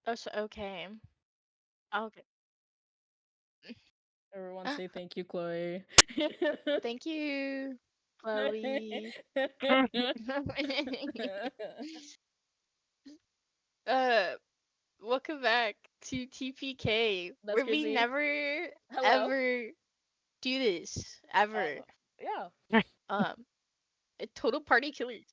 Oh, so, okay. Okay. Everyone say thank you, Chloe. Thank you, Chloe. uh, Welcome back to TPK, That's where we crazy. never Hello. ever do this ever. Yeah. Um, a total party killers.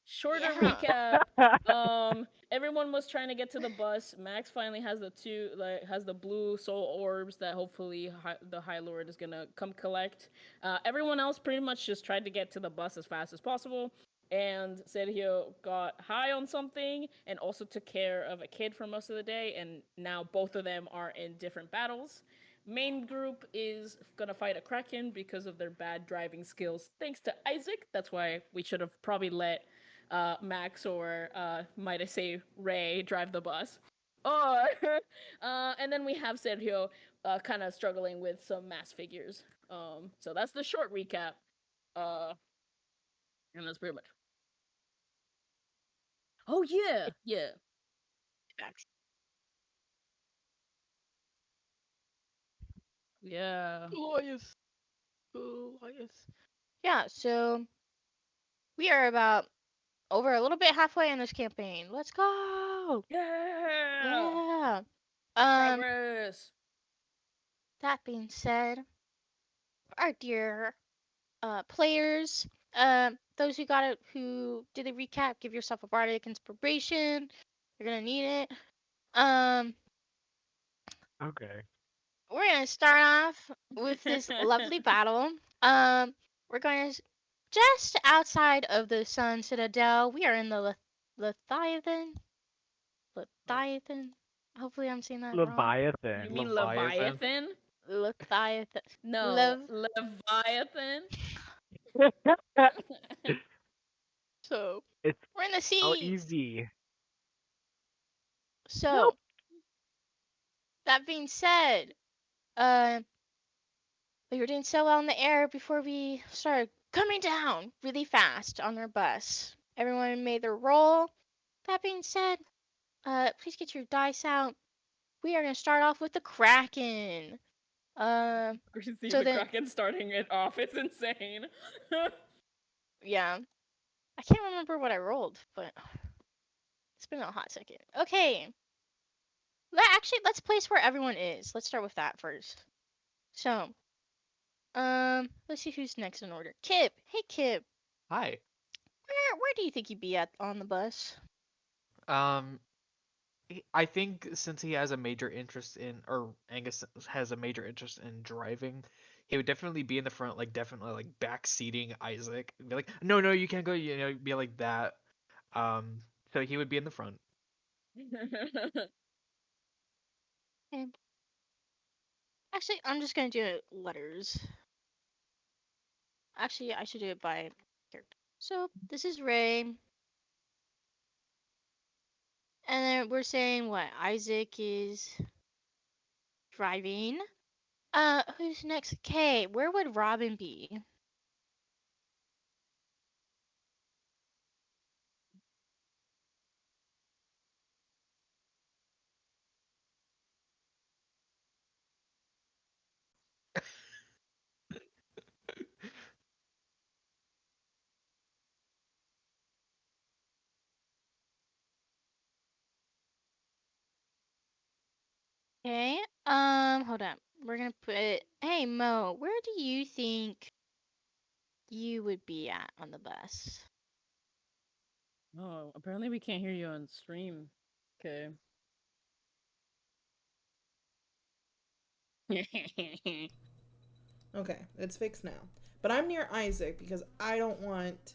Shorter Yeah. recap. Everyone was trying to get to the bus. Max finally has has the blue soul orbs that hopefully the High Lord is gonna come collect. Everyone else pretty much just tried to get to the bus as fast as possible. And Sergio got high on something and also took care of a kid for most of the day. And now both of them are in different battles. Main group is gonna fight a Kraken because of their bad driving skills. Thanks to Isaac. That's why we should have probably let Max or might I say Ray drive the bus. Or and then we have Sergio kind of struggling with some mass figures. So that's the short recap. Uh, and that's pretty much. Oh yeah, yeah, Facts. yeah, Glorious. Glorious. Yeah, so we are about over a little bit halfway in this campaign. Let's go. yeah. Yeah. Um, Progress. that being said, our dear players, those who got it, who did the recap, give yourself a bardic inspiration. You're gonna need it. Um, Okay. we're gonna start off with this lovely battle. Um, we're going to just outside of the Sun Citadel. We are in the Leviathan. Leviathan. Hopefully, I'm saying that wrong. You Leviathan. mean Leviathan. Leviathan? Leviathan. No, Love. Leviathan. So It's we're in the so seas. easy. Nope. So that being said, uh, we were doing so well in the air before we started coming down really fast on our bus. Everyone made their roll. That being said, please get your dice out. We are gonna start off with the Kraken. Uh, See so the then, Kraken starting it off. It's insane. yeah, I can't remember what I rolled, but it's been a hot second. Okay, let's place where everyone is. Let's start with that first. So, let's see who's next in order. Kip. Hey, Kip. Hi. Where do you think you'd be at on the bus? Um, I think since he has a major interest in, or Angus has a major interest in driving, he would definitely be in the front, like definitely like back seating Isaac. Be like, no, no, you can't go. You know, be like that. Um, so he would be in the front. Okay. Actually, I'm just gonna do it letters. Actually, I should do it by character. So this is Ray, and then we're saying what Isaac is driving. Who's next? Kay. Where would Robin be? Okay. Hold on. We're gonna put. Hey Mo, where do you think you would be at on the bus? Oh, apparently we can't hear you on stream. Okay. Okay, it's fixed now. But I'm near Isaac because I don't want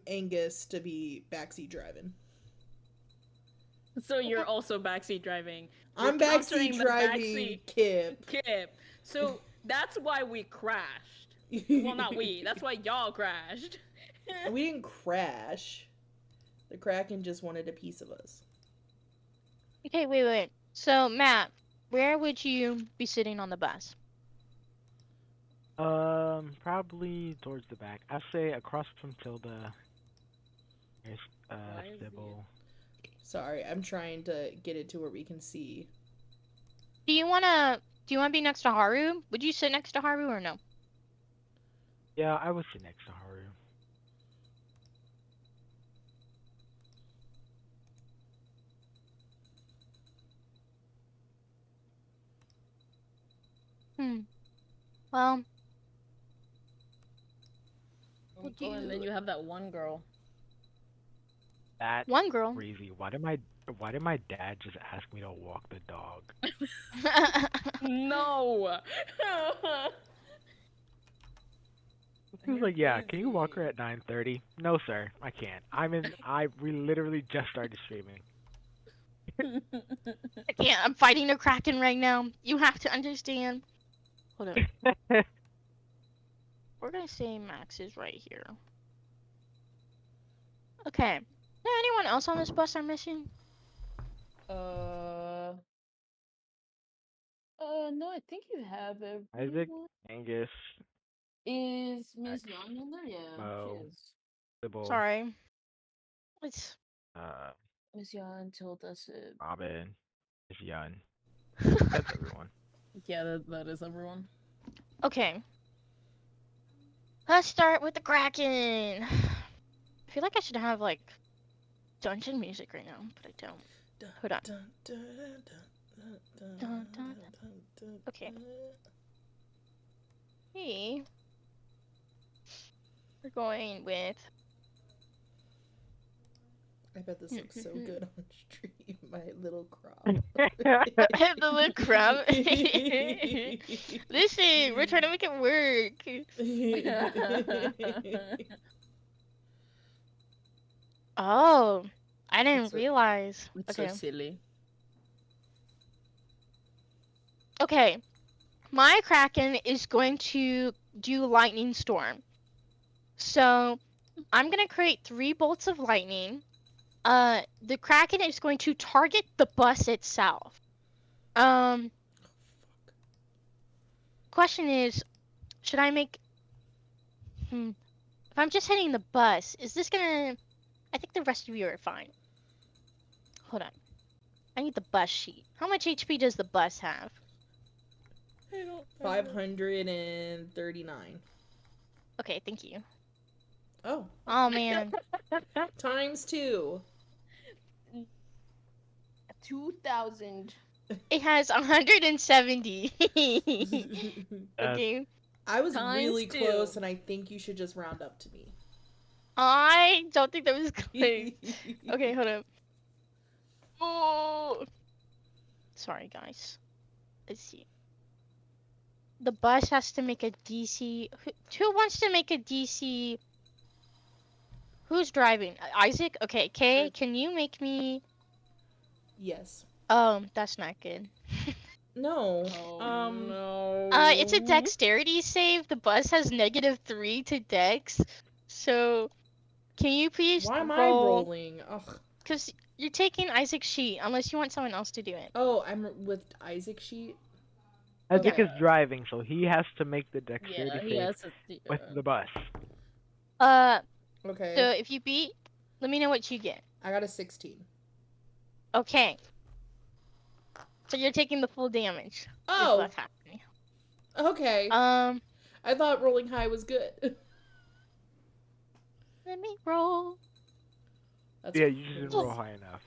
Angus to be backseat driving. So you're Okay. also backseat driving. You're I'm backseat countering the driving backseat Kip. Kip. So that's why we crashed. Well, not we. That's why y'all crashed. We didn't crash. The Kraken just wanted a piece of us. Okay. Wait. So Matt, where would you be sitting on the bus? Probably towards the back. I'd say across from Tilda. There's Why is the Sybil. Sorry, I'm trying to get it to where we can see. Do you wanna be next to Haru? Would you sit next to Haru or no? Yeah, I would sit next to Haru. Hmm. Well, we'll Oh, and then do you have that one girl. That's one girl. crazy. Why did my dad just ask me to walk the dog? No. He was You're like, "Yeah, can you walk her crazy. at 9:30?" No, sir, I can't. We literally just started streaming. Yeah, I'm fighting a Kraken right now. You have to understand. Hold up. We're gonna say Max is right here. Okay. Is there anyone else on this bus I'm missing? uh. No, I think you have Isaac, everyone. Angus, Is Miss Max, Young in there? Yeah, she Mo, is. Sybil, Sorry. It's uh, Miss Young told us it. Robin, Miss Yun. That's everyone. Yeah, that is everyone. okay. Let's start with the Kraken. I feel like I should have like dungeon music right now, but I don't. Hold on. Dun, dun, dun, dun, dun, Dun, dun, dun, dun, dun, Okay. dun. Hey. We're going with I bet this looks so good on stream. My little crop. the little crab. Listen, we're trying to make it work. Oh, I didn't realize. It's so Okay. silly. Okay. My Kraken is going to do lightning storm. So I'm gonna create 3 bolts of lightning. The Kraken is going to target the bus itself. Question is, should I make? If I'm just hitting the bus, is this gonna? I think the rest of you are fine. Hold on. I need the bus sheet. How much HP does the bus have? 539. Okay, thank you. Oh, Oh man. times 2. 2,000. It has 170. Okay. I was Times really 2. close, and I think you should just round up to me. I don't think that was close. Okay, hold up. Oh. Sorry, guys. Let's see. The bus has to make a DC. Who wants to make a DC? Who's driving? Isaac? Okay, Kay, can you make me? Yes. That's not good. No. Oh no. It's a dexterity save. The bus has -3 to dex. So, can you please Why am I roll? rolling? Ugh. Because you're taking Isaac's sheet, unless you want someone else to do it. Oh, I'm with Isaac sheet. Isaac Okay. is driving, so he has to make the dexterity Yeah, he save has to. with the bus. Okay. So if you beat, let me know what you get. I got a 16. Okay. So you're taking the full damage. Is Oh. what's happening. Okay. I thought rolling high was good. Let me roll. That's Yeah, you just crazy. didn't roll high enough.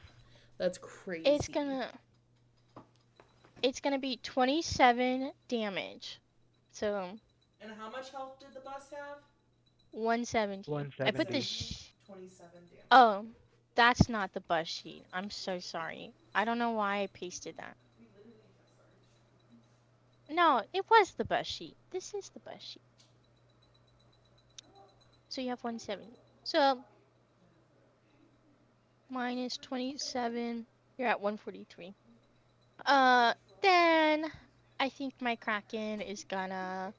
That's crazy. It's gonna be 27 damage. So. And how much health did the bus have? 170. I put 170. 27 damage. Oh, that's not the bus sheet. I'm so sorry. I don't know why I pasted that. No, it was the bus sheet. This is the bus sheet. So you have 170. So minus 27. You're at 143. Then I think my Kraken is gonna.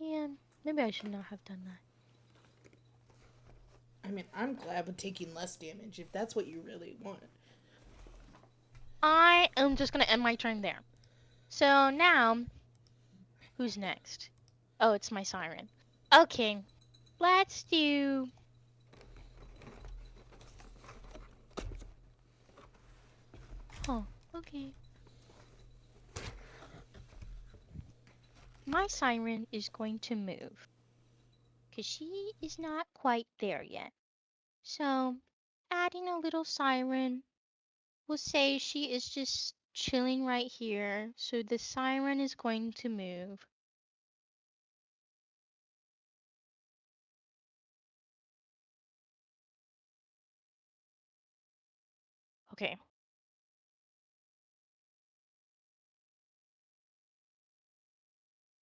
Man, maybe I should not have done that. I mean, I'm glad with taking less damage if that's what you really want. I am just gonna end my turn there. So now, who's next? Oh, it's my siren. Okay, Let's do. Huh. Okay. My siren is going to move because she is not quite there yet. So, adding a little siren, we'll say she is just chilling right here. So the siren is going to move. Okay.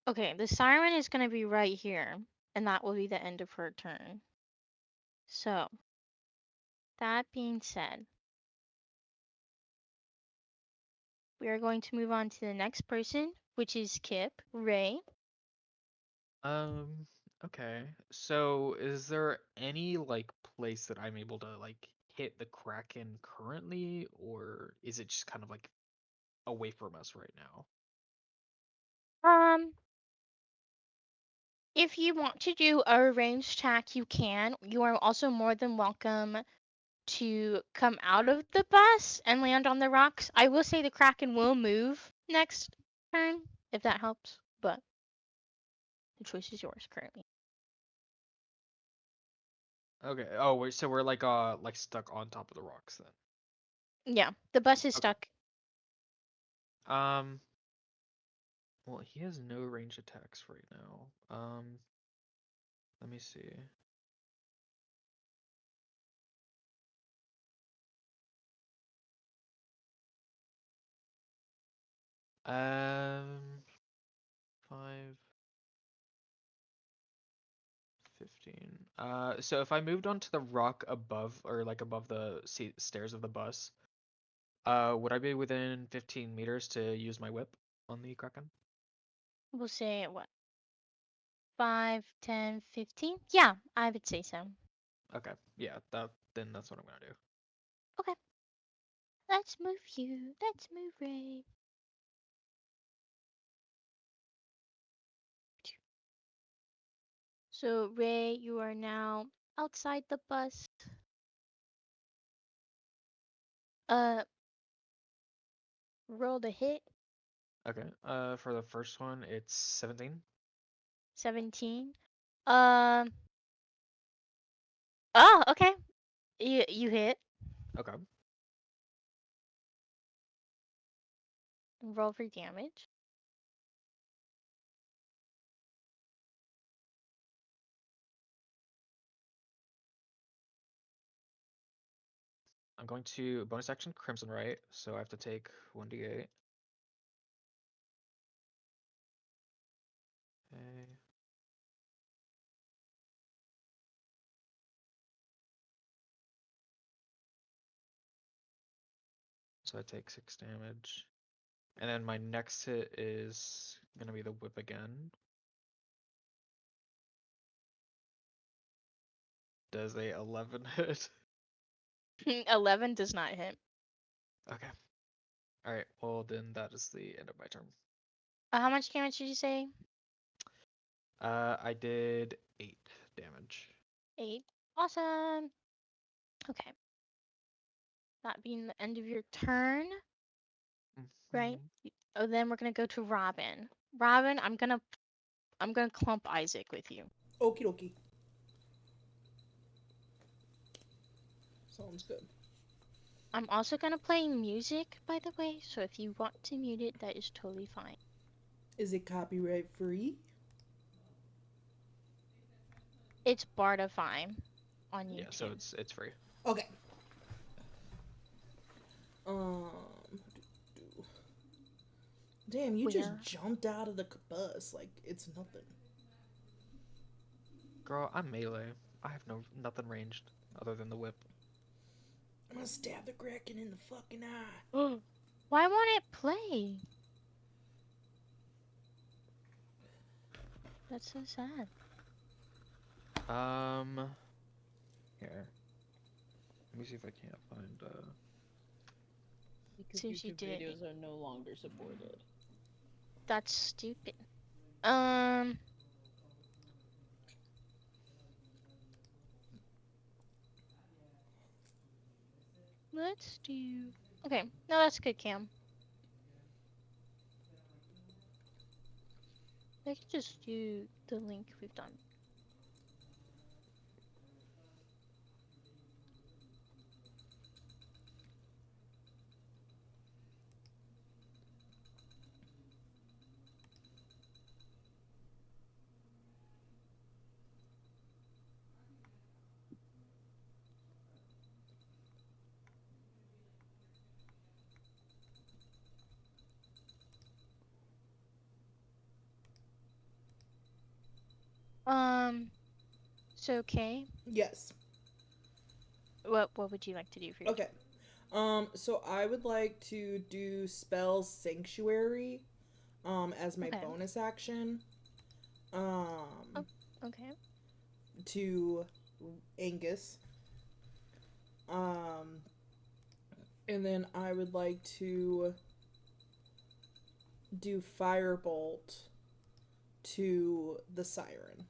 Okay, the siren is going to be right here, and that will be the end of her turn. So, that being said, we are going to move on to the next person, which is Kip. Ray. Um, okay. So is there any like place that I'm able to like hit the Kraken currently, or is it just kind of like away from us right now? Um, if you want to do a ranged attack, you can. You are also more than welcome to come out of the bus and land on the rocks. I will say the Kraken will move next turn, if that helps, but the choice is yours currently. Okay. Oh, so we're like stuck on top of the rocks then. Yeah, the bus is Okay. stuck. Um, well, he has no range attacks right now. Let me see. Um, 5, 15. So if I moved onto the rock above or like above the stairs of the bus, would I be within 15 meters to use my whip on the Kraken? We'll say what? 5, 10, 15? Yeah, I would say so. Okay, yeah, then that's what I'm gonna do. Okay, let's move you. Let's move Ray. So, Ray, you are now outside the bus. Uh, roll the hit. Okay, for the first one, it's 17. 17. Um, oh, okay. You hit. Okay, Roll for damage. I'm going to bonus action Crimson Right, so I have to take 1d8. Okay. So I take 6 damage. And then my next hit is gonna be the whip again. Does a 11 hit? 11 does not hit. Okay. Alright, well then that is the end of my turn. How much damage did you say? I did 8 damage. 8. Awesome. Okay. That being the end of your turn, right? Mhm. Oh, then we're gonna go to Robin. Robin, I'm gonna clump Isaac with you. Okie dokie. Sounds good. I'm also gonna play music, by the way, so if you want to mute it, that is totally fine. Is it copyright free? It's Bardify on Yeah, so YouTube. it's free. Okay. Damn, you just Where? jumped out of the bus like it's nothing. Girl, I'm melee. I have nothing ranged other than the whip. I'm gonna stab the Kraken in the fucking eye. Why won't it play? That's so sad. Here. Let me see if I can't find Because See if she YouTube did it. videos are no longer supported. That's stupid. Let's do. Okay, no, that's good, Cam. I could just do the link we've done. Um, so okay, Yes. what would you like to do for your Okay. So I would like to do spell sanctuary, as my Okay. bonus action, Oh, um, okay. to Angus. Um, and then I would like to do firebolt to the siren.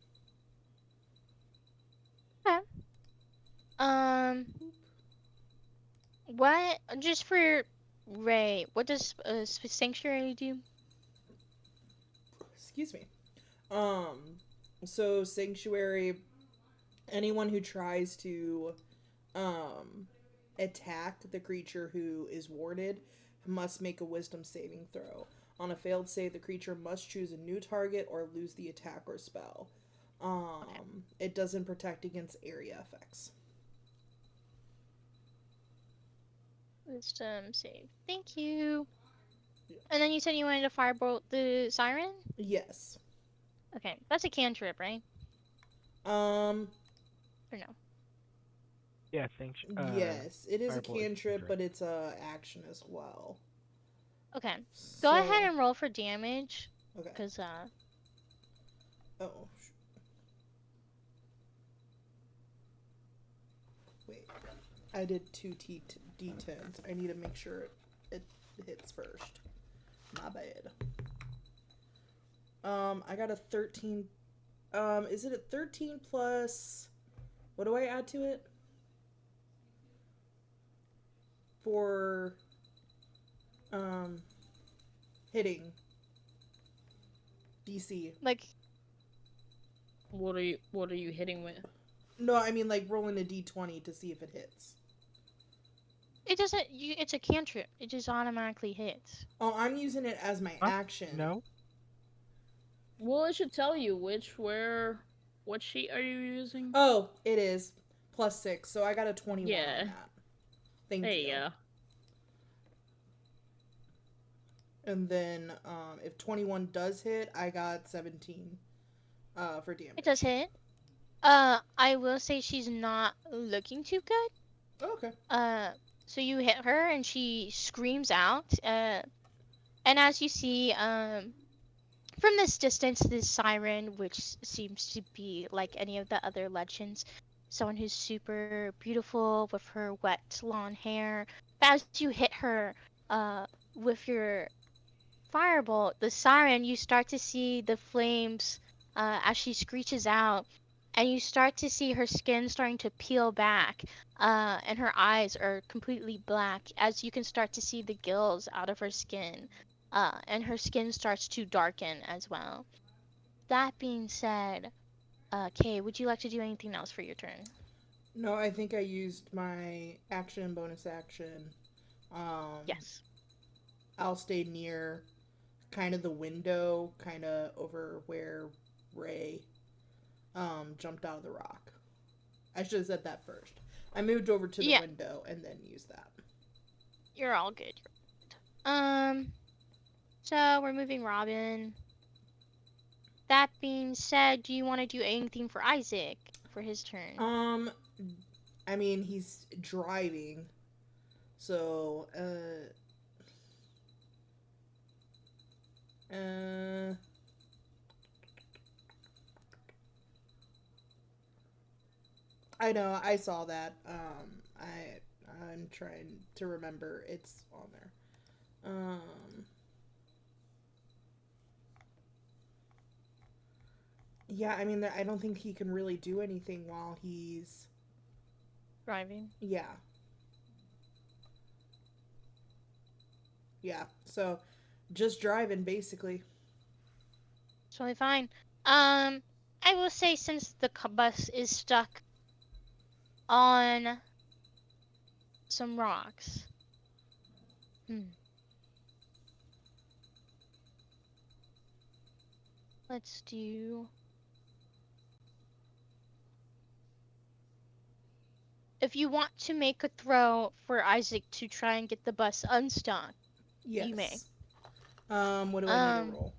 Okay. Um, what? Just for Ray, what does sanctuary do? Excuse me. Um, so sanctuary, anyone who tries to um attack the creature who is warded must make a wisdom saving throw. On a failed save, the creature must choose a new target or lose the attack or spell. Okay. It doesn't protect against area effects. Wisdom save. Thank you. And then you said you wanted to firebolt the siren? Yes. Okay, that's a cantrip, right? Um, Or no? Yeah, thanks. yes, it is a Firebolt is cantrip, cantrip. but it's a action as well. Okay. Go ahead So, and roll for damage, okay. cause Oh, wait. I did two d10s. I need to make sure it hits first. My bad. I got a 13. Is it a 13 plus? What do I add to it? For, um, hitting DC. like What are you hitting with? No, I mean like rolling a d20 to see if it hits. it doesn't. It's a cantrip. It just automatically hits. Oh, I'm using it as my Huh? action. No. Well, it should tell you what sheet are you using? Oh, it is +6, so I got a 21 on Yeah. that. Thank There you. you go. And then if 21 does hit, I got 17 for It does damage. hit. I will say she's not looking too good. Oh, okay. Uh, so you hit her and she screams out. And as you see, from this distance, this siren, which seems to be like any of the other legends, someone who's super beautiful with her wet long hair. But as you hit her, with your firebolt, the siren, you start to see the flames, as she screeches out, and you start to see her skin starting to peel back, and her eyes are completely black, as you can start to see the gills out of her skin, and her skin starts to darken as well. That being said, Kay, would you like to do anything else for your turn? No, I think I used my action and bonus action. Um, Yes. I'll stay near kind of the window, kind of over where Ray jumped out of the rock. I should have said that first. I moved over to the Yeah, window and then used that. you're all good. So we're moving Robin. That being said, do you want to do anything for Isaac for his turn? Um, I mean he's driving, so uh, I know I saw that. I'm trying to remember it's on there. Yeah, I mean I don't think he can really do anything while he's Driving. yeah. Yeah. So just driving basically. It's totally fine. I will say since the bus is stuck on some rocks. Hmm. Let's do. If you want to make a throw for Isaac to try and get the bus unstuck, you may. Yes. What do I need to Um, roll?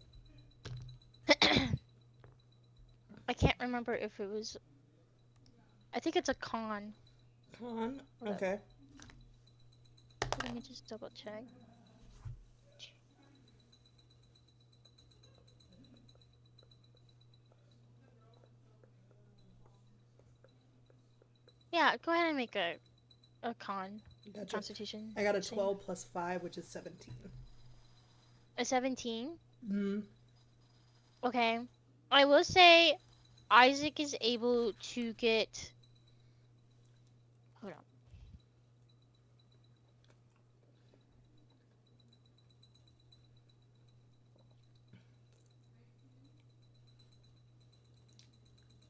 I can't remember if it was. I think it's a con. Con. Hold up. Okay. Let me just double check. Yeah, go ahead and make a Gotcha. constitution I got a save. 12 plus 5, which is 17. A 17. Hmm. Okay. I will say Isaac is able to get. Hold on.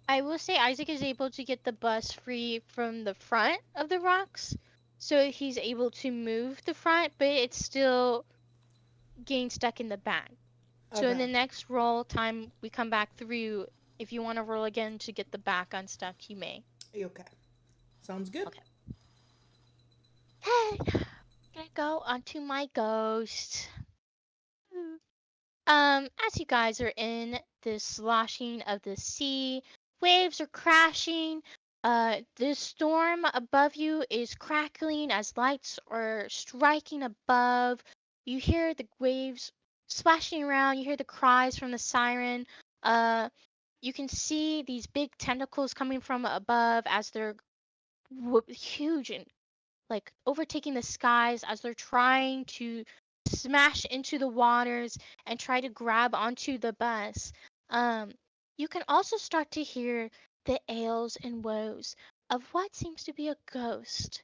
I will say Isaac is able to get the bus free from the front of the rocks. So he's able to move the front, but it's still getting stuck in the back. So in Okay. the next roll time we come back through, if you want to roll again to get the back unstuck, you may. Okay. Sounds good. Okay. Gonna go onto my ghost. As you guys are in this sloshing of the sea, waves are crashing. The storm above you is crackling as lights are striking above. You hear the waves splashing around. You hear the cries from the siren. Uh, you can see these big tentacles coming from above as they're huge and like overtaking the skies as they're trying to smash into the waters and try to grab onto the bus. Um, you can also start to hear the ails and woes of what seems to be a ghost.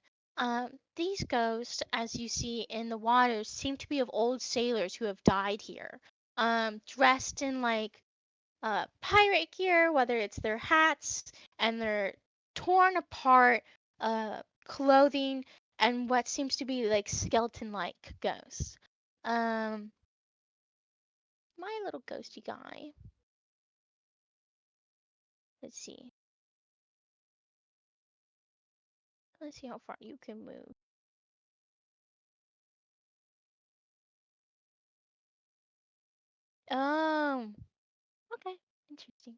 These ghosts, as you see in the waters, seem to be of old sailors who have died here, dressed in like pirate gear, whether it's their hats and their torn apart clothing and what seems to be like skeleton like ghosts. Um, my little ghosty guy. Let's see. Let's see how far you can move. Oh, okay. Interesting.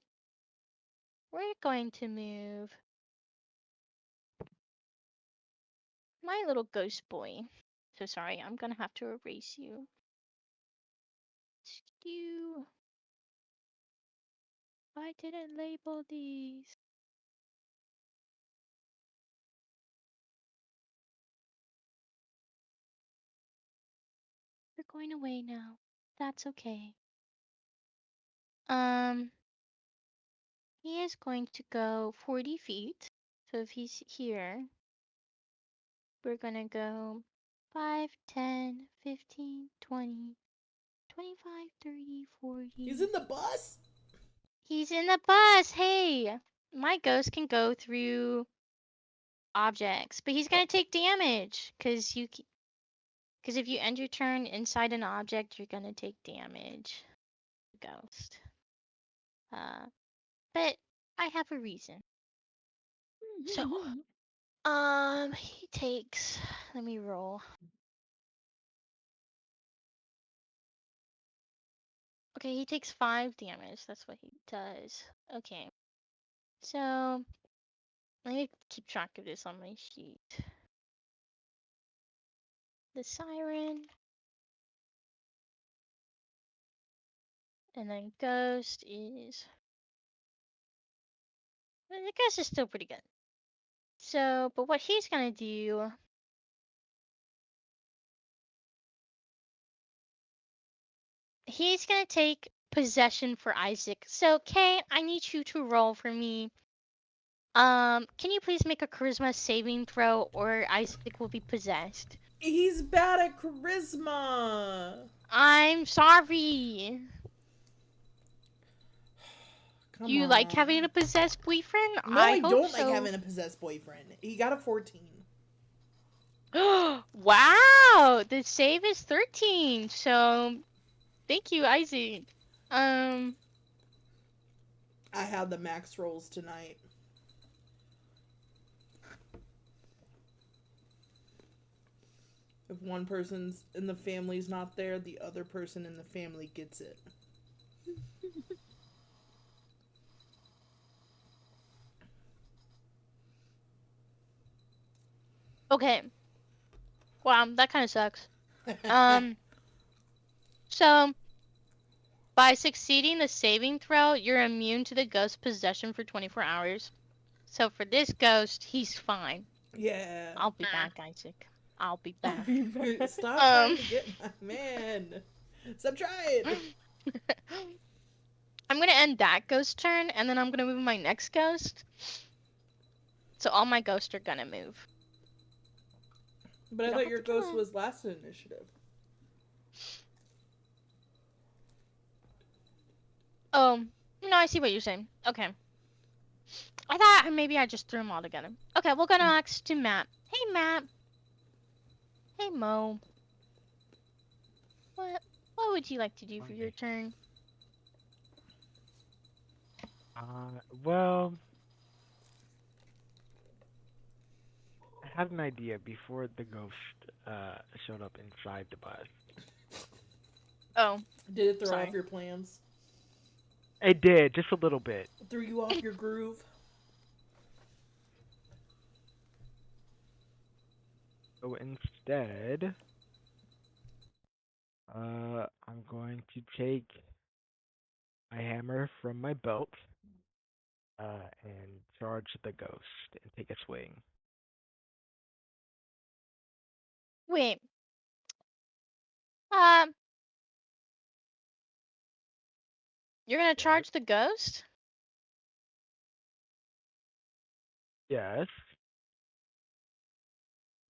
We're going to move my little ghost boy. So sorry, I'm gonna have to erase you. You. I didn't label these. You're going away now. That's okay. Um, he is going to go 40 feet. So if he's here, we're gonna go 5, 10, 15, 20, 25, 30, He's 40. in the bus? He's in the bus. Hey, my ghost can go through objects, but he's Oh, gonna take damage because if you end your turn inside an object, you're gonna take damage. Ghost. Uh, but I have a reason. So, he takes. Let me roll. Okay, he takes 5 damage. That's what he does. Okay, so let me keep track of this on my sheet. The siren, and then ghost is. The ghost is still pretty good. So, but what he's gonna do. He's gonna take possession for Isaac. So, Kay, I need you to roll for me. Can you please make a charisma saving throw or Isaac will be possessed? He's bad at charisma. I'm sorry. Do Come you like on. having a possessed boyfriend? No, I I hope don't like so. having a possessed boyfriend. He got a 14. Wow, the save is 13. So, thank you, Isaac. Um, I had the max rolls tonight. If one person's in the family's not there, the other person in the family gets it. okay. Wow, that kind of sucks. Um, so by succeeding the saving throw, you're immune to the ghost possession for 24 hours. So for this ghost, he's fine. Yeah. I'll be back, Isaac. I'll be I'll back. be back. Stop Um, trying to get my man. Stop trying. I'm gonna end that ghost turn, and then I'm gonna move my next ghost. So all my ghosts are gonna move. But You I don't thought have your to kill ghost him. was last in initiative. Oh, no, I see what you're saying. Okay. I thought maybe I just threw them all together. Okay, we'll go next to Matt. Hey, Matt. Hey, Mo. What? What would you like to do for your Okay. turn? Well, I had an idea before the ghost showed up inside the bus. Oh, Did it throw off sorry. your plans? It did, just a little bit. Threw you off your groove? So instead, I'm going to take my hammer from my belt, and charge the ghost and take a swing. Wait. Um, you're gonna Yes. charge the ghost? Yes.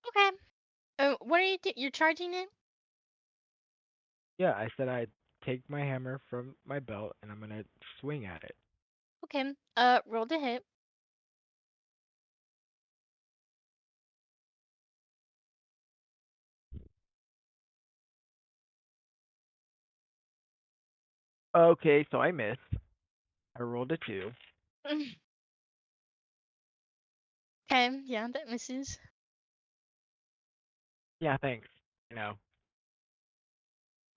Okay. What are you're charging it? Yeah, I said I'd take my hammer from my belt and I'm gonna swing at it. Okay. Roll to hit. Okay, so I missed. I rolled a 2. Okay, yeah, that misses. Yeah, thanks. You know,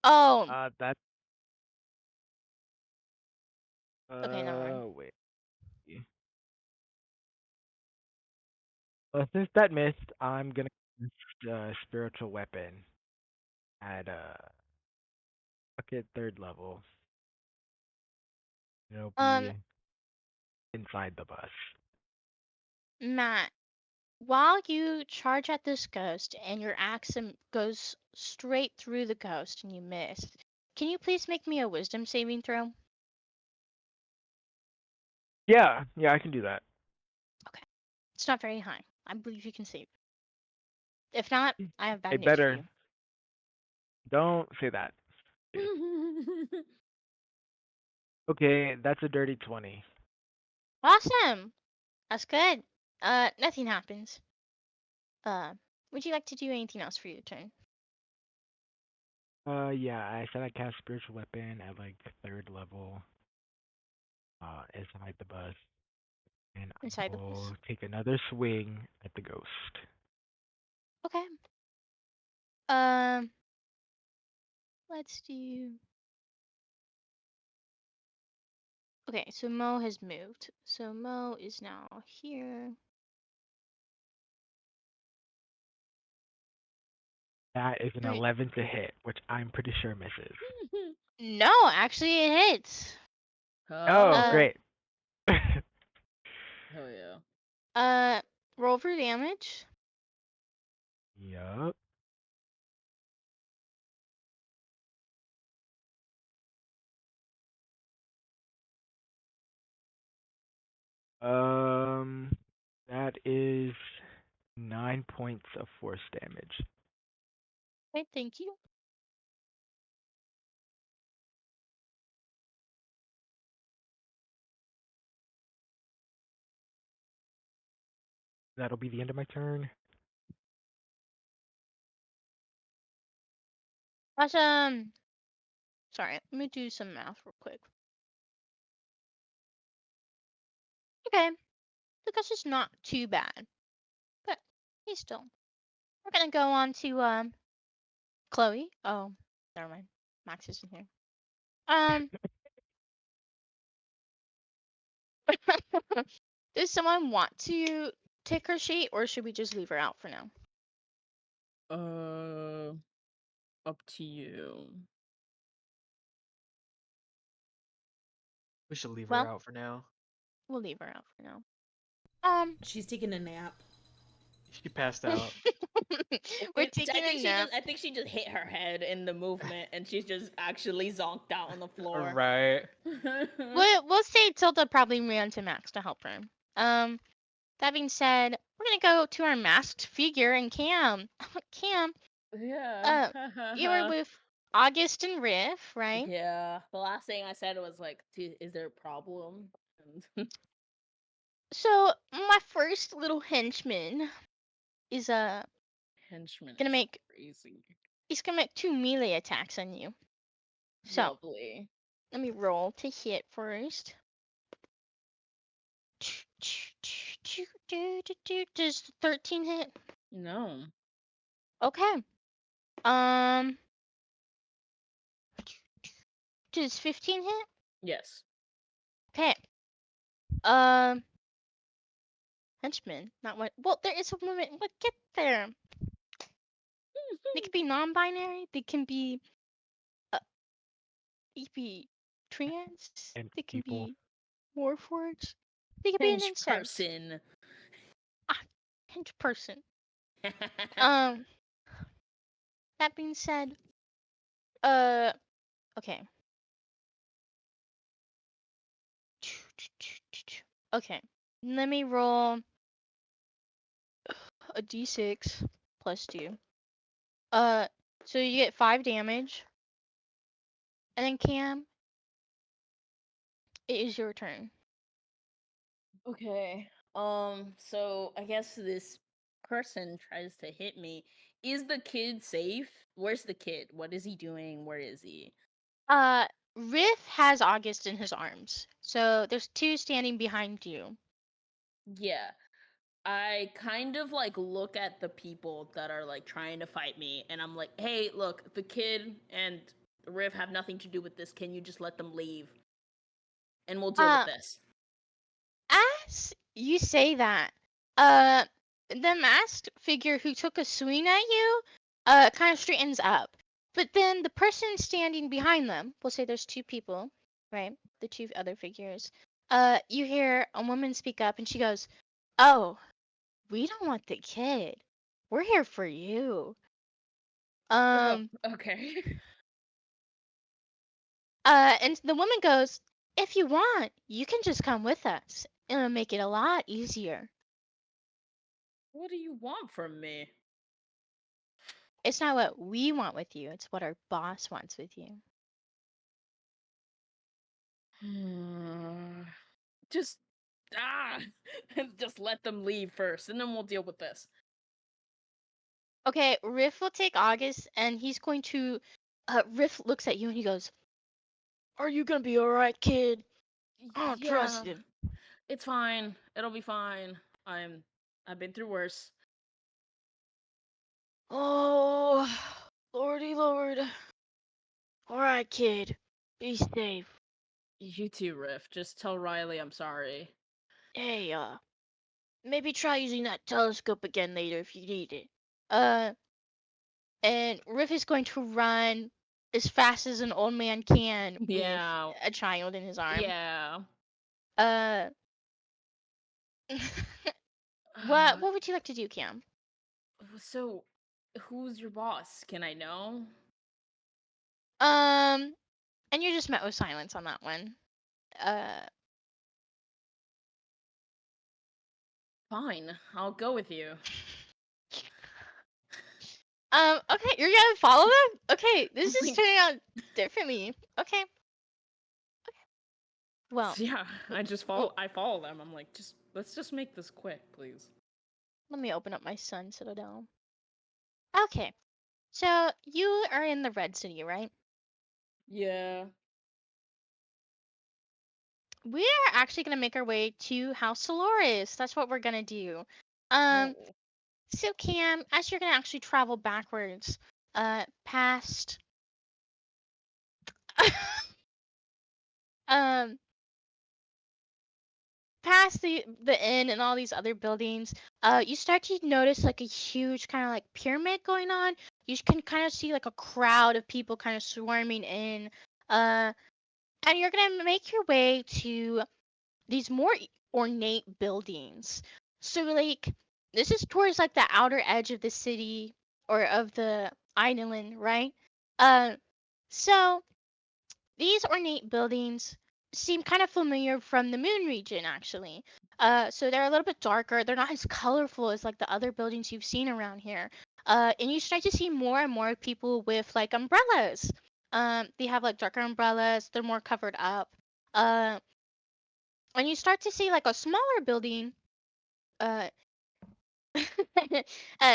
Oh, that's okay, never mind. wait. Since that missed, I'm gonna cast spiritual weapon at okay, 3rd level. It'll Um, be inside the bus. Matt, while you charge at this ghost and your axe goes straight through the ghost and you miss, can you please make me a wisdom saving throw? Yeah, yeah, I can do that. Okay. It's not very high. I believe you can save. If not, I have Hey, bad news for better you. don't say that. Okay, that's a dirty 20. Awesome. That's good. Nothing happens. Uh, would you like to do anything else for your turn? Yeah, I said I cast spiritual weapon at like 3rd level, inside the bus, and Inside I the bus? will take another swing at the ghost. Okay. Um, let's do. Okay, so Mo has moved. So Mo is now here. That is an Alright. 11 to hit, which I'm pretty sure misses. No, actually it hits. Oh, Uh, Oh, great. hell yeah. uh, roll for damage. Yup. Um, that is 9 points of force damage. Okay, thank you. That'll be the end of my turn. Awesome. Sorry, let me do some math real quick. Okay, Lucas is not too bad, but he's still. We're gonna go on to Chloe. Oh, never mind. Max isn't here. Um, does someone want to take her sheet, or should we just leave her out for now? Up to you. We should leave her Well, out for now. we'll leave her out for now. She's taking a nap. She passed out. We're taking a nap. I think she just hit her head in the movement, and she's just actually zonked out on the floor. Right. We'll say Tilda probably ran to Max to help her. That being said, we're gonna go to our masked figure and Cam. Cam, Yeah. you were with August and Riff, right? Yeah. The last thing I said was like, "Is there a problem?" And So my first little henchman is henchman gonna is make crazy. he's gonna make 2 melee attacks on you. So Lovely. let me roll to hit first. Does 13 hit? No. Okay. Does 15 hit? Yes. Okay. Henchman, not what. Well, there is a woman. What? Get there. They can be non-binary. They can be. They can be trans. And They can people. be warforged. They can be an Hench insect. person. Hench person. Um. That being said, okay. Okay. Let me roll a d6 plus 2. So you get 5 damage. And then Cam, it is your turn. Okay. So I guess this person tries to hit me. Is the kid safe? Where's the kid? What is he doing? Where is he? Riff has August in his arms. So there's 2 standing behind you. Yeah. I kind of like look at the people that are like trying to fight me, and I'm like, hey, look, the kid and Riv have nothing to do with this. Can you just let them leave? And we'll deal with this. As you say that, uh, the masked figure who took a swing at you, kind of straightens up. But then the person standing behind them, we'll say there's 2 people, right? The 2 other figures. You hear a woman speak up, and she goes, "Oh, we don't want the kid. We're here for you." Okay. And the woman goes, "If you want, you can just come with us. It'll make it a lot easier." What do you want from me? It's not what we want with you, it's what our boss wants with you. Just just let them leave first, and then we'll deal with this. Okay, Riff will take August and he's going to Riff looks at you and he goes, "Are you gonna be alright, kid? I don't trust Yeah, him." it's fine. It'll be fine. I've been through worse. Oh, lordy lord. Alright, kid. Be safe. You too, Riff. Just tell Riley I'm sorry. Hey, maybe try using that telescope again later if you need it. Uh, and Riff is going to run as fast as an old man can with Yeah. a child in his arm. Yeah. Uh, what would you like to do, Cam? So, who's your boss? Can I know? And you're just met with silence on that one. Uh, Fine, I'll go with you. Okay, you're gonna follow them? Okay, this is Like, turning out differently. Okay. Well, yeah, I just well, follow. I follow them. I'm like, let's just make this quick, please. let me open up my Sun Citadel. Okay, so you are in the Red City, right? Yeah. We are actually gonna make our way to House Solaris. That's what we're gonna do. Um, Oh. so Cam, as you're gonna actually travel backwards, past, um, past the inn and all these other buildings, you start to notice like a huge kind of like pyramid going on. You can kind of see like a crowd of people kind of swarming in. Uh, and you're gonna make your way to these more ornate buildings. So like this is towards like the outer edge of the city or of the island, right? Uh, so these ornate buildings seem kind of familiar from the moon region, actually. So they're a little bit darker. They're not as colorful as like the other buildings you've seen around here. And you start to see more and more people with like umbrellas. They have like darker umbrellas. They're more covered up. Uh, and you start to see like a smaller building. Uh,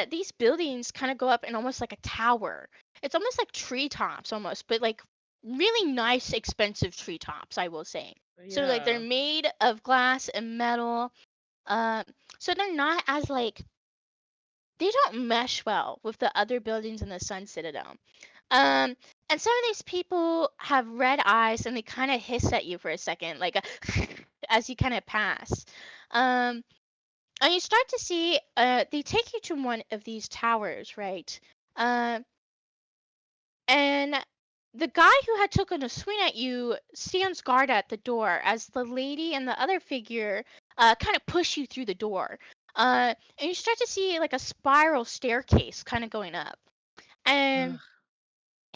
these buildings kind of go up in almost like a tower. It's almost like treetops almost, but like really nice, expensive treetops, I will say. So like they're Yeah. made of glass and metal. Um, so they're not as like they don't mesh well with the other buildings in the Sun Citadel. Um, and some of these people have red eyes and they kind of hiss at you for a second, like a as you kind of pass. Um, and you start to see they take you to one of these towers, right? And the guy who had taken a swing at you stands guard at the door as the lady and the other figure kind of push you through the door. And you start to see like a spiral staircase kind of going up, and Ugh.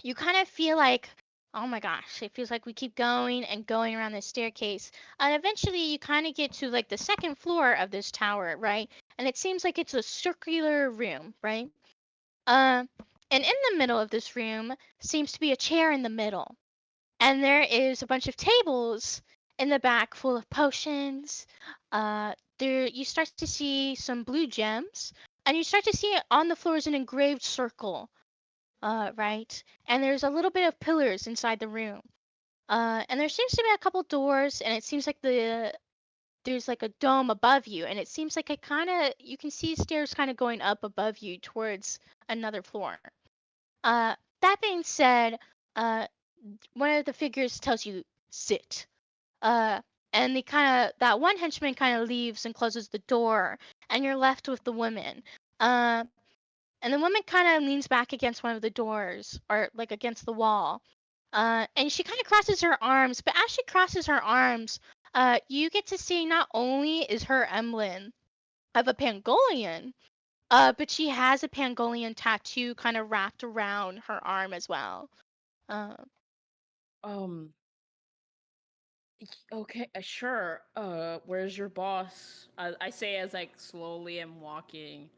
you kind of feel like, oh my gosh, it feels like we keep going and going around this staircase. And eventually you kind of get to like the second floor of this tower, right? And it seems like it's a circular room, right? Uh, and in the middle of this room seems to be a chair in the middle. And there is a bunch of tables in the back full of potions. There you start to see some blue gems, and you start to see on the floor is an engraved circle, right? And there's a little bit of pillars inside the room. And there seems to be a couple doors, and it seems like there's like a dome above you, and it seems like it kind of you can see stairs kind of going up above you towards another floor. That being said, uh, one of the figures tells you sit. Uh, and the kind of that one henchman kind of leaves and closes the door, and you're left with the woman. Uh, and the woman kind of leans back against one of the doors or like against the wall. And she kind of crosses her arms, but as she crosses her arms, you get to see not only is her emblem of a Pangolian, but she has a Pangolian tattoo kind of wrapped around her arm as well. Uh, Um. Okay. Sure. Where's your boss? I say as like slowly I'm walking.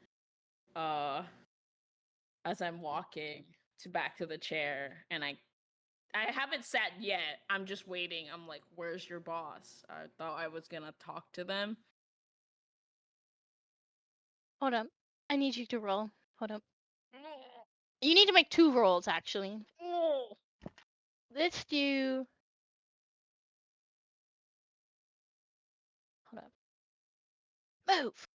Uh, as I'm walking to back to the chair, and I haven't sat yet. I'm just waiting. I'm like, where's your boss? I thought I was gonna talk to them. hold up. I need you to roll. Hold up. You need to make two rolls actually. Let's do. Hold up. Move.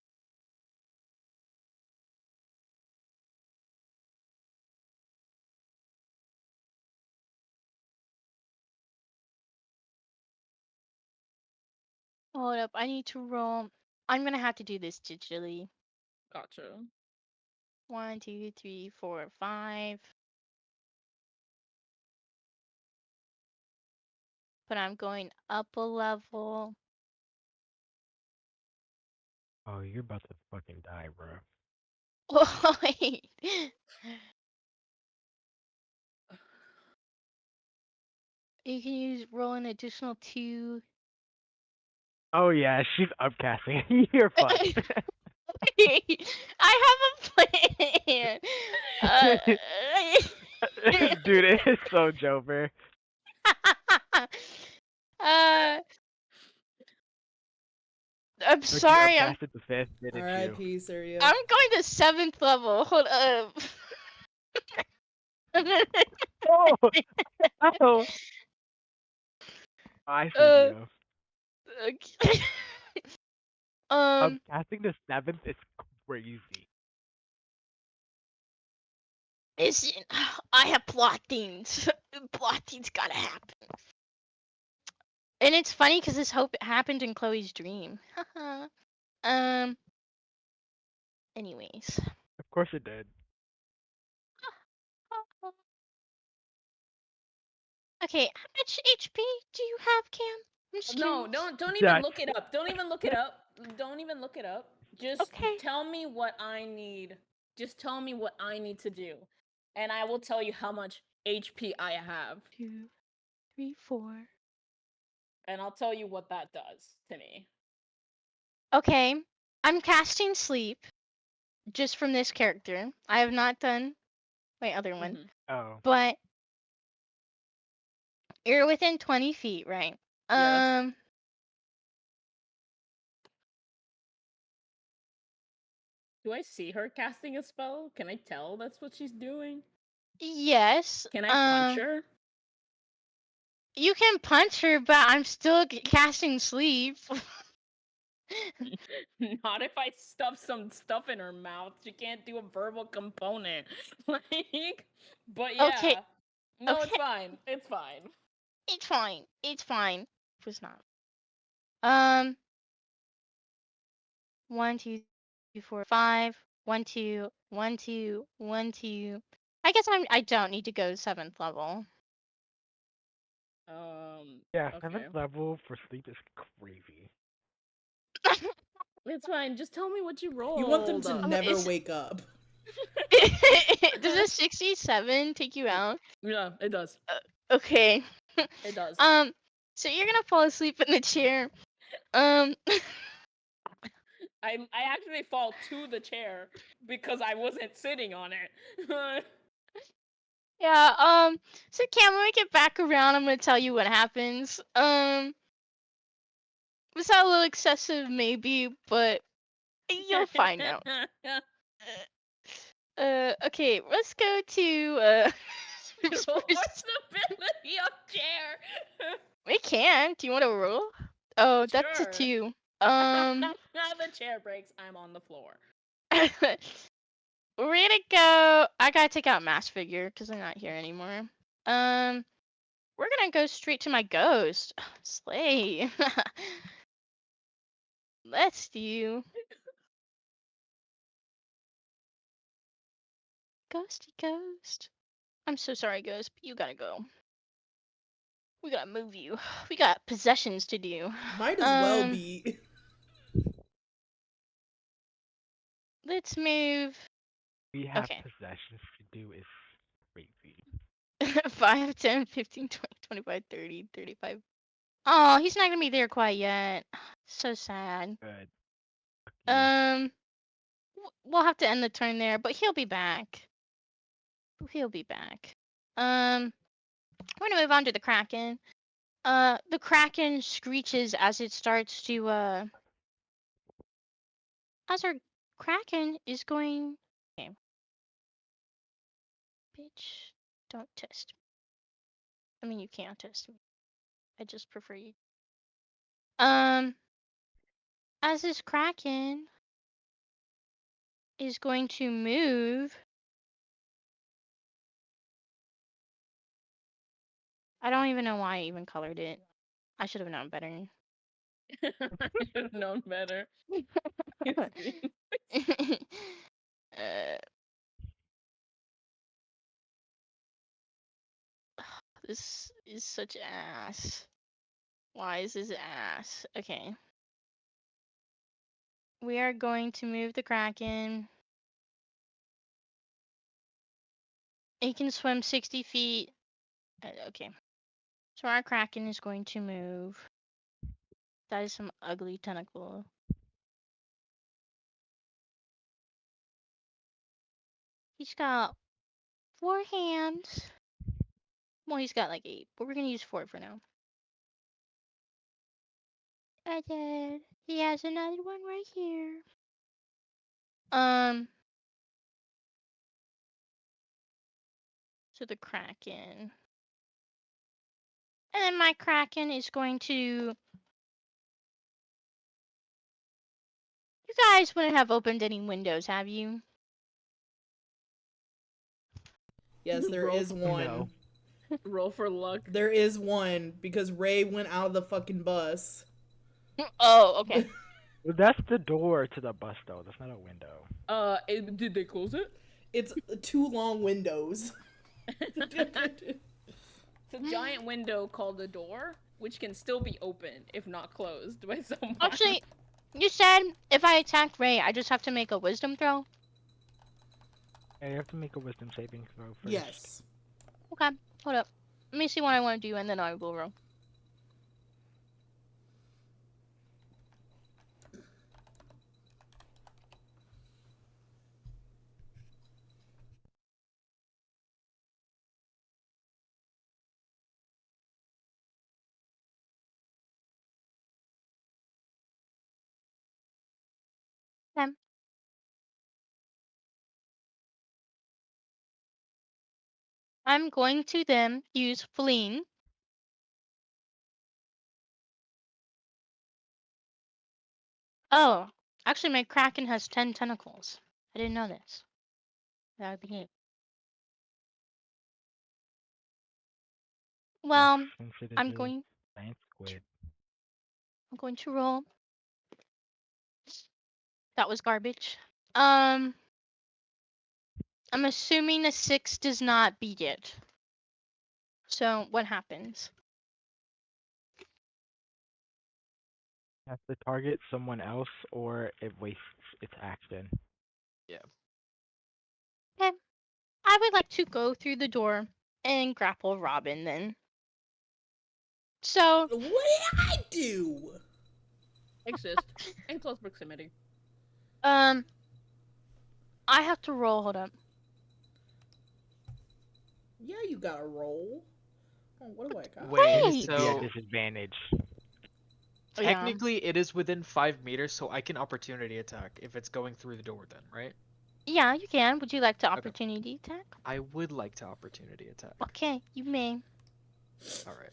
Hold up. I need to roll. I'm gonna have to do this digitally. Gotcha. 1, 2, 3, 4, 5. But I'm going up a level. Oh, you're about to fucking die, bro. Wait. You can use roll an additional 2. Oh yeah, she's upcasting. You're fucked. I have a plan. Dude, it is so Jover. uh, I'm But you sorry. upcasted the fifth, didn't you? R.I.P. Surya. I'm going to 7th level. Hold up. Oh! Oh! I should uh, you. okay. um, Upcasting the seventh is crazy. listen, I have plot things. Plot things gotta happen. And it's funny because this hope happened in Chloe's dream. um. Anyways. Of course it did. Okay, how much HP do you have, Cam? I'm just No, curious. don't even That's look it up. Don't even look it up. Don't even look it up. Just Okay. tell me what I need. Just tell me what I need to do, and I will tell you how much HP I have, 2, 3, 4. and I'll tell you what that does to me. Okay, I'm casting sleep just from this character. I have not done my other one, Mhm. oh. but you're within 20 feet, right? Yes. Do I see her casting a spell? Can I tell that's what she's doing? Yes. Can I punch her? You can punch her, but I'm still casting sleep. Not if I stuff some stuff in her mouth. She can't do a verbal component. Like, but Okay, yeah. No, it's okay, fine. It's fine. it's fine. It's fine. It was not. Um, 1, 2, 3, 4, 5. 1, 2, 1, 2, 1, 2. I guess I don't need to go 7th level. Yeah, Okay. seventh level for sleep is crazy. It's fine. Just tell me what you You want them rolled. to Oh, never wake up. Does a 67 take you out? Yeah, it does. Okay. It does. So you're gonna fall asleep in the chair. Um, I actually fall to the chair because I wasn't sitting on it. yeah. So Cam, when we get back around, I'm gonna tell you what happens. Was that a little excessive? Maybe, but you'll find out. Okay. Let's go to first Roll for person. stability of chair. We can. Do you want to roll? Oh, that's a Sure. 2. The chair breaks. I'm on the floor. We're gonna go. I gotta take out Mass Figure because I'm not here anymore. We're gonna go straight to my ghost. Slay. Let's do ghosty ghost. I'm so sorry, ghost, but you gotta go. We gotta move you. We got possessions to do. Might as well be. Let's move. We have Okay. possessions to do is crazy. 5, 10, 15, 20, 25, 30, 35. Oh, he's not gonna be there quite yet. So sad. Good. Fuck you. We'll have to end the turn there, but he'll be back. He'll be back. We're gonna move on to the Kraken. The Kraken screeches as it starts to as our Kraken is going. Okay. Bitch, don't test me. I mean, you can't test me. I just prefer you. As this Kraken is going to move. I don't even know why I even colored it. I should have known better. I should have known better. It's green. uh, this is such ass. Why is this ass? Okay. We are going to move the Kraken. It can swim 60 feet. Okay. So our Kraken is going to move. That is some ugly tentacle. He's got 4 hands. Well, he's got like 8, but we're gonna use 4 for now. And then he has another one right here. So the Kraken. And then my Kraken is going to... You guys wouldn't have opened any windows, have you? Yes, there Roll is for- one. No. Roll for luck. There is one because Ray went out of the fucking bus. Oh, okay. Well, that's the door to the bus, though. That's not a window. Did they close it? It's 2 long windows. It's a giant window called a door, which can still be opened if not closed by someone. Actually, you said if I attacked Ray, I just have to make a wisdom throw? Yeah, you have to make a wisdom saving throw first. Yes. Okay, hold up. Let me see what I want to do, and then I will roll. Okay. I'm going to then use fleeing. Oh, actually, my Kraken has 10 tentacles. I didn't know this. That would be it. Well, Yes, since it is I'm a going giant squid. to roll. That was garbage. I'm assuming a 6 does not beat it. So what happens? Has to target someone else or it wastes its action. Okay. I would like to go through the door and grapple Robin then. So, What did I do? Exist in close proximity. I have to roll. Hold up. Yeah, you got a roll. Oh, what do I got? Wait, It Wait! needs to be at so disadvantage. Yeah. technically it is within 5 meters, so I can opportunity attack if it's going through the door then, right? Yeah, you can. Would you like to opportunity attack? I would like to opportunity attack. Okay, you may. Alright.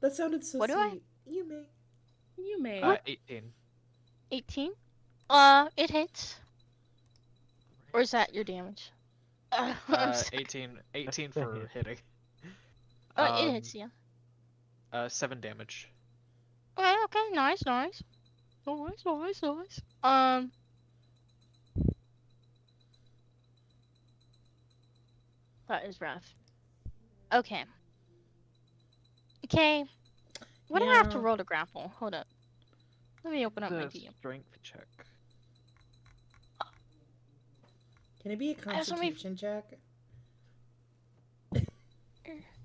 That sounded so What do I- sweet. You may. You may. What? 18. 18? It hits. Or is that your damage? I'm sorry. 18 That's the for hit. hitting. It hits, yeah. 7 damage. Okay, nice. Nice. That is rough. Okay. Okay. What do I have to Yeah. roll to grapple? Hold up. Let me open up my The DM. strength check. Can it be a Guys, let me- constitution check?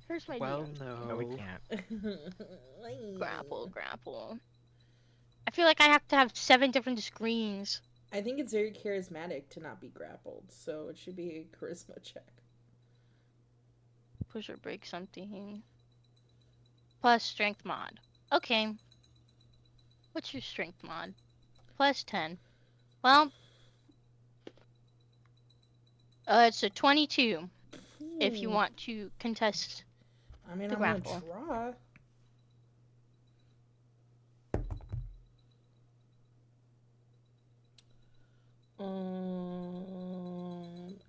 Here's my Well, DM. No, we no. can't. Grapple. I feel like I have to have 7 different screens. I think it's very charismatic to not be grappled, so it should be a charisma check. Push or break something. Plus strength mod. Okay. What's your strength mod? Plus 10. Well, it's a 22 if you Ooh. want to contest. I mean, the I'm grapple. gonna try.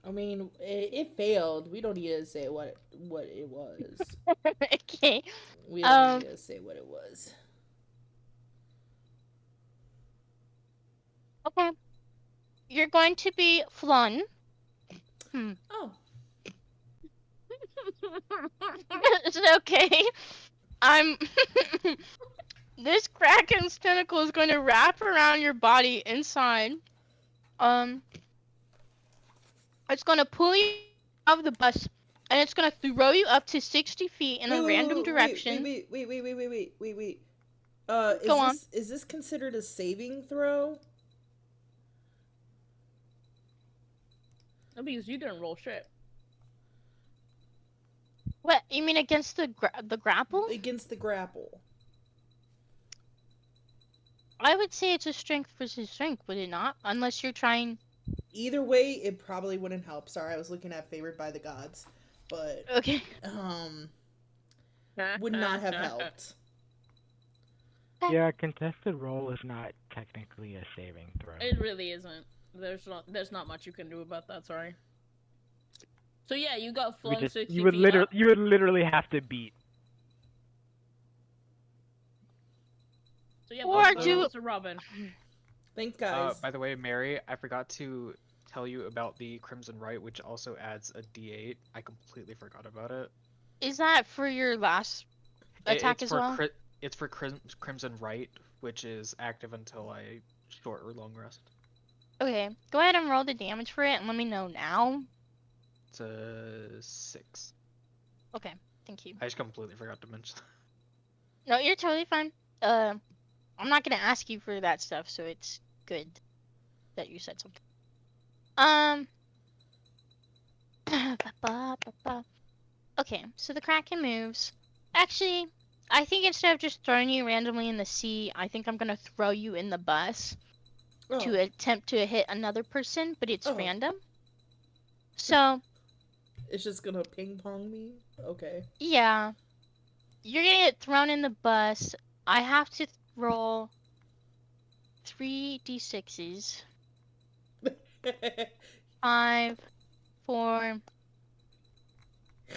I mean, it failed. We don't need to say what it was. Okay. We don't need to say what it was. Okay. You're going to be flung. Oh, Is it okay? I'm. This Kraken's tentacle is going to wrap around your body inside. It's going to pull you out of the bus, and it's going to throw you up to 60 feet in a random direction. Wait. Go on. Is this considered a saving throw? No, because you didn't roll shit. What you mean against the grapple? against the grapple. I would say it's a strength versus strength, would it not? Unless you're trying. Either way, it probably wouldn't help. Sorry, I was looking at Favored by the Gods, but Okay. would not have helped. Yeah, contested roll is not technically a saving throw. It really isn't. There's not much you can do about that. Sorry. So yeah, you got You would flung just 60 you would feet up. literally have to beat. So yeah, Or what's, do. what's a Robin? Thanks, guys. By the way, Mary, I forgot to tell you about the Crimson Right, which also adds a D8. I completely forgot about it. Is that for your last attack It's as for well? it's for Crimson Right, which is active until I short or long rest. Okay. Go ahead and roll the damage for it and let me know now. It's a 6. Okay. Thank you. I just completely forgot to mention. No, you're totally fine. I'm not gonna ask you for that stuff, so it's good that you said something. Okay, so the Kraken moves. Actually, I think instead of just throwing you randomly in the sea, I think I'm gonna throw you in the bus to Oh, attempt to hit another person, but it's Oh. random. So, it's just gonna ping pong me? Okay. yeah, you're gonna get thrown in the bus. I have to roll 3d6s. 5, 4,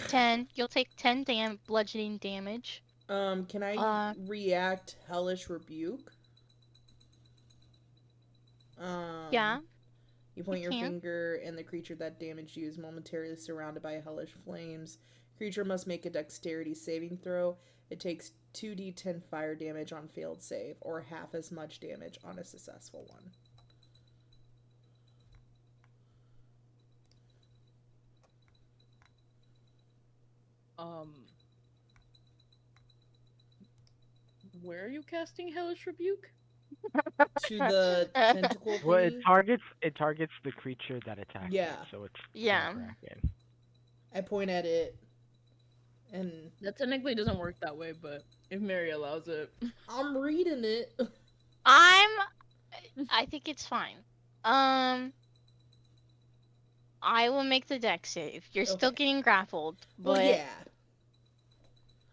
10. You'll take 10 bludgeoning damage. Can I react Hellish Rebuke? Yeah, You point your can. finger, and the creature that damaged you is momentarily surrounded by hellish flames. Creature must make a dexterity saving throw. It takes 2d10 fire damage on failed save, or half as much damage on a successful one. Where are you casting Hellish Rebuke? To the tentacle Well, thingy. it targets the creature that attacked Yeah. it, so it's Yeah. Kraken. I point at it, and That technically doesn't work that way, but if Mary allows it. I'm reading it. I think it's fine. I will make the deck save. You're still Okay. getting grappled, but Well, yeah.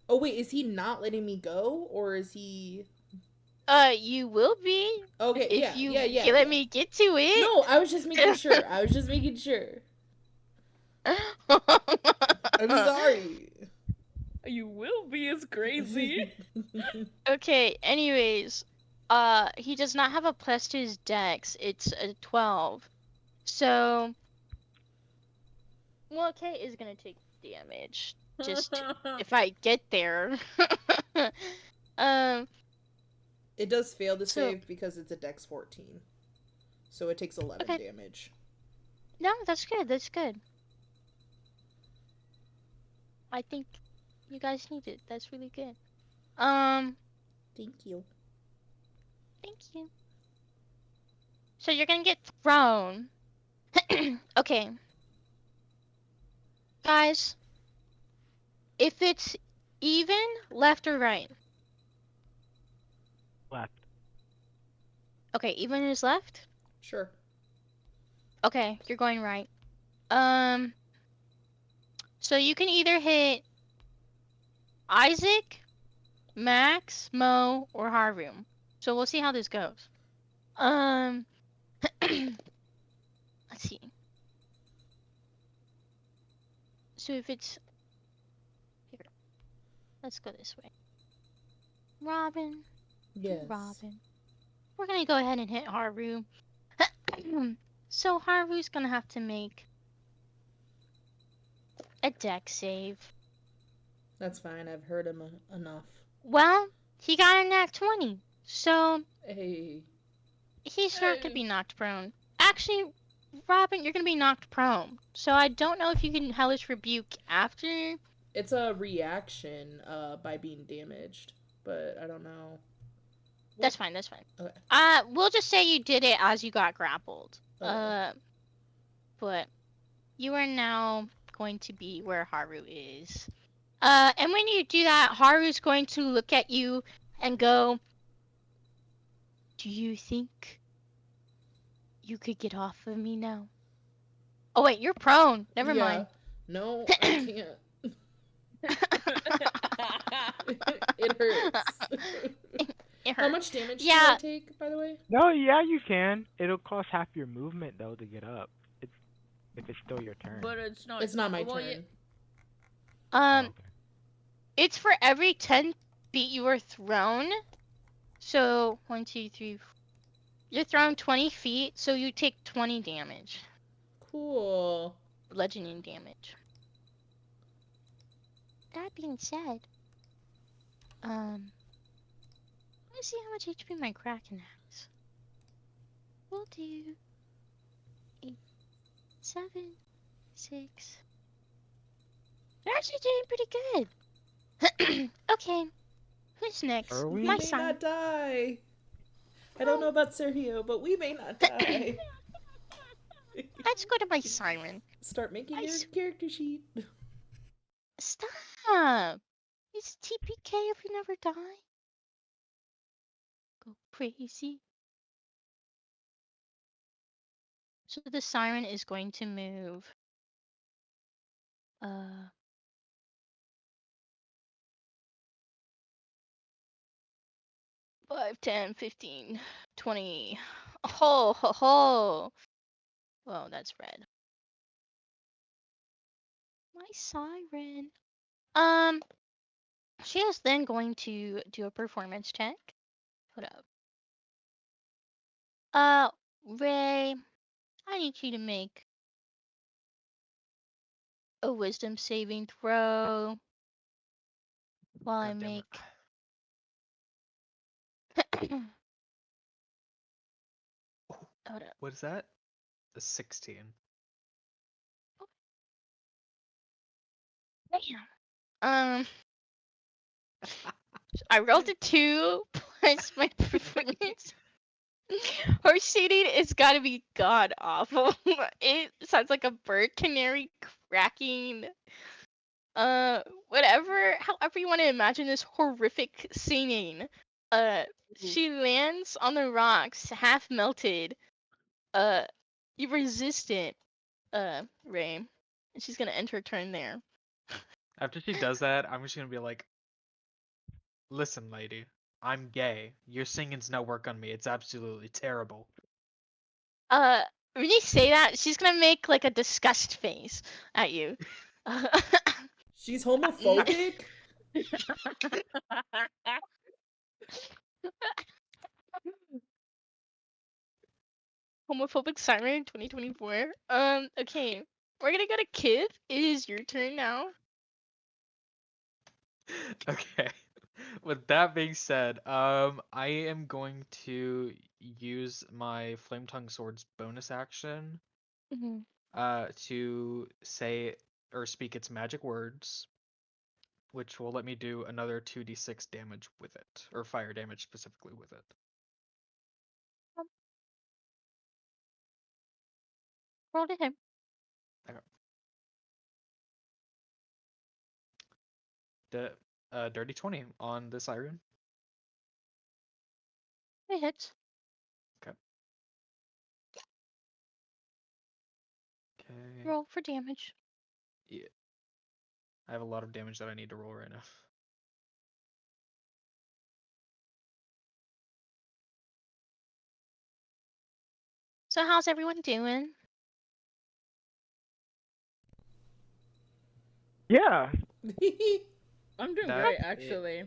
Oh wait, is he not letting me go, or is he? you will be Okay, if yeah, you yeah. let me get to it. No, I was just making sure. I was just making sure. I'm sorry. You will be as crazy. Okay, anyways, he does not have a plus to his dex. It's a 12. So, well, Kate is gonna take damage. Just if I get there. um, It does fail to so, save because it's a dex 14. So it takes 11 okay. damage. No, that's good. That's good. I think you guys need it. That's really good. Thank you. Thank you. So you're gonna get thrown. Okay. Guys, if it's even, left or right? Left. Okay, even is left? Sure. Okay, you're going right. So you can either hit Isaac, Max, Mo, or Haru. So we'll see how this goes. Let's see. So if it's here, let's go this way. Robin, Yes. Robin. We're gonna go ahead and hit Haru. So Haru's gonna have to make a deck save. That's fine. I've heard him enough. Well, he got a nat 20, so Hey. he's not gonna be knocked prone. Actually, Robin, you're gonna be knocked prone. So I don't know if you can Hellish Rebuke after. It's a reaction by being damaged, but I don't know. That's fine. That's fine. Okay. We'll just say you did it as you got grappled. Okay. But you are now going to be where Haru is. And when you do that, Haru's going to look at you and go, "Do you think you could get off of me now?" Oh wait, you're prone. Never Yeah. mind. No, I can't. It hurts. It How hurt. much damage do I Yeah. take, by the way? No, yeah, you can. It'll cost half your movement though to get up. It's if it's still your turn. But it's not. It's not my Well, turn. Oh, Um, okay. it's for every 10 feet you are thrown. So 1, 2, 3. You're thrown 20 feet, so you take 20 damage, Cool. bludgeoning damage. That being said, let's see how much HP my Kraken has. We'll do 8, 7, 6. They're actually doing pretty good. Okay, who's next? Are We My we? may son. not die. I don't know about Sergio, but we may not die. Let's go to my siren. Start making I your s- character sheet. Stop! It's TPK if you never die. Go crazy. So the siren is going to move. 5, 10, 15, 20. Ho ho ho! Whoa, that's red. My siren. Um, she is then going to do a performance check. Hold up. Ray, I need you to make a wisdom saving throw while I God damn it. make. Hold up. What is that? A 16. Damn. Um, I rolled a 2 plus my performance. Her shading is gotta be god awful. It sounds like a bird canary cracking. Whatever, however you want to imagine this horrific singing. Uh, she lands on the rocks, half melted. You resistant, Ray. And she's gonna end her turn there. After she does that, I'm just gonna be like, listen, lady, I'm gay. Your singing's no work on me. It's absolutely terrible. Uh, when you say that, she's gonna make like a disgust face at you. She's homophobic? Homophobic siren 2024. Okay. We're gonna go to Kid. It is your turn now. Okay. With that being said, I am going to use my Flame Tongue Sword's bonus action, Mm-hmm. to say or speak its magic words, which will let me do another 2d6 damage with it, or fire damage specifically with it. Roll to him. Okay. Dirty 20 on the siren. It hits. Okay. Okay. Roll for damage. Yeah. I have a lot of damage that I need to roll right now. So how's everyone doing? Yeah. I'm doing That great, it- actually.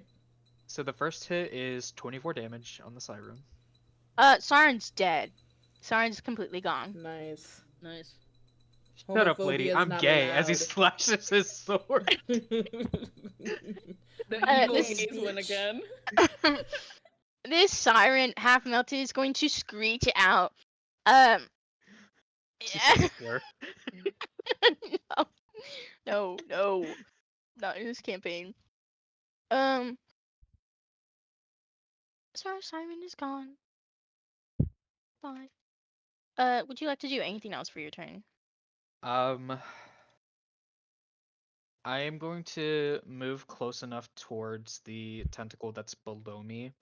So the first hit is 24 damage on the siren. Siren's dead. Siren's completely gone. Nice. Nice. Shut up, lady. Homophobia is I'm not gay. As he allowed. slashes his sword. The evil this- gays win again. This siren, half melted, is going to screech out. Yeah. Slur. No, not in this campaign. Sorry, Simon is gone. Bye. Would you like to do anything else for your turn? Um, I am going to move close enough towards the tentacle that's below me,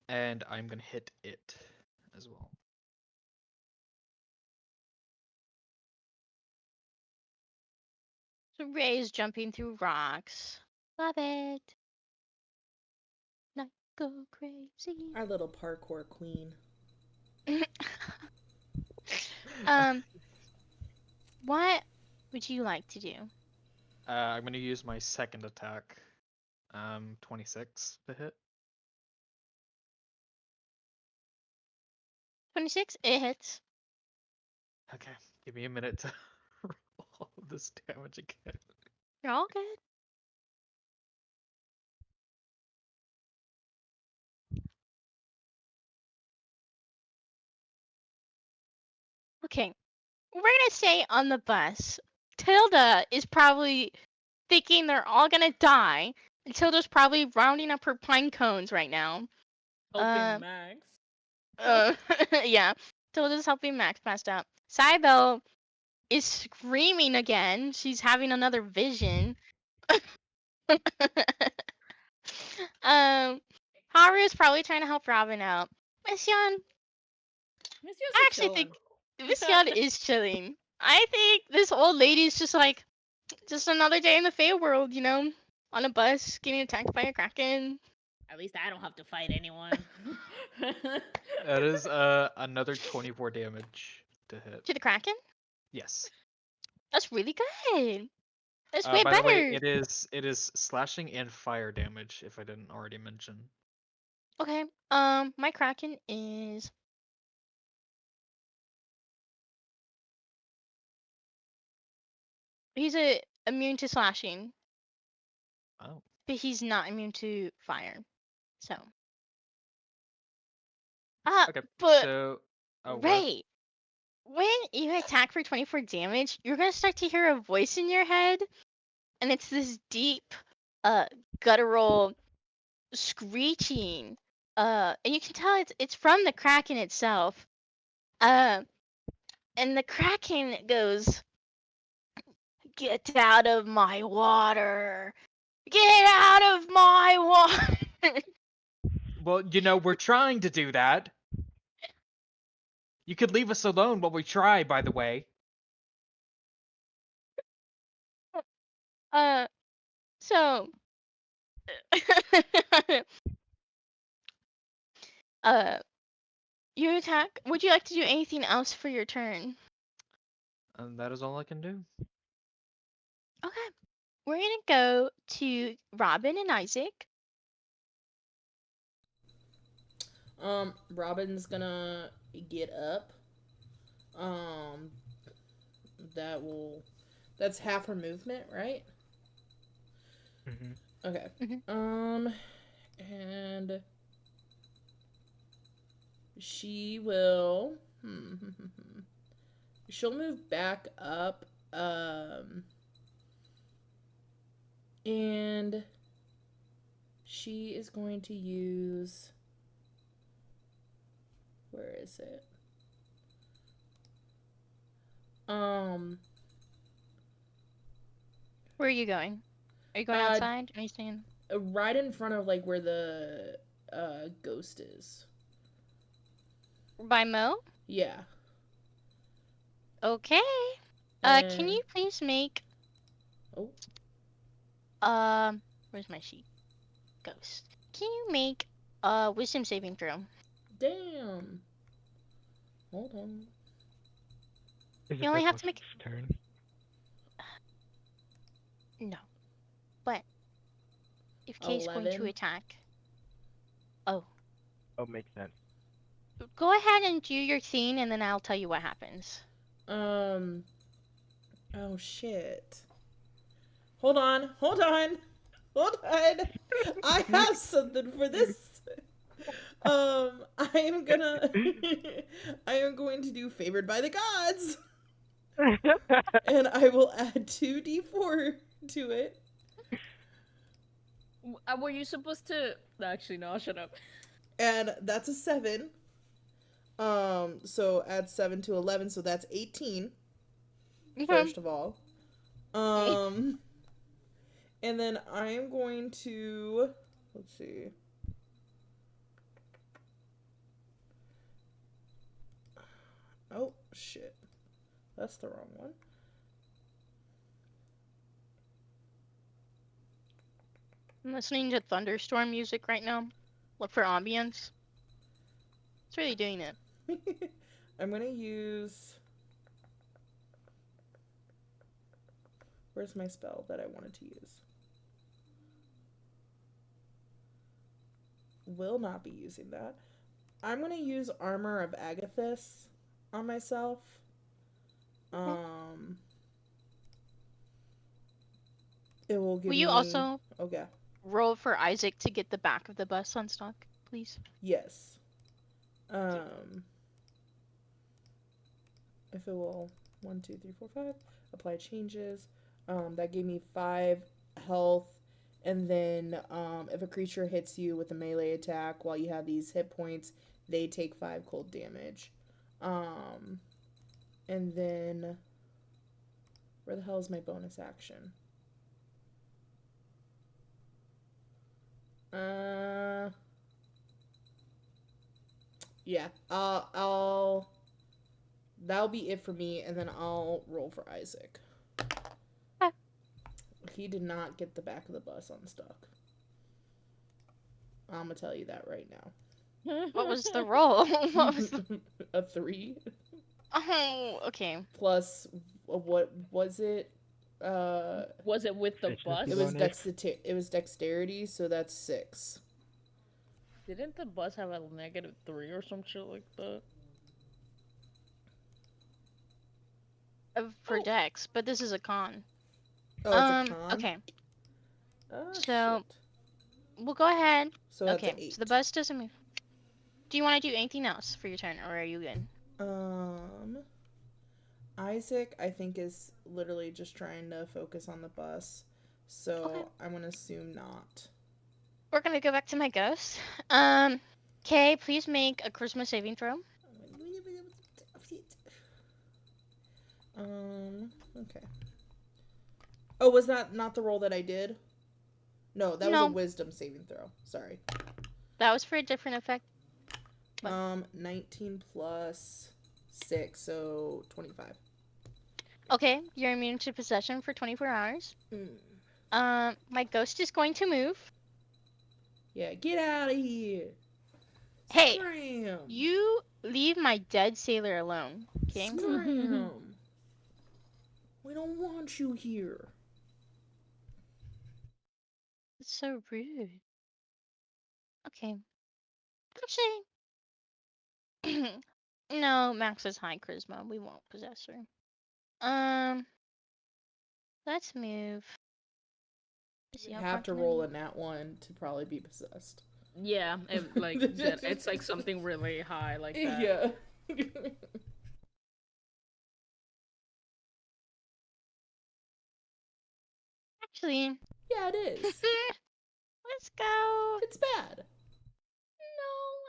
and I'm gonna hit it as well. So Ray's jumping through rocks. Love it. Not go crazy. Our little parkour queen. um, what would you like to do? I'm gonna use my second attack. 26 to hit. 26, it hits. Okay, give me a minute to roll all of this damage again. You're all good. Okay, we're gonna say on the bus, Tilda is probably thinking they're all gonna die. And Tilda's probably rounding up her pine cones right now. Helping Max. Yeah. Tilda's helping Max passed out. Cybele is screaming again. She's having another vision. Haru is probably trying to help Robin out. Mission, Miss I Yo's actually chilling. think Mission is chilling. I think this old lady is just like, just another day in the Fey world, you know? On a bus, getting attacked by a Kraken. At least I don't have to fight anyone. That is another 24 damage to hit. To the Kraken? Yes. That's really good. That's way By the way, better. it is slashing and fire damage, if I didn't already mention. Okay. My Kraken is. He's immune to slashing, Oh. but he's not immune to fire. So. Okay. But So what? Ray, when you attack for 24 damage, you're gonna start to hear a voice in your head, and it's this deep, guttural screeching. And you can tell it's from the Kraken itself. And the Kraken goes, "Get out of my water! Get out of my water!" Well, we're trying to do that. You could leave us alone while we try, by the way. So, uh, you attack. Would you like to do anything else for your turn? And that is all I can do. Okay. We're gonna go to Robin and Isaac. Robin's gonna get up. Um, that's half her movement, right? Mm-hmm. Okay. Mhm. And she will. She'll move back up. And she is going to use. Where is it? Where are you going? Are you going outside? Are you staying? Right in front of like where the ghost is. By Mo? Yeah. Okay. Can you please make Oh. where's my sheet? Ghost. Can you make wisdom saving throw? Damn. Hold on. Is You it only the have to make ghost's turn? no. But if Kay's going to 11. attack. Oh. Oh, makes sense. Go ahead and do your thing and then I'll tell you what happens. Oh shit. Hold on. Hold on. Hold on. I have something for this. I am gonna I am going to do favored by the gods. And I will add 2d4 to it. Were you supposed to? Actually, no. I'll shut up. And that's a 7. So add 7 to 11, so that's 18. First of all. Um, and then I am going to, let's see. Oh, shit. That's the wrong one. I'm listening to thunderstorm music right now. Look for ambience. It's really doing it. I'm going to use. Where's my spell that I wanted to use? Will not be using that. I'm going to use Armor of Agathis on myself. It will give Will me. you also Okay. roll for Isaac to get the back of the bus unstuck, please? Yes. If it will 1, 2, 3, 4, 5. Apply changes. That gave me 5 health. And then if a creature hits you with a melee attack while you have these hit points, they take 5 cold damage. And then where the hell is my bonus action? Yeah. I'll that'll be it for me, and then I'll roll for Isaac. Ah. He did not get the back of the bus unstuck. I'm gonna tell you that right now. What was the roll? What was the... A 3 Oh, okay. plus what was it? Was it with the Efficiency bus? bonus. It was dexterity, so that's 6. Didn't the bus have a -3 or some shit like that? For Oh. Dex, but this is a con. Oh, it's a con. Okay. Oh, So shit. we'll go ahead. So that's Okay. an 8. So the bus doesn't move. Do you want to do anything else for your turn, or are you good? Isaac, I think, is literally just trying to focus on the bus. So Okay. I'm gonna assume not. We're gonna go back to my ghost. Kay, please make a charisma saving throw. Okay. Oh, was that not the roll that I did? No, that was a No, wisdom saving throw. Sorry. that was for a different effect. What? 19 plus 6, so 25. Okay, you're immune to possession for 24 hours. Mm. My ghost is going to move. Yeah, get out of here. Hey, Scram. you leave my dead sailor alone, okay? Scram. We don't want you here. It's so rude. Okay. Actually, no, Max is high charisma. We won't possess her. Let's move. Let's see You how far have to can I roll move? a nat 1 to probably be possessed. Yeah, it's like something really high like that. Yeah. Actually, Yeah, it is. let's go. It's bad. No,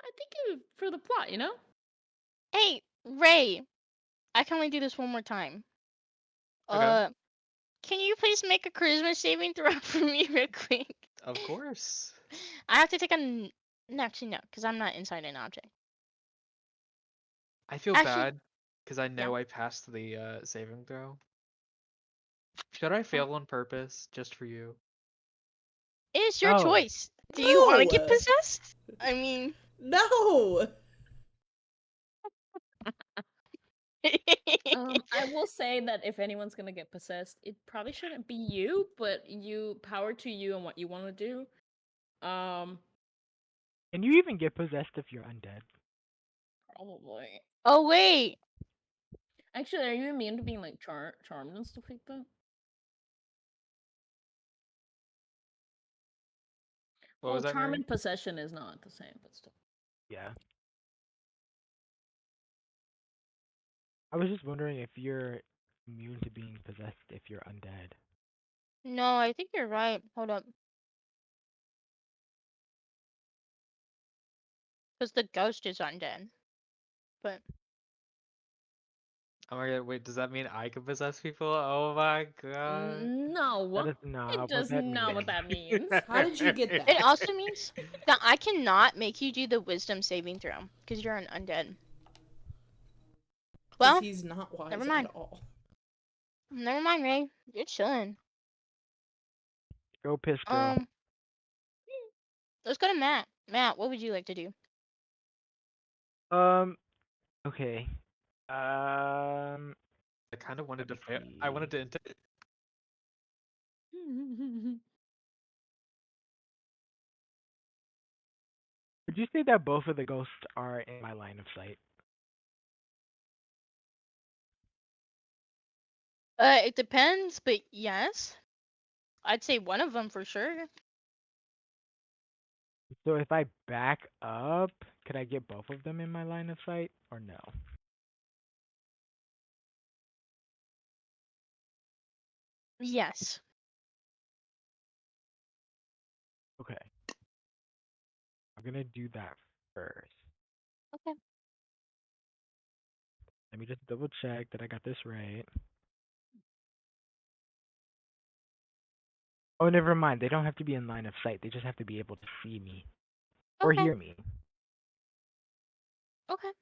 I think for the plot, you know? Hey, Ray, I can only do this one more time. Okay. Can you please make a charisma saving throw for me real quick? Of course. I have to take a. No, actually, no, because I'm not inside an object. I feel Actually, bad because I yeah. know I passed the saving throw. Should I fail on purpose just for you? It is your Oh, choice. Do you want to get No! possessed? I mean. No! I will say that if anyone's gonna get possessed, it probably shouldn't be you, but power to you and what you want to do. Um, can you even get possessed if you're undead? Probably. Oh, wait. Actually, are you immune to being like charmed and stuff like that? What Well, was that, charm Mary? and possession is not the same, but still. Yeah. I was just wondering if you're immune to being possessed if you're undead. No, I think you're right. Hold up. Because the ghost is undead. But Oh my god, wait, does that mean I can possess people? Oh my god. No, That is it not what does that not means. what that means. How did you get It that? also means that I cannot make you do the wisdom saving throw because you're an undead. Because Well, he's not wise never at mind. all. Never mind, Ray. You're chilling. Go piss, girl. Um, let's go to Matt. Matt, what would you like to do? Um. Okay. I kind of wanted Let to me fail. I see. wanted to. Would you say that both of the ghosts are in my line of sight? It depends, but yes, I'd say one of them for sure. So if I back up, could I get both of them in my line of sight, or no? Yes. Okay. I'm gonna do that first. Okay. Let me just double check that I got this right. Oh, never mind. They don't have to be in line of sight. They just have to be able to see me or Okay. hear me. Okay.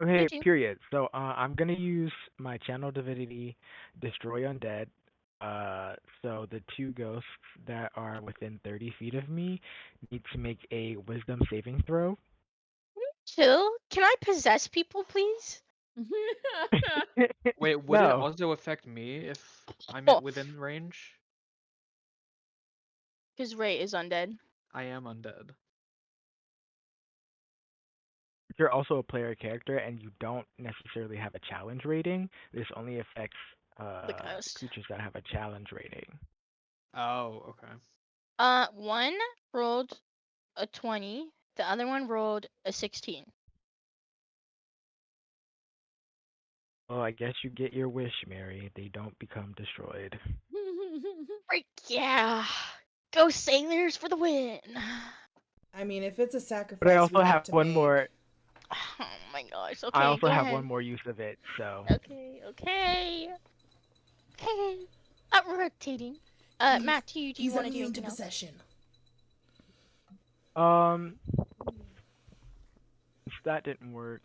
Okay, Did you? period. So I'm gonna use my channel divinity, destroy undead. So the two ghosts that are within 30 feet of me need to make a wisdom saving throw. Chill. Can I possess people, please? Wait, would it No, also affect me if I'm Oh, within range? because Ray is undead. I am undead. you're also a player character and you don't necessarily have a challenge rating. This only affects The ghost. creatures that have a challenge rating. Oh, okay. One rolled a 20. The other one rolled a 16. Well, I guess you get your wish, Mary. They don't become destroyed. Freak yeah. Go Sailors for the win. I mean, if it's a But I sacrifice we also have have to one make, more. Oh my gosh. I Okay, also go have one ahead. more use of it. So Okay, okay. Okay. Rotating. he's Matt, do you he's want to do immune to anything else? possession. um, since that didn't work,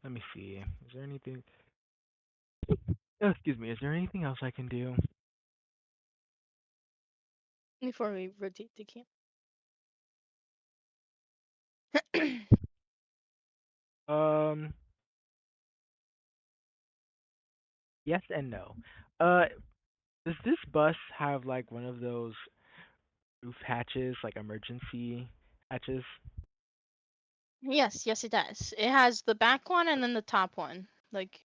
let me see. Is there anything? Oh, excuse me. Is there anything else I can do? Before we rotate the camp. Um, yes and no. Uh, does this bus have like one of those roof hatches, like emergency hatches? Yes, it does. It has the back one and then the top one. Like,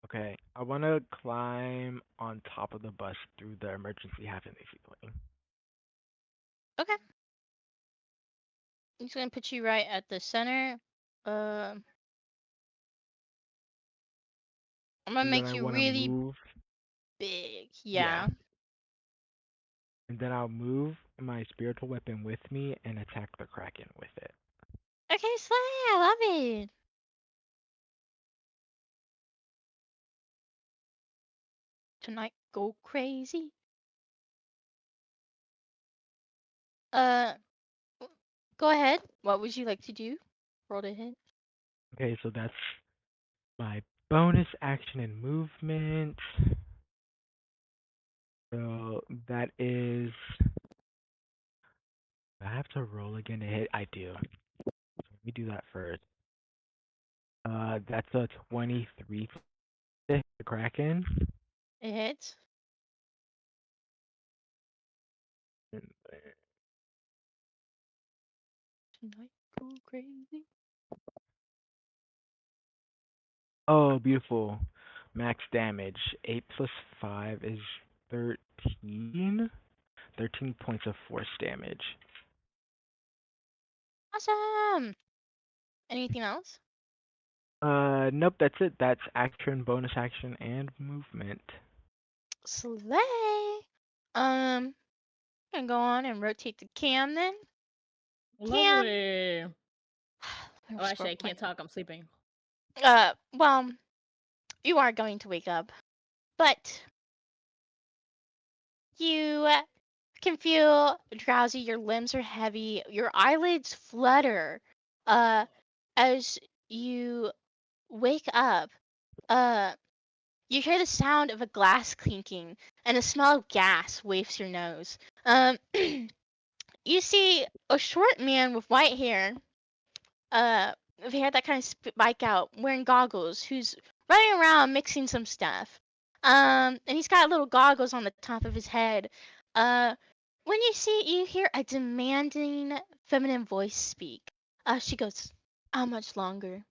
Okay, I want to climb on top of the bus through the emergency hatch in the ceiling. okay. I'm just gonna put you right at the center. I'm gonna And then make I you want to really move. big. Yeah. Yeah. And then I'll move my spiritual weapon with me and attack the Kraken with it. Okay, Slay, I love it. Tonight, go crazy. Uh, go ahead. What would you like to do? Roll to hit. Okay, so that's my bonus action and movement. So that is. I have to roll again to hit. I do. So let me do that first. That's a 23 to hit the Kraken. It hits. Tonight, go crazy. Oh, beautiful. Max damage. 8 plus 5 is 13. 13 points of force damage. Awesome. Anything else? Nope, that's it. That's action, bonus action, and movement. Slay. Gonna go on and rotate the cam then. Cam. Lovely. Let me Oh, scroll actually, I up my. can't talk. I'm sleeping. Well, You are going to wake up, but you can feel drowsy. Your limbs are heavy. Your eyelids flutter. Uh, as you wake up, uh, you hear the sound of a glass clinking, and a smell of gas wafts your nose. You see a short man with white hair, uh, with hair that kind of spike out, wearing goggles, who's running around mixing some stuff. And he's got little goggles on the top of his head. Uh, when you hear a demanding feminine voice speak. She goes, "How much longer?"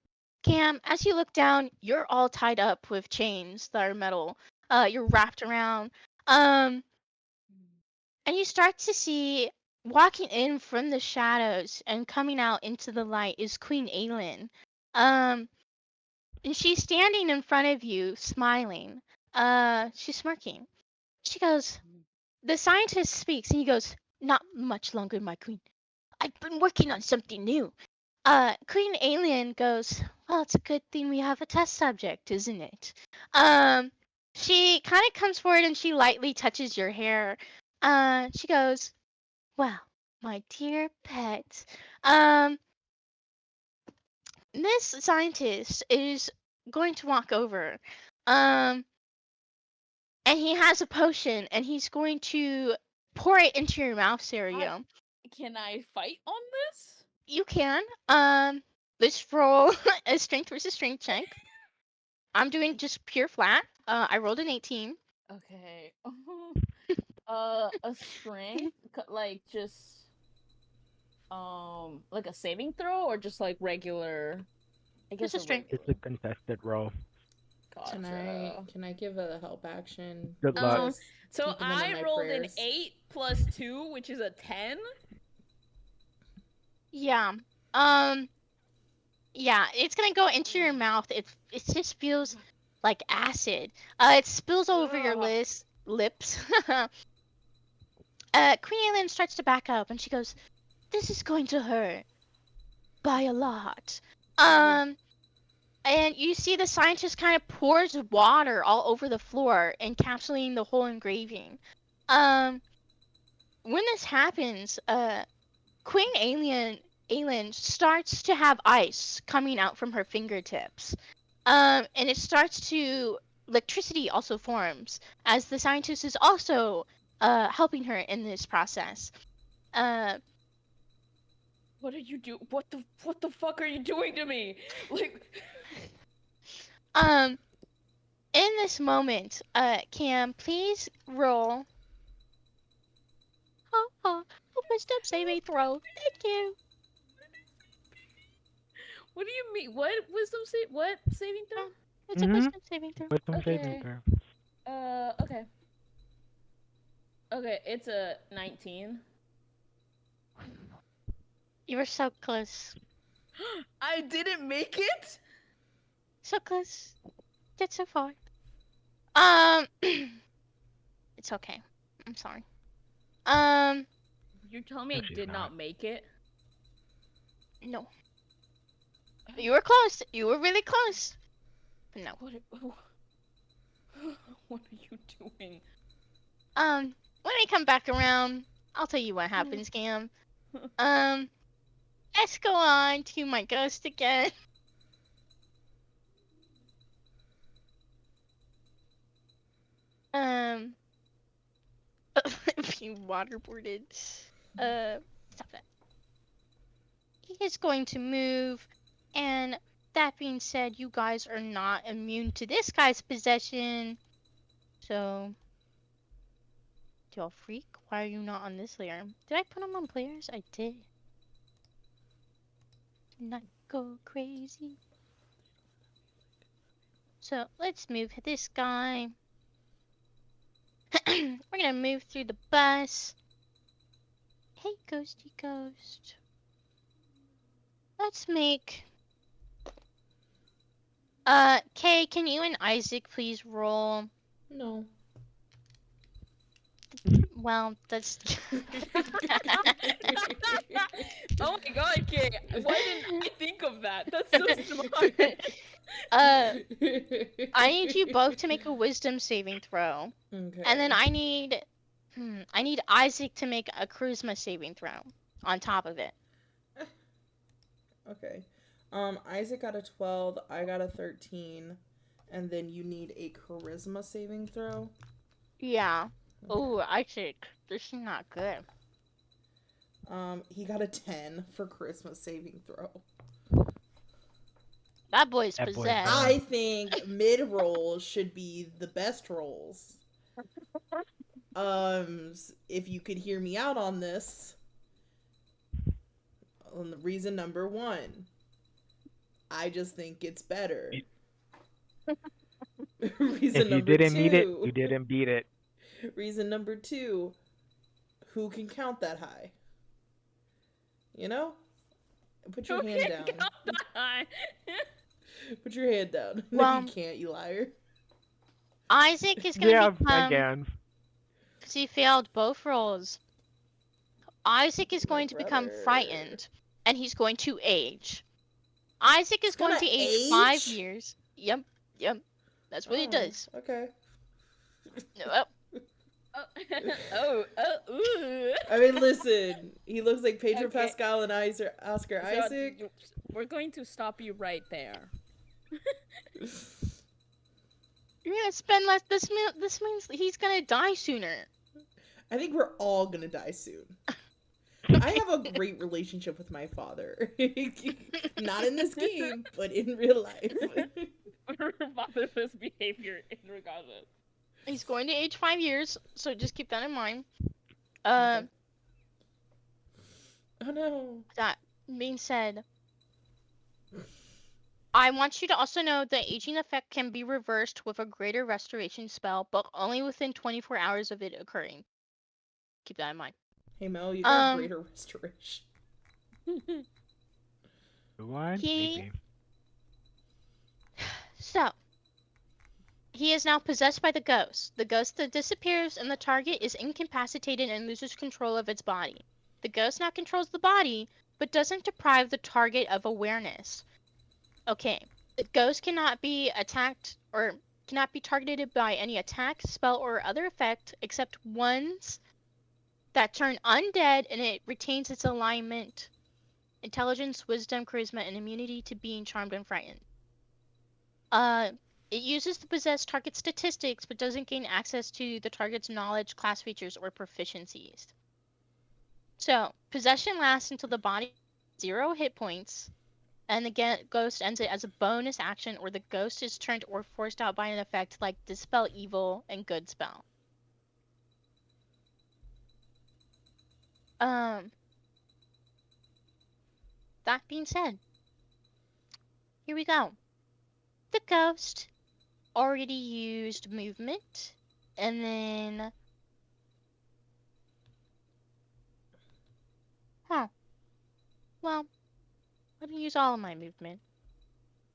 Cam, as you look down, you're all tied up with chains that are metal. You're wrapped around. Um, and you start to see walking in from the shadows and coming out into the light is Queen Aelin. Um, and she's standing in front of you, smiling. She's smirking. She goes, the scientist speaks, and he goes, "Not much longer, my queen. I've been working on something new." Queen Aelin goes, "Well, it's a good thing we have a test subject, isn't it?" Um, she kind of comes forward and she lightly touches your hair. She goes, "Well, my dear pet, um, this scientist is going to walk over, um, and he has a potion, and he's going to pour it into your mouth, Sario. Can I fight on this? You can. Let's roll a strength versus strength check. I'm doing just pure flat. I rolled an 18. Okay. A strength, like just like a saving throw, or just like regular. I guess Just a a strength. regular. It's a contested roll. Gotcha. Can I give a help action? Good luck. Um. Just So keeping them in I my rolled an prayers. 8 plus 2, which is a 10. Yeah. Yeah, it's gonna go into your mouth. It just feels like acid. It spills all over your Ugh. lips. Queen Aelin starts to back up, and she goes, "This is going to hurt by a lot." Um, and you see the scientist kind of pours water all over the floor, encapsulating the whole engraving. Um, when this happens, Queen Aelin starts to have ice coming out from her fingertips. And it starts to electricity also forms as the scientist is also helping her in this process. Uh, What did you do? What the fuck are you doing to me? Like. um, in this moment, Cam, please roll. A wisdom saving throw. Thank you. What do you mean? What wisdom save? What saving throw? It's a Mm-hmm. wisdom saving throw. Wisdom saving Okay. throw. Okay. Okay, it's a 19. You were so close. I didn't make it? So close. Did so far. Um, it's okay. I'm sorry. Um, You're telling me No, I she's did not. not make it? no. You were close. You were really close. But no. What are you doing? When we come back around, I'll tell you what happens, Cam. Um, let's go on to my ghost again. Um, being waterboarded. Stop that. He is going to move, and that being said, you guys are not immune to this guy's possession. So, do y'all freak? Why are you not on this layer? Did I put him on players? I did. Not go crazy. So let's move this guy. We're gonna move through the bus. Hey, ghosty ghost. Let's make. Kay, can you and Isaac please roll? No. Well, that's. Oh my god, Kay. Why didn't I think of that? That's so smart. uh, I need you both to make a wisdom saving throw, and then Okay. I need Isaac to make a charisma saving throw on top of it. Okay. Isaac got a 12, I got a 13, and then you need a charisma saving throw. Yeah. Okay. Oh, Isaac, this is not good. He got a 10 for charisma saving throw. That boy's That boy's possessed. I done. think mid rolls should be the best rolls. If you could hear me out on this, on the reason number 1, I just think it's better. Reason If you number didn't meet it, 2. you didn't beat it. Reason number 2, who can count that high? You know? Put your hand Okay, down. count that high. Put your hand down. No, Well, you can't, you liar. Isaac is gonna Yeah, I become, can. because he failed both rolls. Isaac is My going to become brother. frightened, and he's going to age. Isaac It's is going gonna to age age? 5 years. Yep. That's what he Oh, does. okay. Yep. Ooh. I mean, listen, he looks like Pedro Okay. Pascal and Oscar So, Isaac. we're going to stop you right there. You're gonna spend less. This means he's gonna die sooner. I think we're all gonna die soon. I have a great relationship with my father. Not in this game, but in real life. Fatherless behavior in regardless. He's going to age 5 years, so just keep that in mind. Okay. Oh no. That being said, I want you to also know the aging effect can be reversed with a greater restoration spell, but only within 24 hours of it occurring. Keep that in mind. Hey Mel, you got Um, greater restoration. Do I? He Maybe. so he is now possessed by the ghost. The ghost that disappears and the target is incapacitated and loses control of its body. The ghost now controls the body, but doesn't deprive the target of awareness. Okay, the ghost cannot be attacked or cannot be targeted by any attack, spell, or other effect except ones that turn undead, and it retains its alignment, intelligence, wisdom, charisma, and immunity to being charmed and frightened. It uses the possessed target statistics, but doesn't gain access to the target's knowledge, class features, or proficiencies. So, possession lasts until the body has 0 hit points, and the ghost ends it as a bonus action, or the ghost is turned or forced out by an effect like Dispel Evil and Good Spell. That being said, here we go. The ghost already used movement, and then well, let me use all of my movement.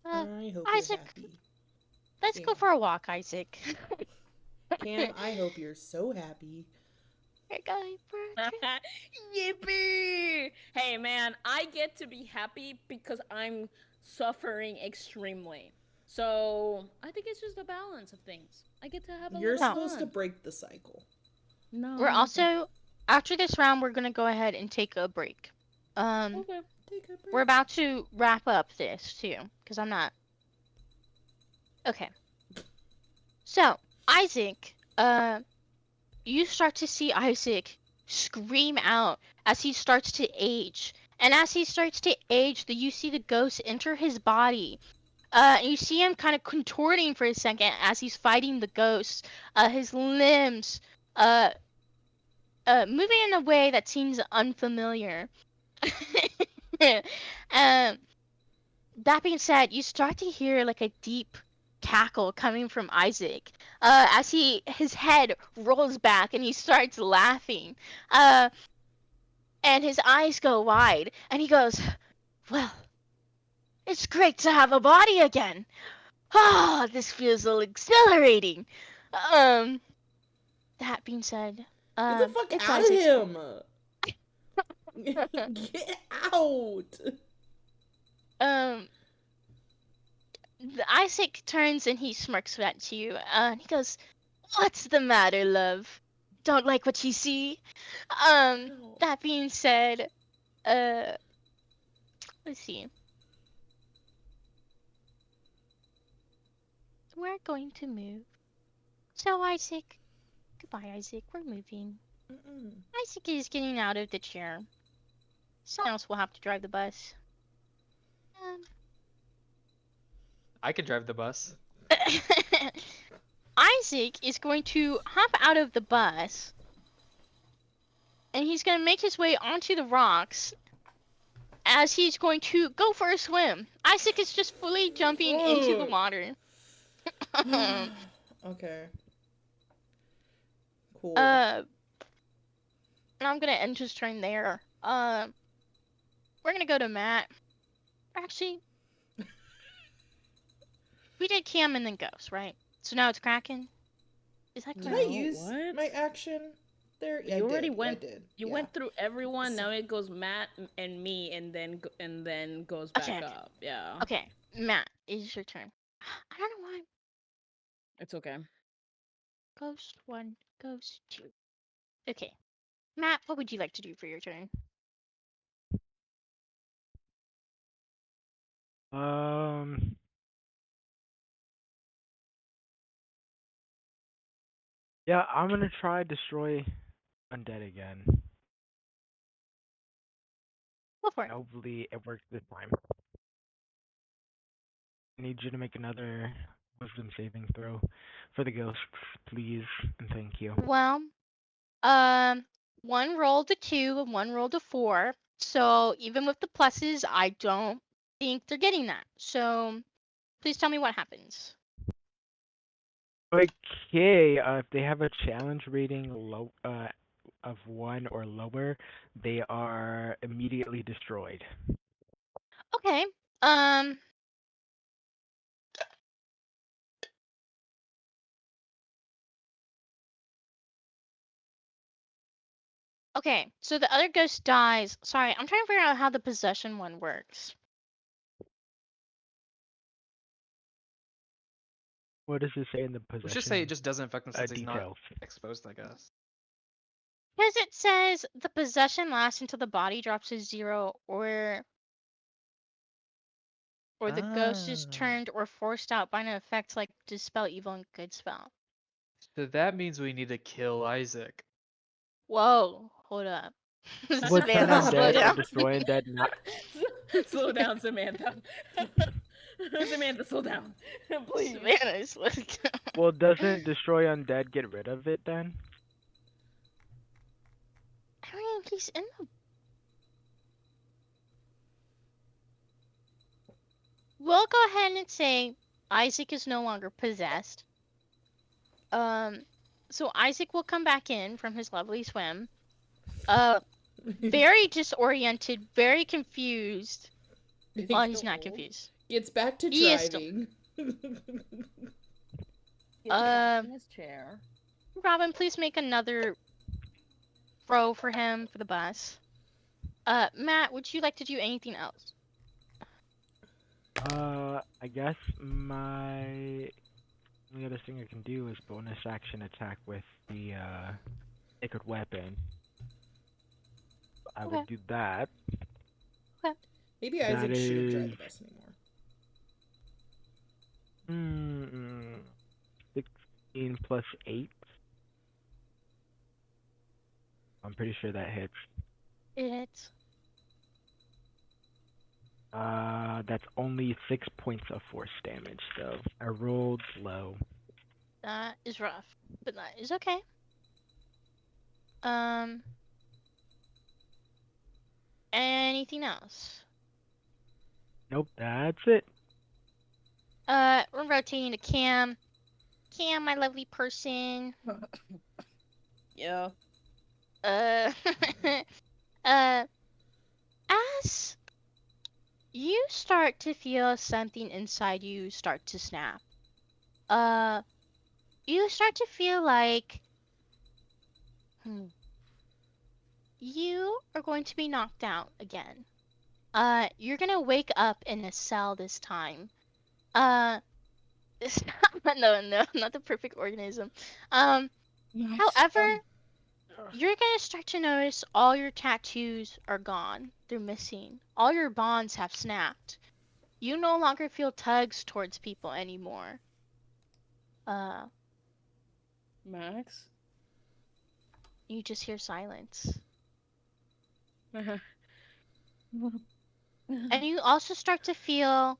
I hope you're Isaac, happy. let's go Cam. for a walk, Isaac. Cam, I hope you're so happy. We're going for a trip. Yippee! Hey man, I get to be happy because I'm suffering extremely. So I think it's just a balance of things. I get to have a You're little supposed to fun. break the cycle. No. We're also, after this round, we're gonna go ahead and take a break. Okay. Take a break. We're about to wrap up this too, because I'm not. Okay. So, Isaac, you start to see Isaac scream out as he starts to age. And as he starts to age, you see the ghost enter his body. And you see him kind of contorting for a second as he's fighting the ghost. His limbs, moving in a way that seems unfamiliar. um, that being said, you start to hear like a deep cackle coming from Isaac as his head rolls back and he starts laughing. And his eyes go wide and he goes, "Well, it's great to have a body again. Ah, this feels a little exhilarating." Um, that being said, Get the fuck It's out of Isaac's him! turn. Get out! um, Isaac turns and he smirks at you. And he goes, "What's the matter, love? Don't like what you see?" That being said, uh, let's see. We're going to move. So Isaac, goodbye, Isaac. We're moving. Mm-mm. Isaac is getting out of the chair. Someone else will have to drive the bus. Um, I could drive the bus. Isaac is going to hop out of the bus and he's going to make his way onto the rocks as he's going to go for a swim. Isaac is just fully jumping into the water. Okay. Cool. And I'm going to end his turn there. We're going to go to Matt. Actually, we did Cam and then Ghost, right? So now it's Kraken. Is that Did correct? I No, use what? my action there? Yeah, You I already did. went. Yeah, I did. You Yeah. went through everyone. So- Now it goes Matt and me, and then goes back Okay. up. Yeah. Okay, Matt, it is your turn. I don't know why. It's okay. Ghost 1, Ghost 2. Okay. Matt, what would you like to do for your turn? Um, yeah, I'm gonna try destroy undead again. Go for it. Hopefully it works this time. I need you to make another wisdom saving throw for the ghosts, please, and thank you. Well, um, one rolled a 2 and one rolled a 4. So even with the pluses, I don't think they're getting that. So please tell me what happens. Okay, if they have a challenge rating of 1 or lower, they are immediately destroyed. Okay. Okay, so the other ghost dies. Sorry, I'm trying to figure out how the possession one works. What does it say in the Let's just say it possession just doesn't affect him since he's not details? exposed, I guess. Because it says the possession lasts until the body drops to 0 or the ghost is Ah. turned or forced out by an effect like dispel evil and good spell. So that means we need to kill Isaac. Whoa, hold up. Was turn Savannah, slow undead or down. destroy undead not? Slow down, Samantha. Samantha, slow down, please. Savannah, slow down. Well, doesn't destroy undead get rid of it then? I mean, he's in the. We'll go ahead and say Isaac is no longer possessed. So Isaac will come back in from his lovely swim. Very disoriented, very confused. Well, he's not confused. Gets back to He is still- driving. Gets back in his chair. Robin, please make another throw for him for the bus. Matt, would you like to do anything else? I guess my only other thing I can do is bonus action attack with the sacred weapon. I Okay. would do that. Maybe That Isaac shouldn't drive is- the bus anymore. 16 plus 8. I'm pretty sure that hits. It's That's only 6 points of force damage, so I rolled low. that is rough, but that is okay. Anything else? Nope, that's it. We're rotating to Cam. Cam, my lovely person. Yeah. Uh, uh, as you start to feel something inside you start to snap, you start to feel like Hmm. You are going to be knocked out again. You're gonna wake up in a cell this time. Uh, no, not the perfect organism. Um, Max. however, you're gonna start to notice all your tattoos are gone. They're missing. All your bonds have snapped. You no longer feel tugs towards people anymore. Uh, Max. you just hear silence. And you also start to feel,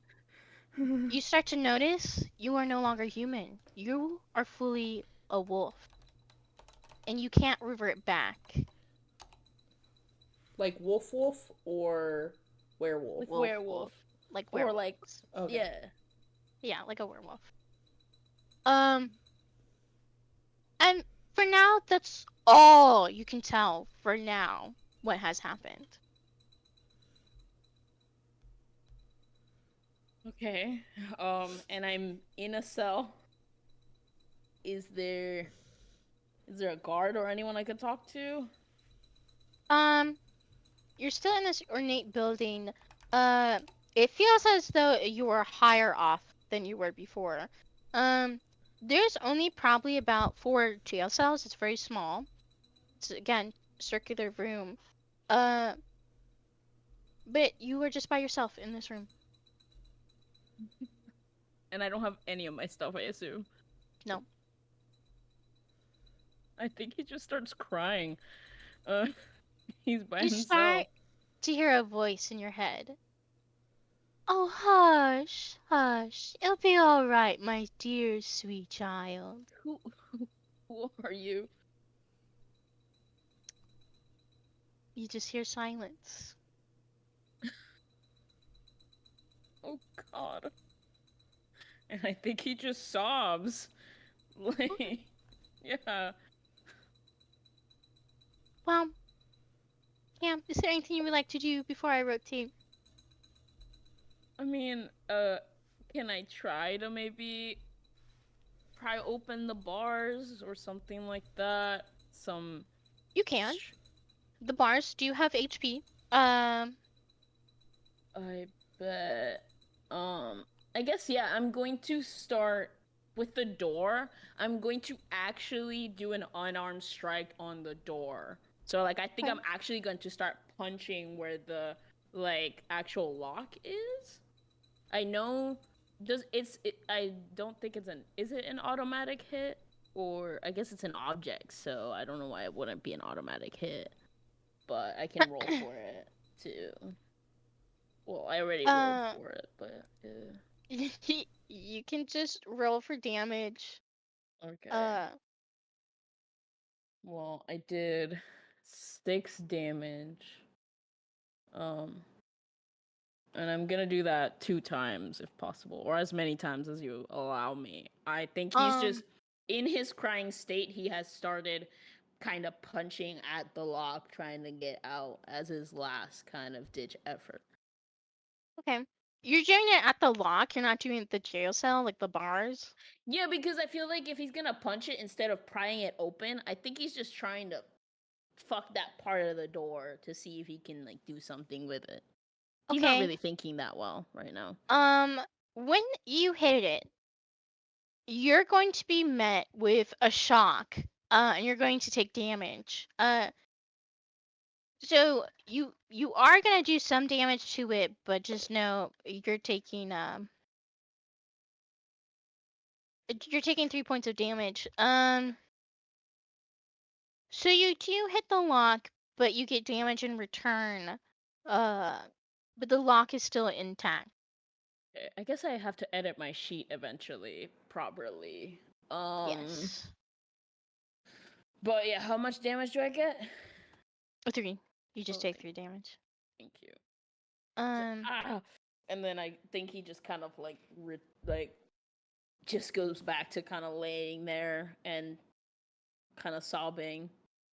you start to notice you are no longer human. You are fully a wolf, and you can't revert back. Like wolf wolf or werewolf? Like Wolf, wolf, werewolf. like Or like, werewolves. Okay. yeah. Yeah, like a werewolf. Um, and for now, that's all you can tell for now what has happened. Okay. And I'm in a cell. Is there is there a guard or anyone I could talk to? Um, you're still in this ornate building. Uh, it feels as though you are higher off than you were before. Um, there's only probably about 4 jail cells. It's very small. It's again circular room. Uh, but you were just by yourself in this room. And I don't have any of my stuff, I assume. No. I think he just starts crying. Uh, he's by You start himself. to hear a voice in your head. Oh, hush, hush. It'll be all right, my dear sweet child. Who are you? You just hear silence. Oh God. And I think he just sobs. Like, yeah. Well, yeah, is there anything you would like to do before I rotate? I mean, can I try to maybe pry open the bars or something like that? Some. You can. The bars do have HP. Um, I bet. I guess yeah. I'm going to start with the door. I'm going to actually do an unarmed strike on the door. So like, I think okay. I'm actually going to start punching where the like actual lock is. I know. Does I don't think it's an. Is it an automatic hit? Or I guess it's an object, so I don't know why it wouldn't be an automatic hit. But I can roll for it too. Well, I already rolled uh, for it, but you can just roll for damage. okay. Uh, Well, I did 6 damage. Um, and I'm gonna do that 2 times if possible, or as many times as you allow me. I think he's um, just in his crying state. He has started kind of punching at the lock, trying to get out as his last kind of ditch effort. okay. You're doing it at the lock. You're not doing it at the jail cell, like the bars. Yeah, because I feel like if he's gonna punch it instead of prying it open, I think he's just trying to fuck that part of the door to see if he can like do something with it. He's not Okay. really thinking that well right now. When you hit it, you're going to be met with a shock. And you're going to take damage. So you are gonna do some damage to it, but just know you're taking 3 points of damage. So you do hit the lock, but you get damage in return. Uh, but the lock is still intact. I guess I have to edit my sheet eventually properly. Um, Yes. but yeah, how much damage do I get? 3. You just take Okay, 3 damage. thank you. Um, Ah, and then I think he just kind of like just goes back to kind of laying there and kind of sobbing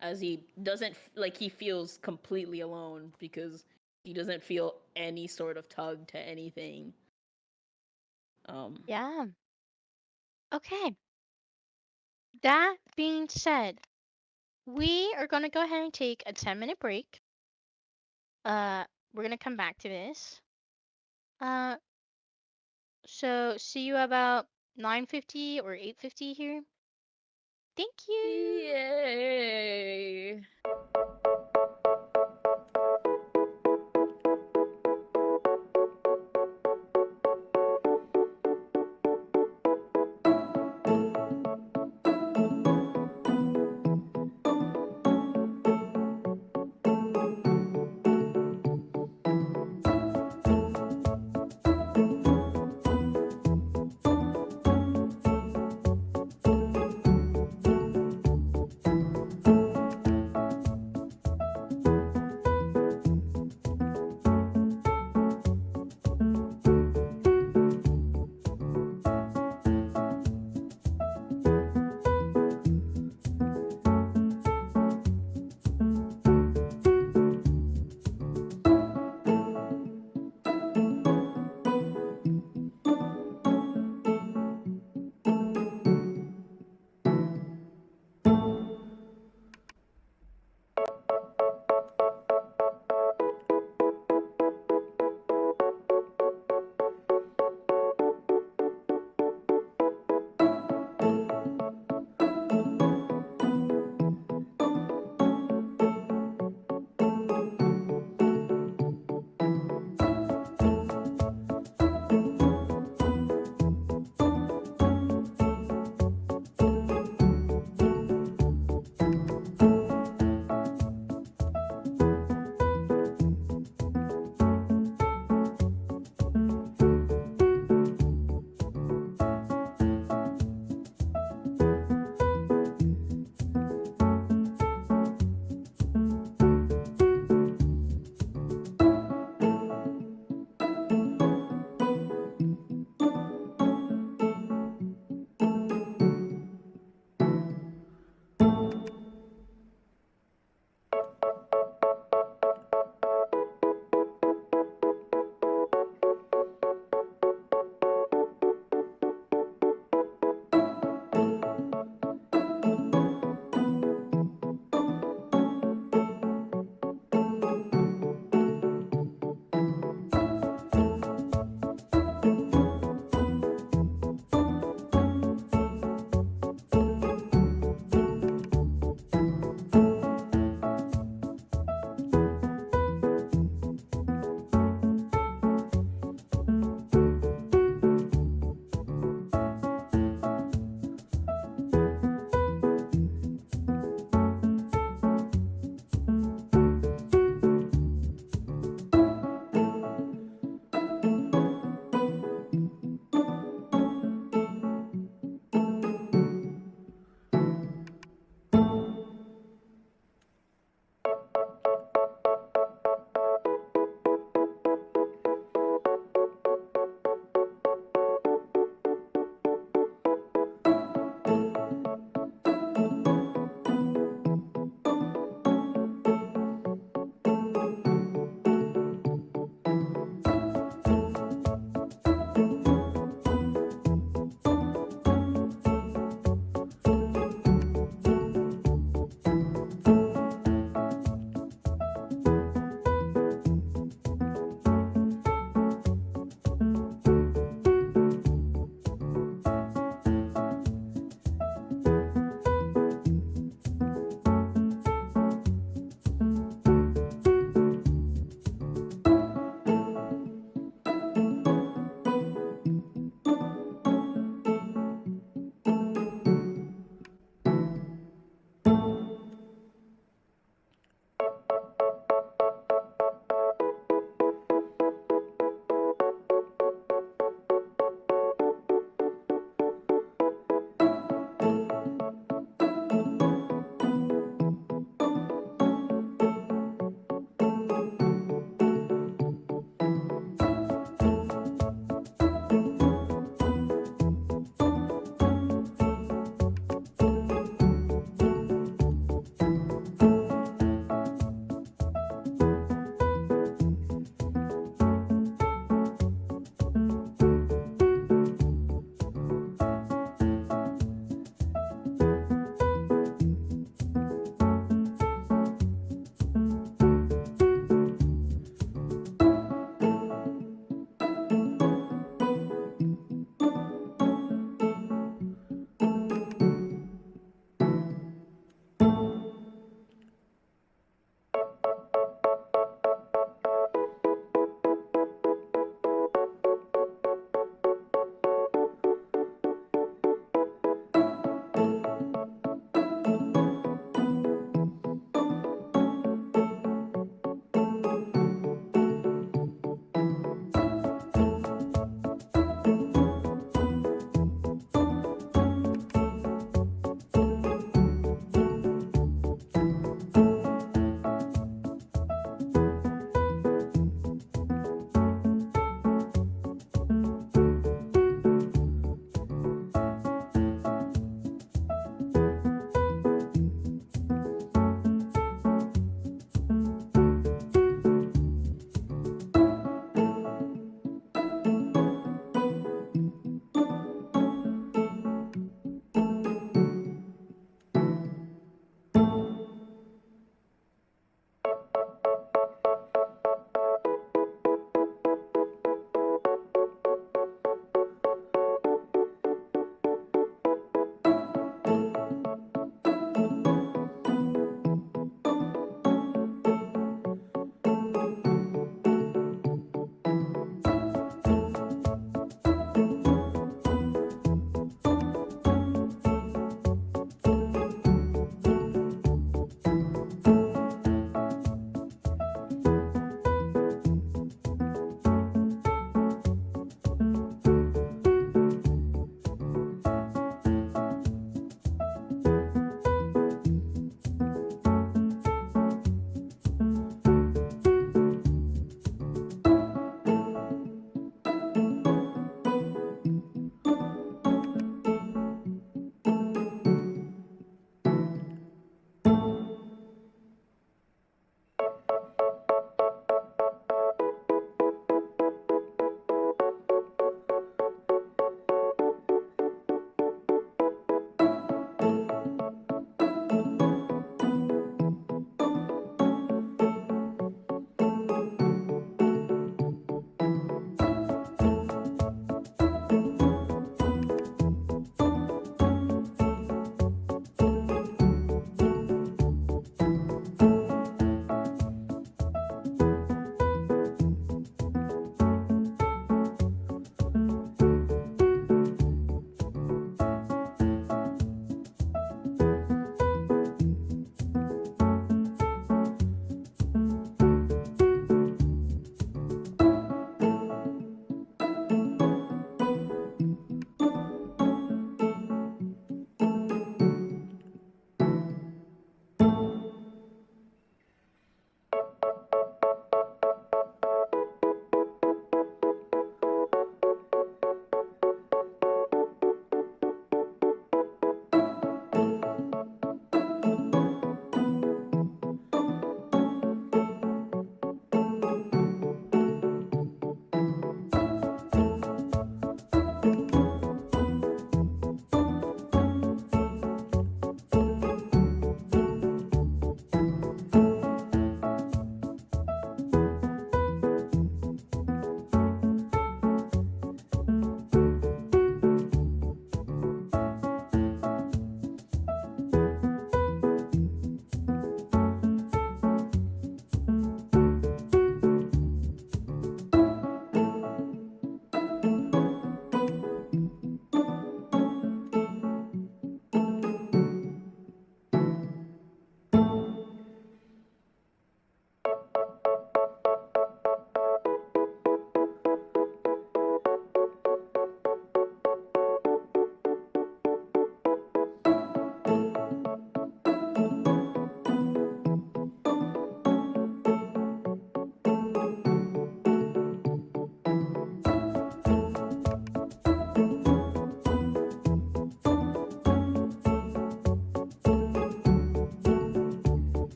as he doesn't like he feels completely alone because he doesn't feel any sort of tug to anything. yeah. Okay. That being said, we are gonna go ahead and take a 10-minute break. Uh, we're gonna come back to this. Uh, so see you about 9:50 or 8:50 here. Thank you. Yay!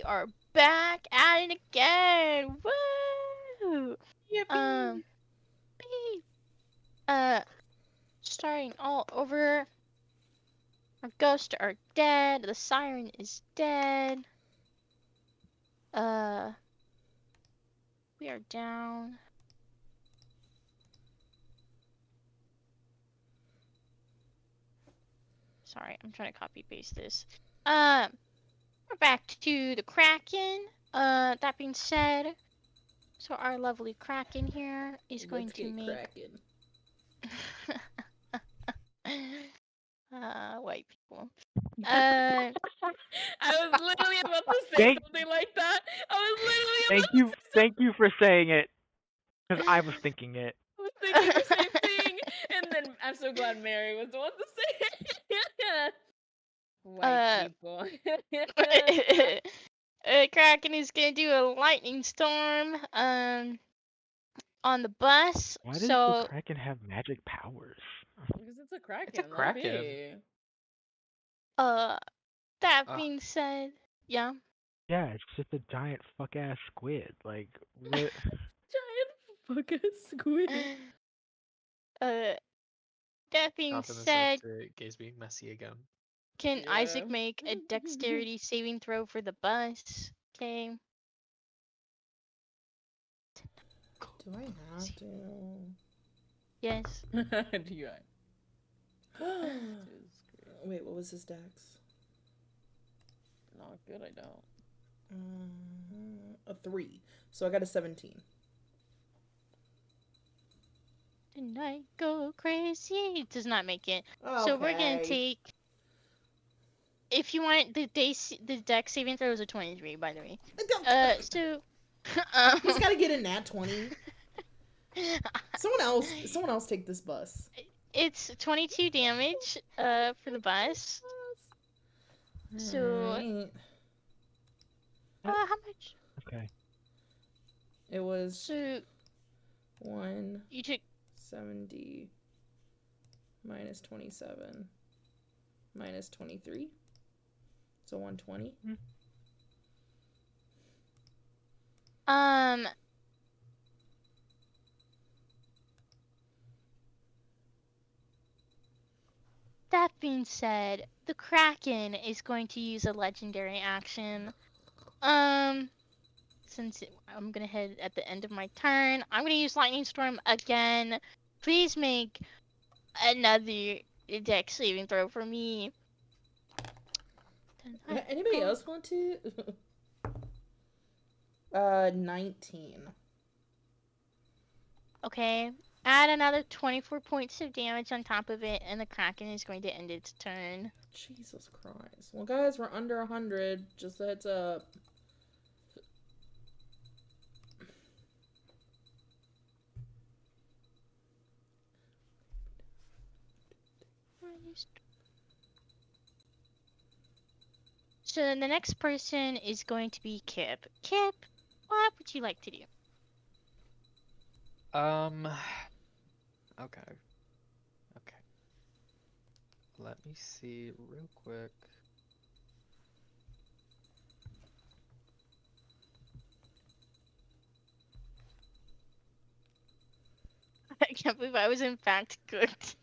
are back at it again. Woo! Yippee! Beep. Uh, starting all over. Our ghosts are dead. The siren is dead. Uh, we are down. Sorry, I'm trying to copy paste this. We're back to the Kraken. That being said, so our lovely Kraken here is going Let's to get make. cracking. White people. I was literally about to say Thank, something like that. I was literally thank about to you, say something. thank you for saying it, because I was thinking it. I was thinking the same thing, and then I'm so glad Mary was the one to say it. White people. Kraken is gonna do a lightning storm on the bus. Why does the So Kraken have magic powers? Because it's a Kraken. It's a Let it Kraken. be. that Uh, being said, yeah. Yeah, it's just a giant fuck ass squid. Like what? Giant fucking squid. That being Chopping this up said, to Gaze being messy again. can Yeah. Isaac make a dexterity saving throw for the bus? Okay. Do I have to? Yes. Do Wait, what was his dex? Not good, I don't. A 3. So I got a 17. Didn't I go crazy? It does not make it. Okay. So we're gonna take. If you want the dex saving throw is a 23, by the way. So. He's got to get a nat 20. Someone else take this bus. It's 22 damage. For the bus. So. Alright. How much? Okay. It was So 170 you took. minus 27 minus 23. So 120. That being said, the Kraken is going to use a legendary action. Since I'm gonna hit at the end of my turn, I'm gonna use Lightning Storm again. Please make another dex saving throw for me. Anybody else want to? 19. Okay. Add another 24 points of damage on top of it, and the Kraken is going to end its turn. Jesus Christ. Well, guys, we're under 100. Just a heads up. So then the next person is going to be Kip. Kip, what would you like to do? Okay. Okay. Let me see real quick. I can't believe I was in fact cooked.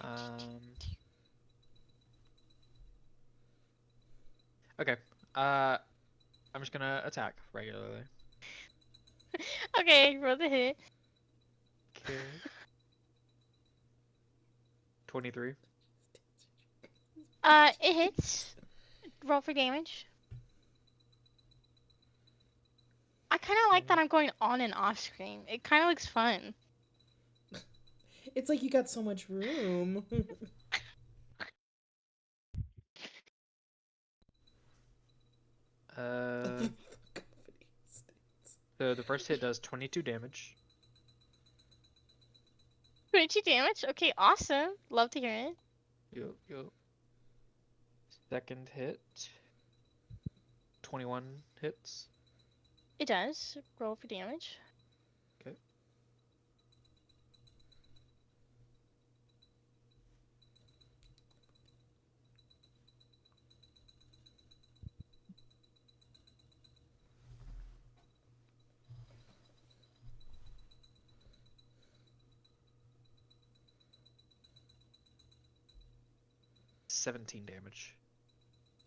Um. Okay. I'm just gonna attack regularly. Okay, roll the hit. Okay. 23. It hits. Roll for damage. I kind of like that I'm going on and off screen. It kind of looks fun. It's like you got so much room. So the first hit does 22 damage. 22 damage? Okay, awesome. Love to hear it. Yo. Second hit. 21 hits. It does. Roll for damage. 17 damage.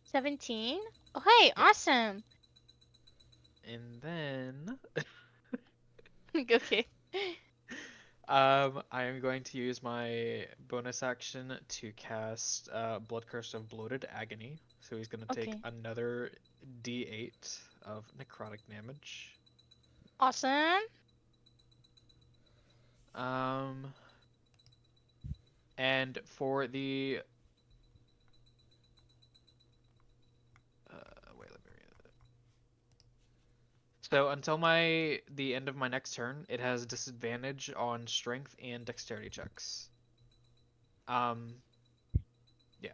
17. Okay, Yep. awesome. And then Okay. I am going to use my bonus action to cast Blood Curse of Bloated Agony. So he's gonna take Okay. another D8 of necrotic damage. Awesome. And for the wait, let me read it. So until the end of my next turn, it has disadvantage on strength and dexterity checks. Yeah,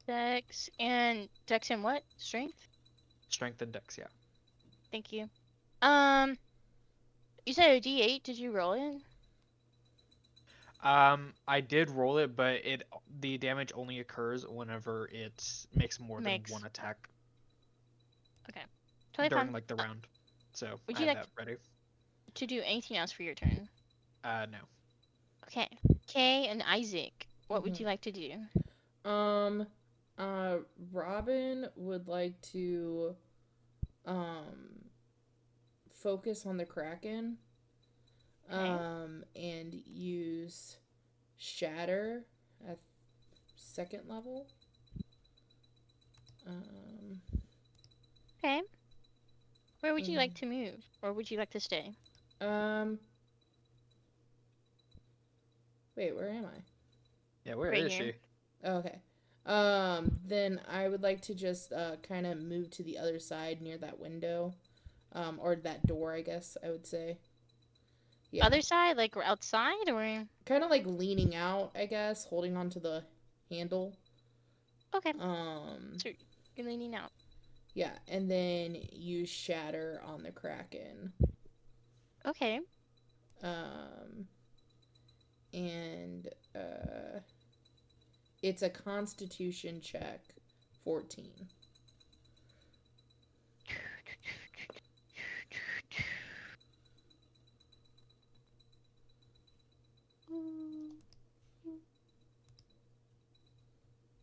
Dex and what? Strength? strength and dex, yeah. Thank you. Um, you said a D8. Did you roll it? I did roll it, but the damage only occurs whenever it makes more than Makes. one attack Okay. Totally during fine. like the round. So Would I you had like that ready. to do anything else for your turn? No. Okay. Kay and Isaac, what would Mhm. you like to do? Um, Robin would like to, um, focus on the Kraken, Okay. and use Shatter at second level. Um, Okay. Where would you mm, like to move, or would you like to stay? um, wait, where am I? Yeah, where Right is here. she? Oh, okay. Then I would like to just kind of move to the other side near that window, or that door, I guess I would say. Yeah, Other side, like we're outside, or kind of like leaning out, I guess, holding onto the handle. okay. Um, So you're leaning out. yeah, and then use Shatter on the Kraken. Okay. Um, and it's a Constitution check, 14.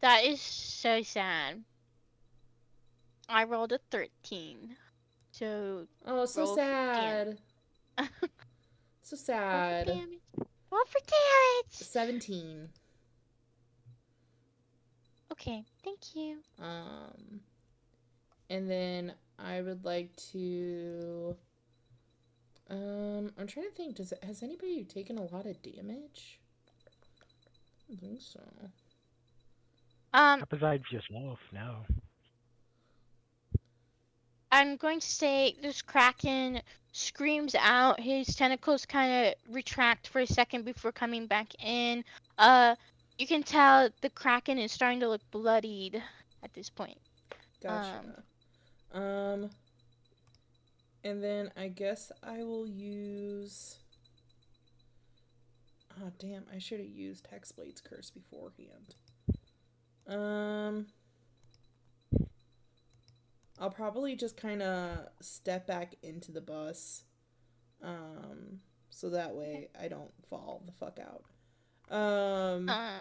That is so sad. I rolled a 13. So Oh, so roll for damage. sad. So Roll for sad. damage. Roll for damage. 17. Okay, thank you. Um, and then I would like to. I'm trying to think. Has anybody taken a lot of damage? I don't think so. Um, Not besides yourself, no. I'm going to say this Kraken screams out. His tentacles kind of retract for a second before coming back in. You can tell the Kraken is starting to look bloodied at this point. Gotcha. Um, and then I guess I will use. Oh damn! I should have used Hexblade's Curse beforehand. Um, I'll probably just kind of step back into the bus, so that way I don't fall the fuck out. Uh,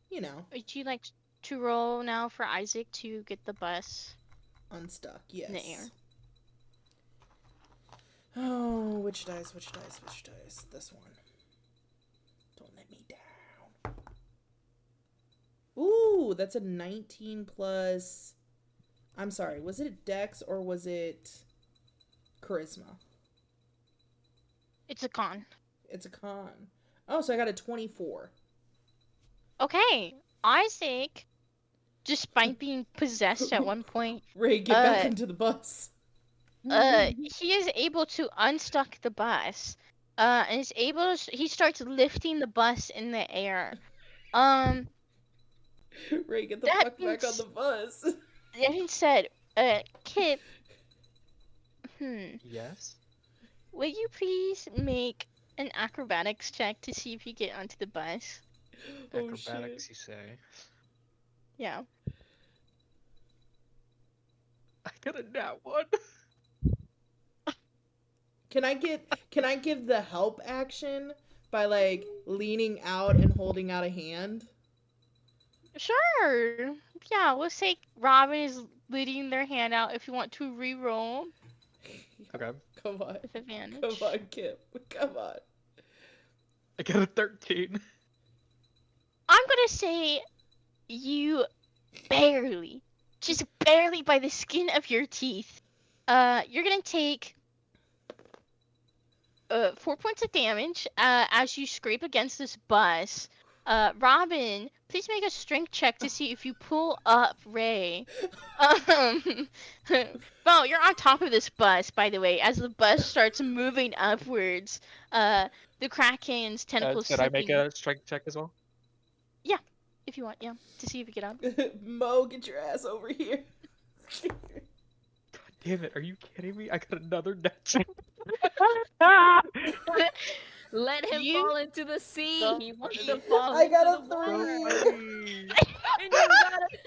You know, would you like to roll now for Isaac to get the bus unstuck. in the air? Yes. Oh, which dice? Which dice? Which dice? This one. Don't let me down. Ooh, that's a 19 plus. I'm sorry, was it Dex or was it Charisma? It's a con. It's a con. Oh, so I got a 24. Okay, Isaac, despite being possessed at one point, Ray, get back into the bus. he is able to unstuck the bus. And is able to, he starts lifting the bus in the air. Ray, get the That fuck being, back on the bus. that being said, Kip, Yes. will you please make an acrobatics check to see if you get onto the bus? Oh shit. Acrobatics, you say? Yeah. I got a nat one. Can I give the help action by like leaning out and holding out a hand? Sure. Yeah, let's say Robin is leading their hand out if you want to re-roll Okay. Come on. with advantage. Come on, Kip. Come on. I got a 13. I'm gonna say you barely, just barely by the skin of your teeth. You're gonna take 4 points of damage as you scrape against this bus. Robin, please make a strength check to see if you pull up Ray. Well, you're on top of this bus, by the way, as the bus starts moving upwards. The Kraken's tentacles Should I make slipping. a strength check as well? Yeah, if you want, yeah, to see if you get up. Mo, get your ass over here. God damn it! Are you kidding me? I got another net check. Let him You- fall into the sea. So He wants to funny. fall I into got the a water. 3. And you got it.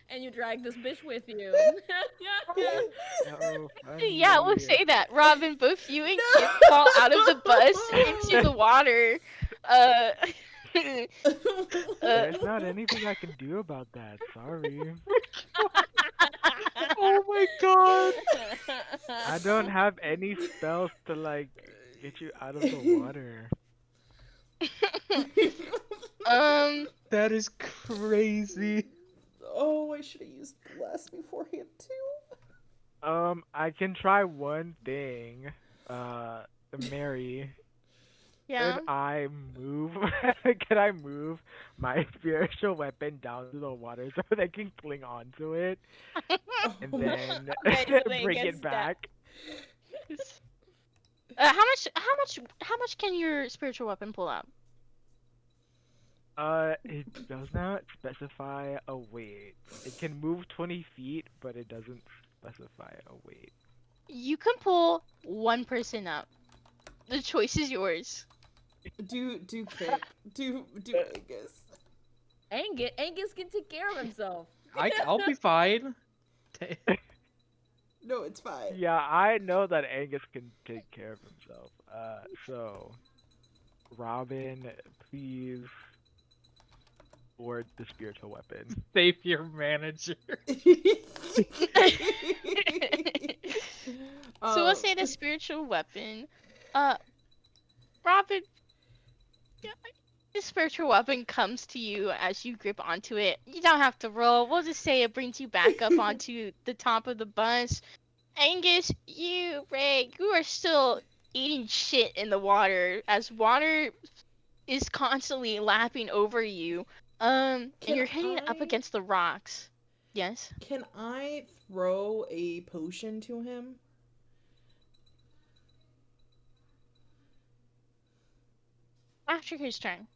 And you drag this bitch with you. So Yeah, we'll funny. say that. Robin, both you and No! Kip fall out of the bus into the water. Uh, There's not anything I can do about that. Sorry. Oh my god! I don't have any spells to like get you out of the water. um, That is crazy. Oh, I should have used bless beforehand too. I can try one thing. Mary, yeah. could I move? Could I move my spiritual weapon down to the water so they can cling onto it and Oh my- then Okay, so they bring get it back? How much can your spiritual weapon pull up? It does not specify a weight. It can move 20 feet, but it doesn't specify a weight. You can pull one person up. The choice is yours. do Kip. Do Angus. Angus can take care of himself. I'll be fine. No, it's fine. Yeah, I know that Angus can take care of himself. So, Robin, please board the spiritual weapon. Savior manager. So we'll say the spiritual weapon. Robin, yeah, the spiritual weapon comes to you as you grip onto it. You don't have to roll. We'll just say it brings you back up onto the top of the bus. Angus, Ray, you are still eating shit in the water as water is constantly lapping over you. And Can you're hitting up I- against the rocks. Yes. Can I throw a potion to him? After his turn.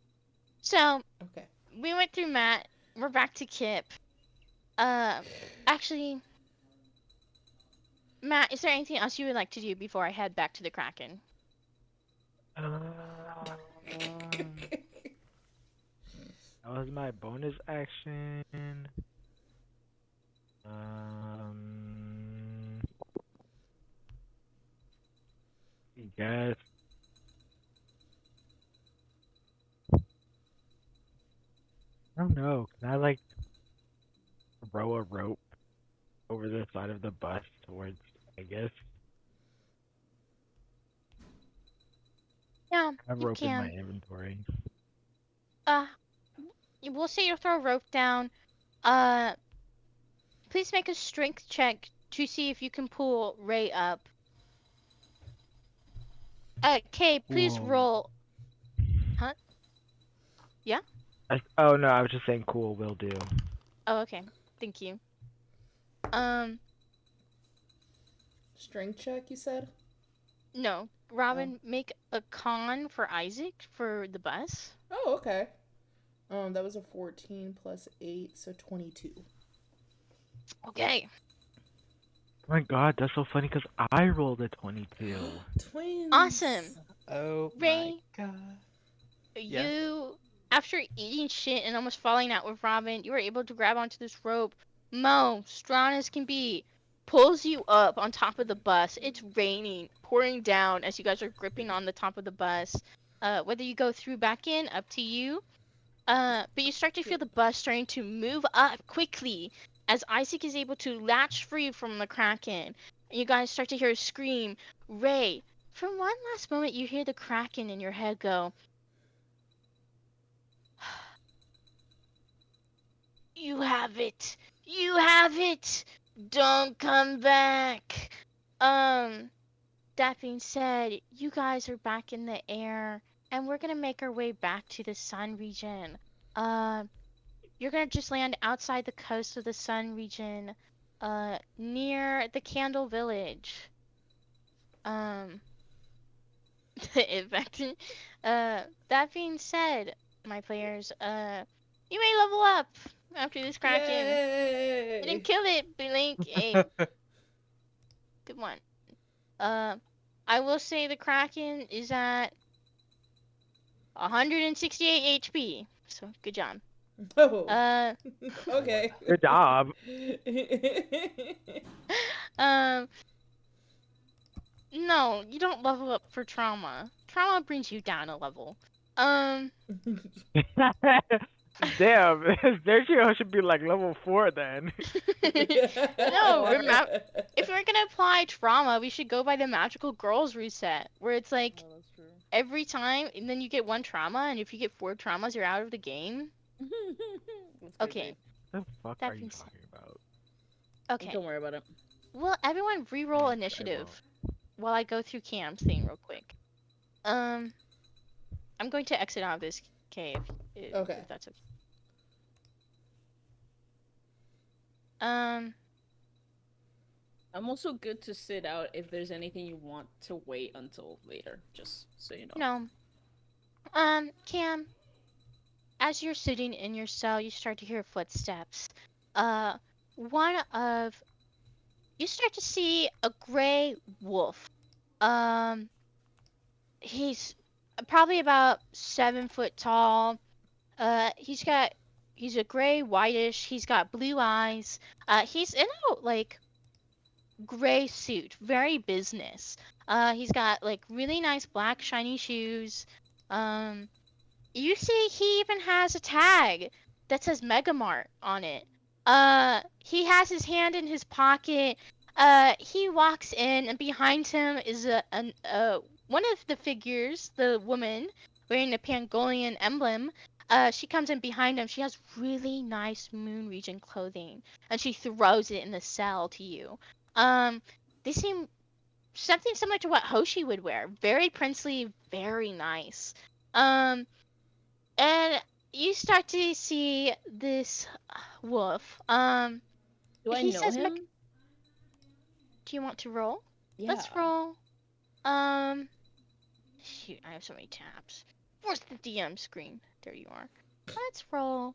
So Okay. we went through Matt. We're back to Kip. Actually, Matt, is there anything else you would like to do before I head back to the Kraken? That was my bonus action. Guess. I don't know. Can I like row a rope over the side of the bus towards, I guess? Yeah, I have you rope in my can. inventory. We'll say you throw a rope down. Please make a strength check to see if you can pull Ray up. Kay, please Cool. roll. Huh? Yeah? Oh no, I was just saying cool, will do. Oh, okay. Thank you. Strength check, you said? No. Robin, make a con for Isaac for the bus. Oh, okay. That was a 14 plus 8, so 22. Okay. Oh my god, that's so funny because I rolled a 22. Twins. Awesome. Oh Ray, my god. Yeah. you, after eating shit and almost falling out with Robin, you were able to grab onto this rope. Mo, strong as can be, pulls you up on top of the bus. It's raining, pouring down as you guys are gripping on the top of the bus. Whether you go through back in, up to you. But you start to feel the bus starting to move up quickly as Isaac is able to latch free from the Kraken. You guys start to hear a scream. Ray, for one last moment, you hear the Kraken in your head go, "You have it! You have it! Don't come back!" Um, that being said, you guys are back in the air, and we're gonna make our way back to the sun region. Um, You're gonna just land outside the coast of the Sun region, near the Candle Village. Um, in fact, that being said, my players, you may level up after this Kraken. Didn't Yay! kill it, Blink. Hey, good one. Uh, I will say the Kraken is at 168 HP, so good job. Oh, Uh, okay. Good job. um, No, you don't level up for trauma. Trauma brings you down a level. Um, Damn, Sergio should be like level 4 then. no, remember, if we're gonna apply trauma, we should go by the magical girls reset, where it's like Oh, that's true. every time, and then you get one trauma, and if you get 4 traumas, you're out of the game. That's Okay, crazy. What the fuck are that you being said, talking about? okay. Don't worry about it. Well, everyone re-roll I won't. initiative while I go through Cam's thing real quick. Um, I'm going to exit out of this cave, Okay. if that's okay. Um. I'm also good to sit out if there's anything you want to wait until later, just so you know. No. Cam, as you're sitting in your cell, you start to hear footsteps. Uh, one of you start to see a gray wolf. Um, he's probably about 7 foot tall. He's a gray whitish. He's got blue eyes. He's in a like gray suit, very business. He's got like really nice black shiny shoes. Um, You see, he even has a tag that says Megamart on it. He has his hand in his pocket. He walks in, and behind him is one of the figures, the woman wearing the Pangolian emblem. She comes in behind him. She has really nice Moon Region clothing, and she throws it in the cell to you. They seem something similar to what Hoshi would wear. Very princely, very nice. Um, and you start to see this wolf. Do I He know says, him? "Do you want to roll? Yeah. Let's roll." Um, shoot, I have so many tabs. Where's the DM screen? There you are. Let's roll.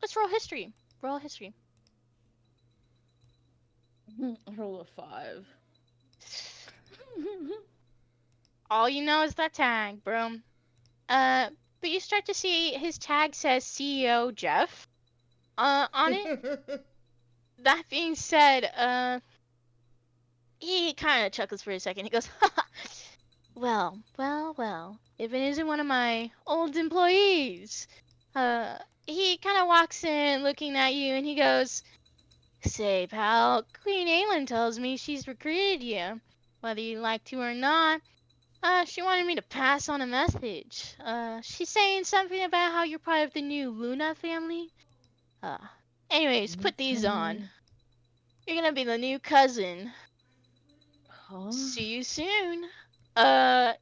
Let's roll history. Roll history. Roll a 5. All you know is that tag, bro. Uh, but you start to see his tag says CEO Jeff. On it. That being said, he kind of chuckles for a second. He goes, "Well, well, well, if it isn't one of my old employees." He kind of walks in looking at you and he goes, "Say, pal, Queen Aylin tells me she's recruited you. Whether you like to or not, she wanted me to pass on a message. She's saying something about how you're part of the new Luna family. Uh, anyways, put these on. You're gonna be the new cousin. Huh? See you soon."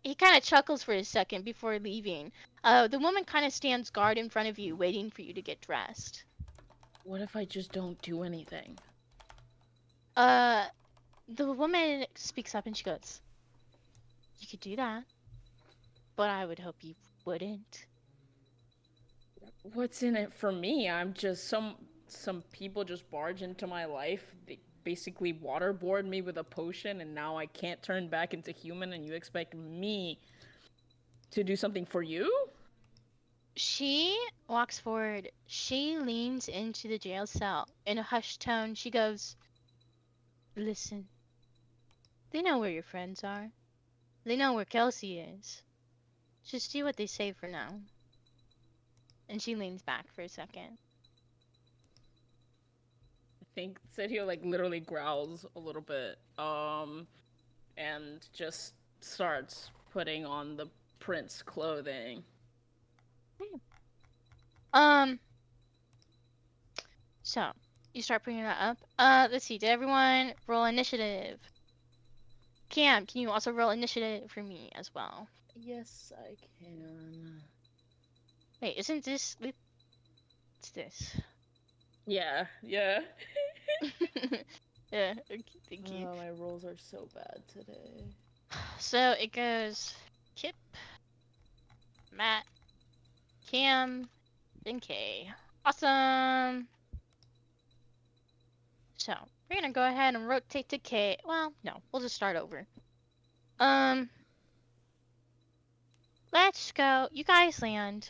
He kind of chuckles for a second before leaving. The woman kind of stands guard in front of you, waiting for you to get dressed. What if I just don't do anything? Uh, the woman speaks up and she goes, "You could do that, but I would hope you wouldn't." What's in it for me? I'm just some people just barge into my life. They basically waterboard me with a potion and now I can't turn back into human and you expect me to do something for you? She walks forward. She leans into the jail cell. In a hushed tone, she goes, "Listen, they know where your friends are. They know where Kelsey is. Just do what they say for now. And she leans back for a second. I think Sergio like literally growls a little bit, and just starts putting on the prince clothing. Um, so you start putting that up. Let's see. Did everyone roll initiative? Cam, can you also roll initiative for me as well? Yes, I can. Wait, isn't this? What's this? Yeah, yeah. Yeah. Okay, thank you. Oh, my rolls are so bad today. So it goes Kip, Matt, Cam, then Kay. Awesome. So we're gonna go ahead and rotate to Kay. Well, no, we'll just start over. Um, let's go. You guys land.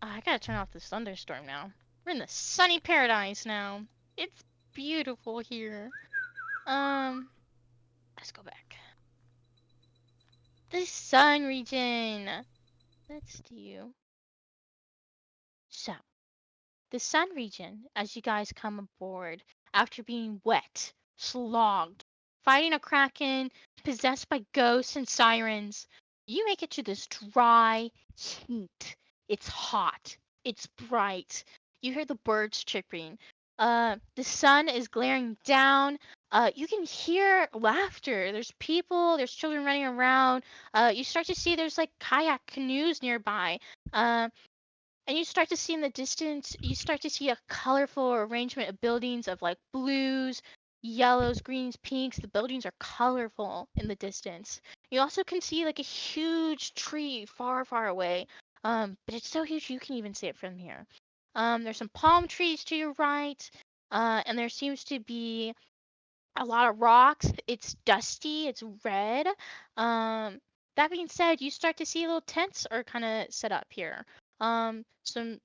I gotta turn off this thunderstorm now. We're in the sunny paradise now. It's beautiful here. Let's go back. The sun region. Let's do. So, the sun region, as you guys come aboard after being wet, slogged, fighting a kraken, possessed by ghosts and sirens, you make it to this dry heat. It's hot. It's bright. You hear the birds chirping. The sun is glaring down. You can hear laughter. There's people, there's children running around. You start to see there's like kayak canoes nearby. Uh, and you start to see in the distance, you start to see a colorful arrangement of buildings of like blues, yellows, greens, pinks. The buildings are colorful in the distance. You also can see like a huge tree far, far away. But it's so huge you can even see it from here. There's some palm trees to your right, and there seems to be a lot of rocks. It's dusty, it's red. That being said, you start to see little tents are kind of set up here. Some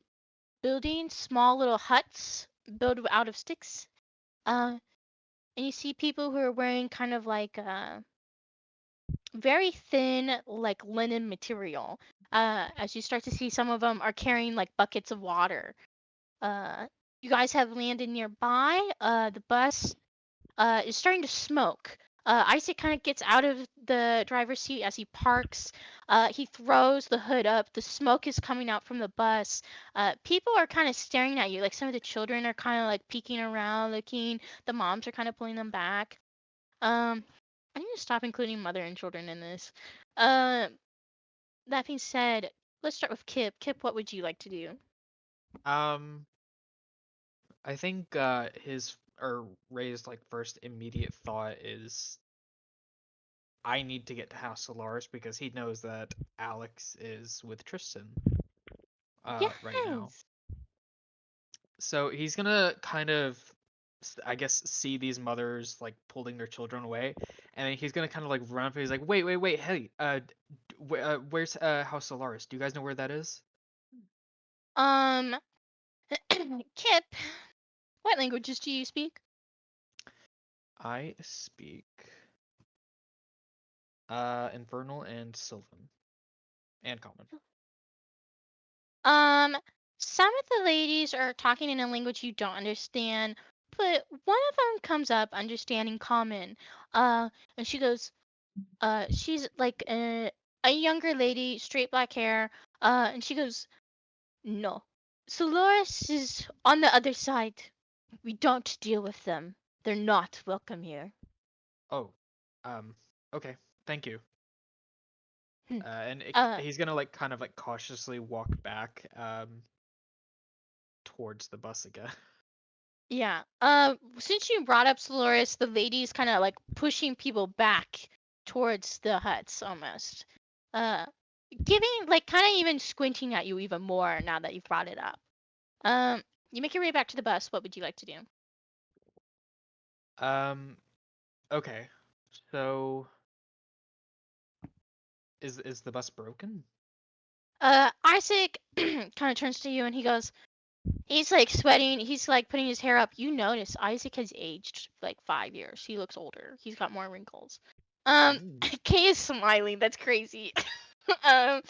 buildings, small little huts built out of sticks. And you see people who are wearing kind of like very thin, like linen material. As you start to see, some of them are carrying like buckets of water. Uh, you guys have landed nearby. The bus is starting to smoke. Isaac kind of gets out of the driver's seat as he parks. He throws the hood up. The smoke is coming out from the bus. People are kind of staring at you. Like some of the children are kind of like peeking around, looking. The moms are kind of pulling them back. I need to stop including mother and children in this. Uh, that being said, let's start with Kip. Kip, what would you like to do? Um, I think his or Ray's like first immediate thought is I need to get to House Solaris because he knows that Alex is with Tristan right now. Yes. So he's gonna kind of I guess see these mothers like pulling their children away, and then he's gonna kind of like run up and he's like, wait, hey, where's House Solaris? Do you guys know where that is? Um, Kip, what languages do you speak? I speak Infernal and Sylvan and Common. Um, some of the ladies are talking in a language you don't understand, but one of them comes up understanding common. And she goes, she's like a younger lady, straight black hair. And she goes, no, Solaris is on the other side. We don't deal with them. They're not welcome here. Oh, um, okay, thank you. Hmm. And Uh, he's gonna like kind of like cautiously walk back towards the bus again. Yeah. Since you brought up Solaris, the lady's kind of like pushing people back towards the huts almost. Uh, giving like kind of even squinting at you even more now that you've brought it up. Um, you make your way back to the bus. What would you like to do? Um, okay, so is the bus broken? Isaac kind of turns to you and he goes, he's like sweating. He's like putting his hair up. You notice Isaac has aged like 5 years. He looks older. He's got more wrinkles. Um, Ooh. Kay is smiling. That's crazy. um,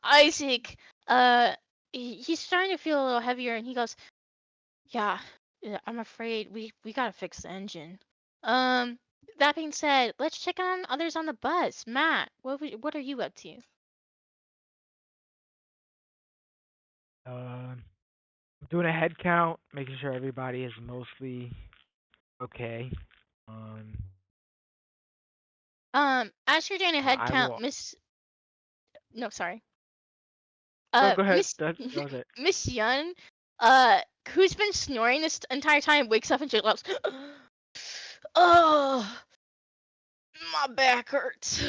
Isaac, uh, he's starting to feel a little heavier, and he goes, "Yeah, yeah, I'm afraid we gotta fix the engine." Um, that being said, let's check on others on the bus. Matt, what are you up to? Uh, doing a head count, making sure everybody is mostly okay. Um, As you're doing a head I count, will. Miss, no, sorry, No, go ahead. Miss That was it. Miss Yun, who's been snoring this entire time, wakes up and just goes, "Oh, my back hurts.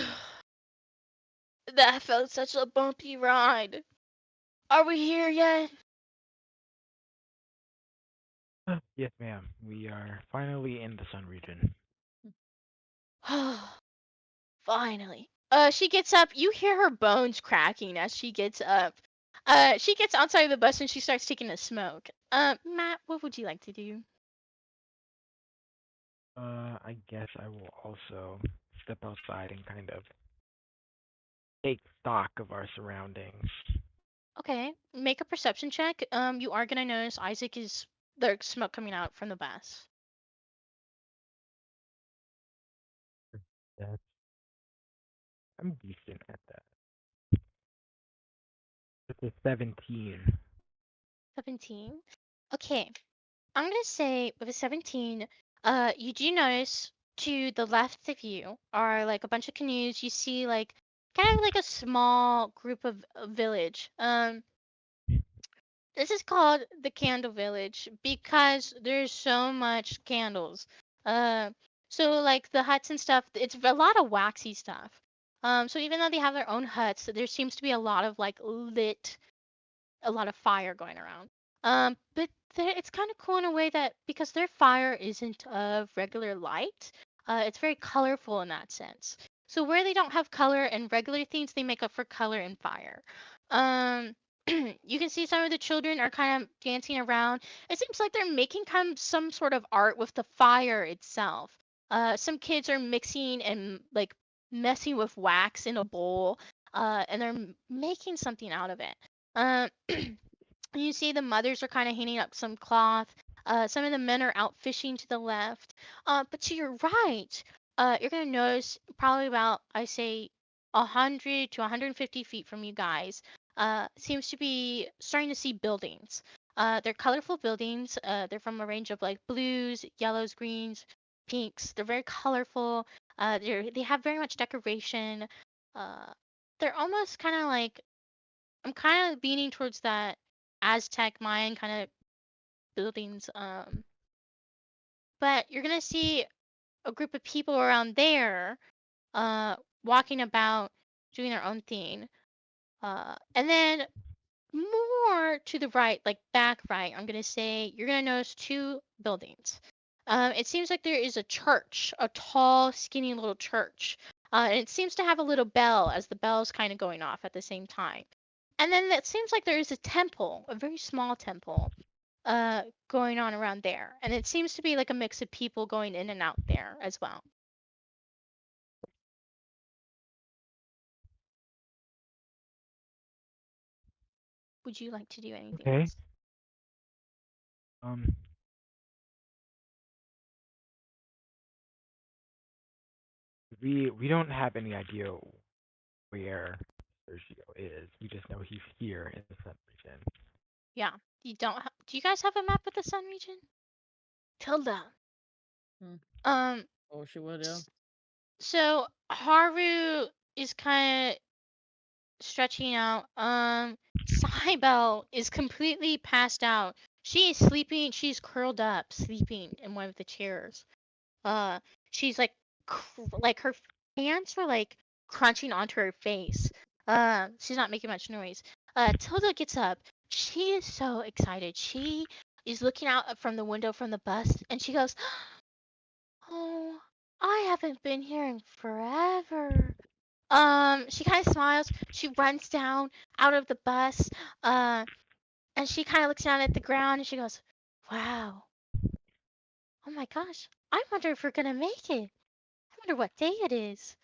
That felt such a bumpy ride. Are we here yet?" Yes, ma'am. We are finally in the sun region. Finally. She gets up. You hear her bones cracking as she gets up. She gets outside of the bus and she starts taking a smoke. Matt, what would you like to do? I guess I will also step outside and kind of take stock of our surroundings. Okay, make a perception check. You are gonna notice Isaac is there's smoke coming out from the bus. That's I'm decent at that. It's a 17. 17. Okay, I'm gonna say with a 17, you do notice to the left of you are like a bunch of canoes. You see like kind of like a small group of village. This is called the Candle Village because there's so much candles. Uh, so like the huts and stuff, it's a lot of waxy stuff. So even though they have their own huts, there seems to be a lot of like lit a lot of fire going around. But it's kind of cool in a way that because their fire isn't of regular light, it's very colorful in that sense. So where they don't have color and regular things, they make up for color and fire. Um, you can see some of the children are kind of dancing around. It seems like they're making kind of some sort of art with the fire itself. Some kids are mixing and like messing with wax in a bowl, and they're making something out of it. Um, you see the mothers are kind of hanging up some cloth. Some of the men are out fishing to the left. But to your right, you're gonna notice probably about I say 100 to 150 feet from you guys. Seems to be starting to see buildings. They're colorful buildings. They're from a range of like blues, yellows, greens, pinks. They're very colorful. They have very much decoration. Uh, they're almost kind of like I'm kind of leaning towards that Aztec Mayan kind of buildings. But you're gonna see a group of people around there, uh, walking about, doing their own thing. And then more to the right, like back right, I'm gonna say you're gonna notice two buildings. It seems like there is a church, a tall, skinny little church. And it seems to have a little bell as the bell's kind of going off at the same time. And then it seems like there is a temple, a very small temple, going on around there. And it seems to be like a mix of people going in and out there as well. Would you like to do anything Okay. else? Um, we don't have any idea where Sergio is. We just know he's here in the Sun region. Yeah. You don't do you guys have a map of the sun region? Tilda. Hmm. Um, Oh, she would, yeah. s- so Haru is kind of stretching out. Cybele is completely passed out. She is sleeping. She's curled up, sleeping in one of the chairs. Uh, she's like, like her hands are like crunching onto her face. She's not making much noise. Tilda gets up. She is so excited. She is looking out from the window from the bus, and she goes, "Oh, I haven't been here in forever." She kind of smiles. She runs down out of the bus. Uh, and she kind of looks down at the ground and she goes, "Wow, oh my gosh, I wonder if we're gonna make it. wonder what day it is.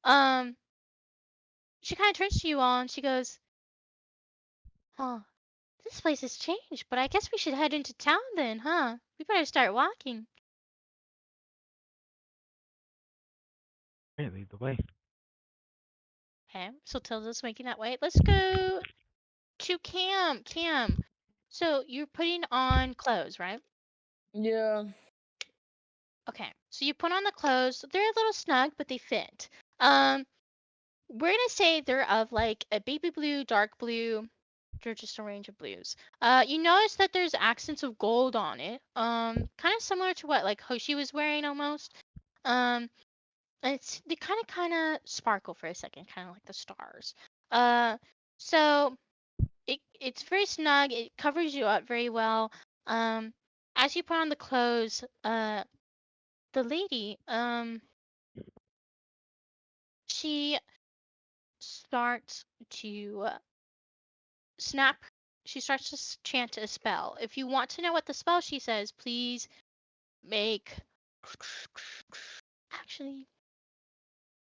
Um, she kind of turns to you all and she goes, "Huh, this place has changed, but I guess we should head into town then, huh? We better start walking." Right, lead the way. Okay, so Tilda's making that way. Let's go to Cam. Cam, so you're putting on clothes, right? Yeah. Okay, so you put on the clothes. They're a little snug, but they fit. Um, we're gonna say they're of like a baby blue, dark blue. They're just a range of blues. You notice that there's accents of gold on it. Kind of similar to what like Hoshi was wearing almost. Um, it's they kind of sparkle for a second, kind of like the stars. Uh, so it's very snug. It covers you up very well. Um, as you put on the clothes, the lady, she starts to snap. She starts to chant a spell. If you want to know what the spell she says, please make. Actually,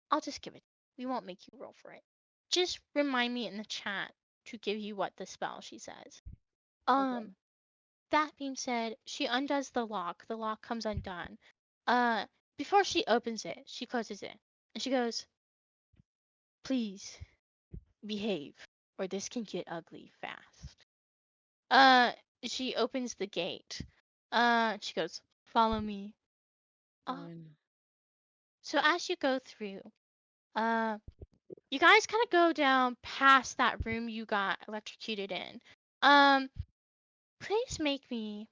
I'll just give it. We won't make you roll for it. Just remind me in the chat to give you what the spell she says. Okay. That being said, she undoes the lock. The lock comes undone. Uh, before she opens it, she closes it, and she goes, "Please behave, or this can get ugly fast." Uh, she opens the gate. She goes, "Follow me." Uh, Fine. so as you go through, uh, you guys kind of go down past that room you got electrocuted in. Um, please make me.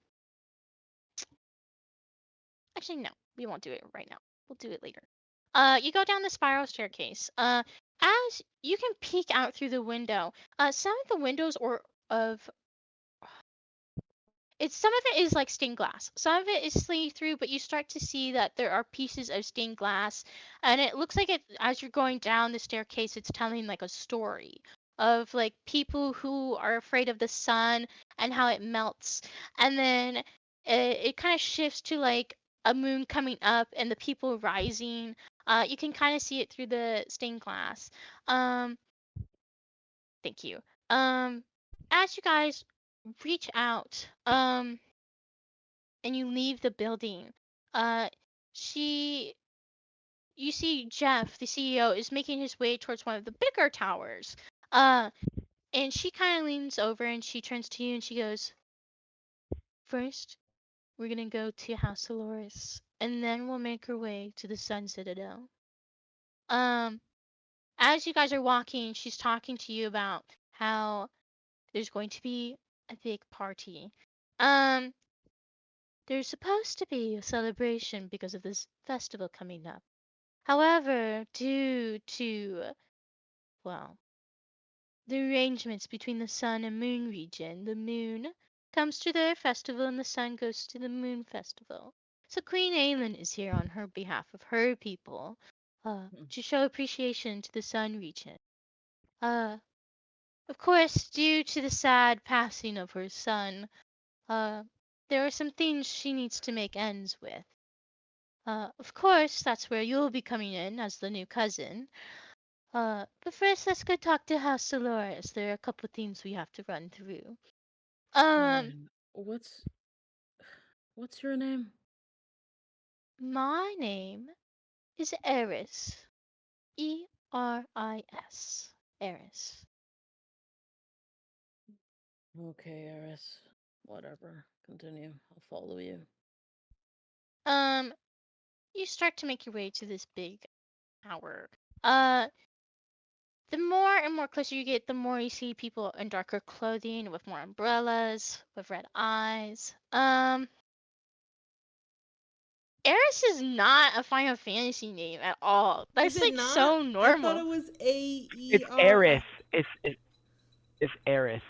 Actually, no, we won't do it right now. We'll do it later. You go down the spiral staircase. As you can peek out through the window, some of the windows or of it's some of it is like stained glass. Some of it is see through, but you start to see that there are pieces of stained glass, and it looks like it as you're going down the staircase, it's telling like a story of like people who are afraid of the sun and how it melts, and then it kind of shifts to like a moon coming up and the people rising. You can kind of see it through the stained glass. Um, thank you. Um, as you guys reach out, and you leave the building, uh, she, you see Jeff, the CEO, is making his way towards one of the bigger towers. Uh, and she kind of leans over and she turns to you and she goes, "First, we're gonna go to House Dolores, and then we'll make our way to the Sun Citadel." Um, as you guys are walking, she's talking to you about how there's going to be a big party. Um, there's supposed to be a celebration because of this festival coming up. However, due to, well, the arrangements between the sun and moon region, the moon comes to their festival and the sun goes to the moon festival. So Queen Aylin is here on her behalf of her people, Hmm. to show appreciation to the sun region. Uh, of course, due to the sad passing of her son, uh, there are some things she needs to make ends with. Of course, that's where you'll be coming in as the new cousin. But first, let's go talk to House Dolores. There are a couple of things we have to run through. Um, Fine. What's your name? my name is Eris. Eris. Eris. Okay, Eris. Whatever. Continue. I'll follow you. Um, you start to make your way to this big tower. Uh, the more and more closer you get, the more you see people in darker clothing with more umbrellas, with red eyes. Eris is not a Final Fantasy name at all. Is That's it like not? so I thought normal. it was A E It's R Eris. I. It's Eris.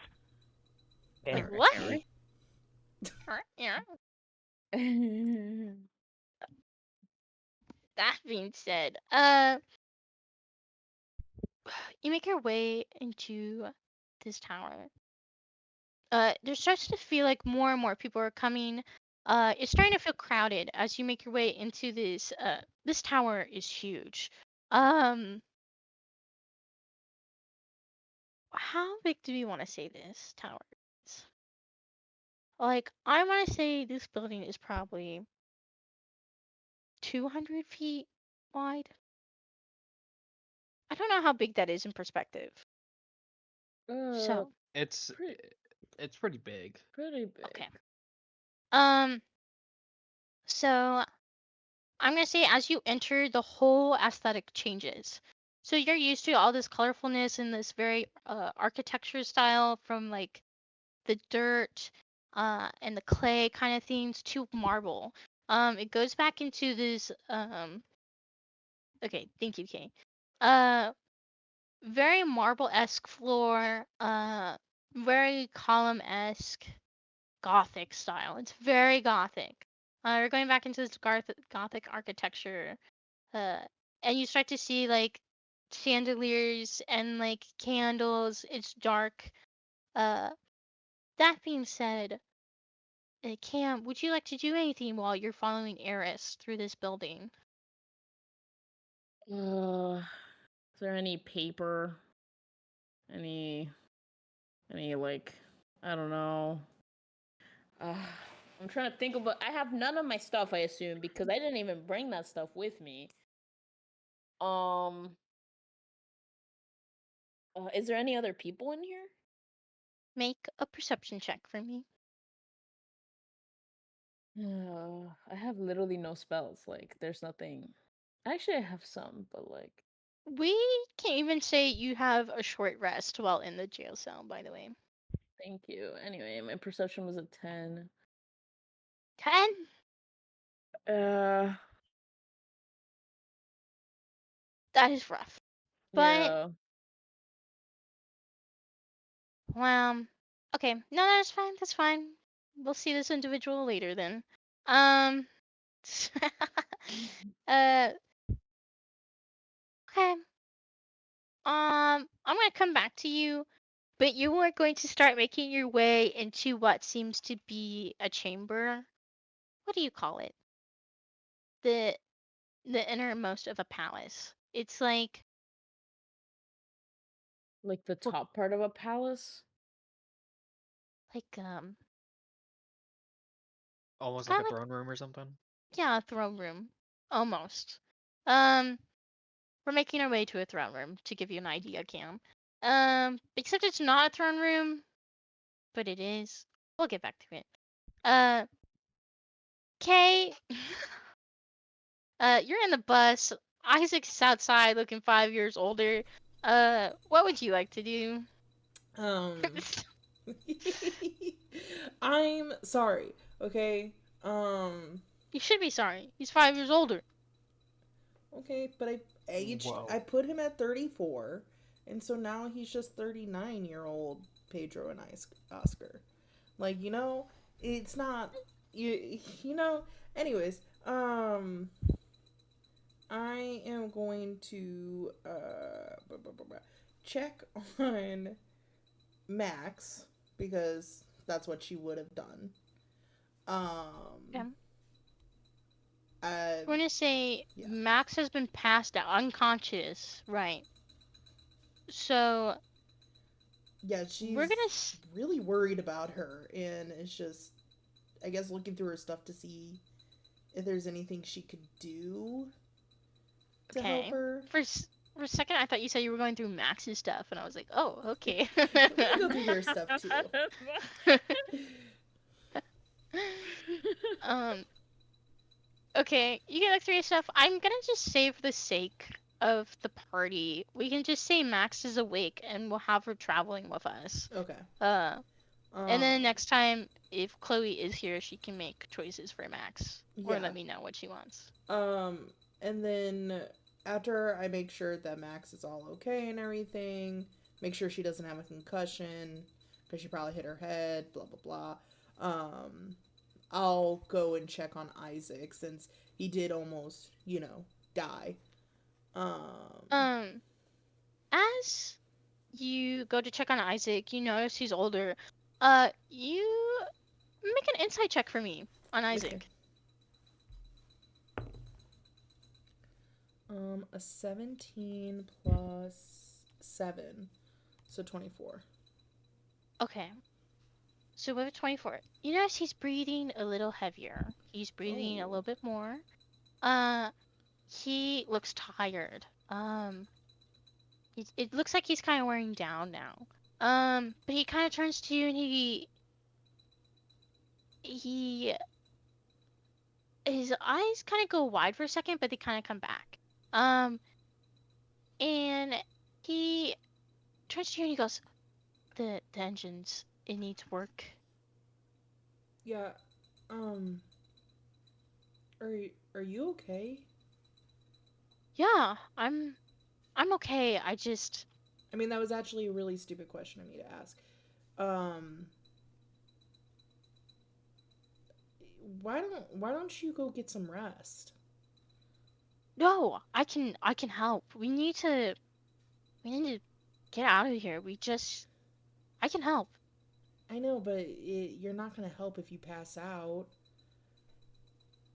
Like Eris. what? Okay. Yeah. That being said, you make your way into this tower. There starts to feel like more and more people are coming. It's starting to feel crowded as you make your way into this. This tower is huge. Um, how big do we want to say this tower is? Like, I want to say this building is probably 200 feet wide. I don't know how big that is in perspective. Uh, So, It's pretty it's pretty big. pretty big. okay. Um, so I'm gonna say as you enter, the whole aesthetic changes. So you're used to all this colorfulness and this very architecture style from like the dirt and the clay kind of things to marble. It goes back into this okay, thank you, Kay. Uh very marble-esque floor, very column-esque gothic style. It's very gothic. We're going back into this gothic architecture, uh, and you start to see like chandeliers and like candles. It's dark. Uh, that being said, Cam, would you like to do anything while you're following Eris through this building? Is there any paper? Any like, I don't know. Uh, I'm trying to think about. I have none of my stuff, I assume, because I didn't even bring that stuff with me. Um, is there any other people in here? Make a perception check for me. I have literally no spells. Like, there's nothing. Actually, I have some, but like, We can even say you have a short rest while in the jail cell, by the way. thank you. Anyway, my perception was a 10. 10? Uh, That is rough. But, yeah. well, okay. No, that's fine. That's fine. We'll see this individual later then. Um, uh, okay. I'm gonna come back to you, but you are going to start making your way into what seems to be a chamber. What do you call it? The the innermost of a palace. It's Like the well, top part of a palace? like Almost like kind a of like, throne room or something. yeah, a throne room, almost. Um, we're making our way to a throne room to give you an idea, Cam. Except it's not a throne room, but it is. We'll get back to it. Uh, Kay, you're in the bus. Isaac's outside looking 5 years older. What would you like to do? Um, I'm sorry. Okay. You should be sorry. He's 5 years older. Okay, but Whoa. I put him at 34, and so now he's just 39-year-old Pedro and Oscar. Like, it's not you know. Anyways, I am going to check on Max because that's what she would have done. Okay. Um, I'm I going to say Yeah, Max has been passed out unconscious, right? So yeah, we're she's gonna. really worried about her, and it's just, I guess, looking through her stuff to see if there's anything she could do to help Okay. her. For a second, I thought you said you were going through Max's stuff, and I was like, oh, okay. I'm gonna go through your stuff too. um. Okay, you can look through your stuff. I'm gonna just say for the sake of the party, we can just say Max is awake, and we'll have her traveling with us. Okay. Uh, and Um. then next time, if Chloe is here, she can make choices for Max, or Yeah. let me know what she wants. Um. And then after I make sure that Max is all okay and everything, make sure she doesn't have a concussion because she probably hit her head. Blah blah blah. I'll go and check on Isaac since he did almost, die. Um. Um, as you go to check on Isaac, you notice he's older. You make an insight check for me. on Okay. Isaac. A 17 plus 7, so 24. Okay. So with 24, you notice he's breathing a little heavier. He's breathing a Oh. little bit more. Uh, he looks tired. It looks like he's kind of wearing down now. But he kind of turns to you and he his eyes kind of go wide for a second, but they kind of come back. Um, and he turns to you and he goes, "The engines, it needs work." Yeah. Um. Are you okay? Yeah, I'm okay. I just I mean, that was actually a really stupid question of me to ask. Um. Why don't you go get some rest? no, I can help. We need to get out of here. I can help. I know, but you're not gonna help if you pass out.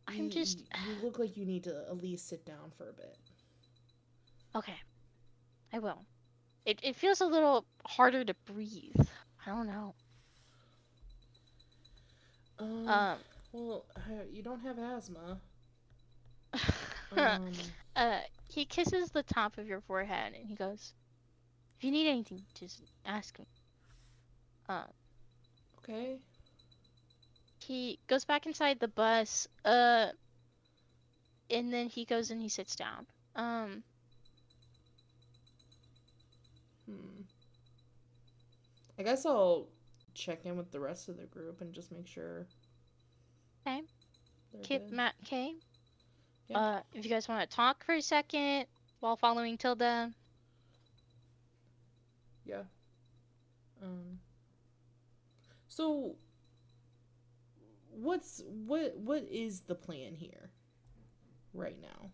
I'm just You look like you need to at least sit down for a bit. okay. I will. It feels a little harder to breathe. I don't know. Um. Um Well, you don't have asthma. Um. uh he kisses the top of your forehead and he goes, "If you need anything, just ask me." Um Okay. he goes back inside the bus and then he goes and he sits down. Um Hmm. I guess I'll check in with the rest of the group and just make sure okay. they're Kip, good. Matt, Kay. Yeah. If you guys want to talk for a second while following Tilda. Yeah. Um. So what is the plan here right now?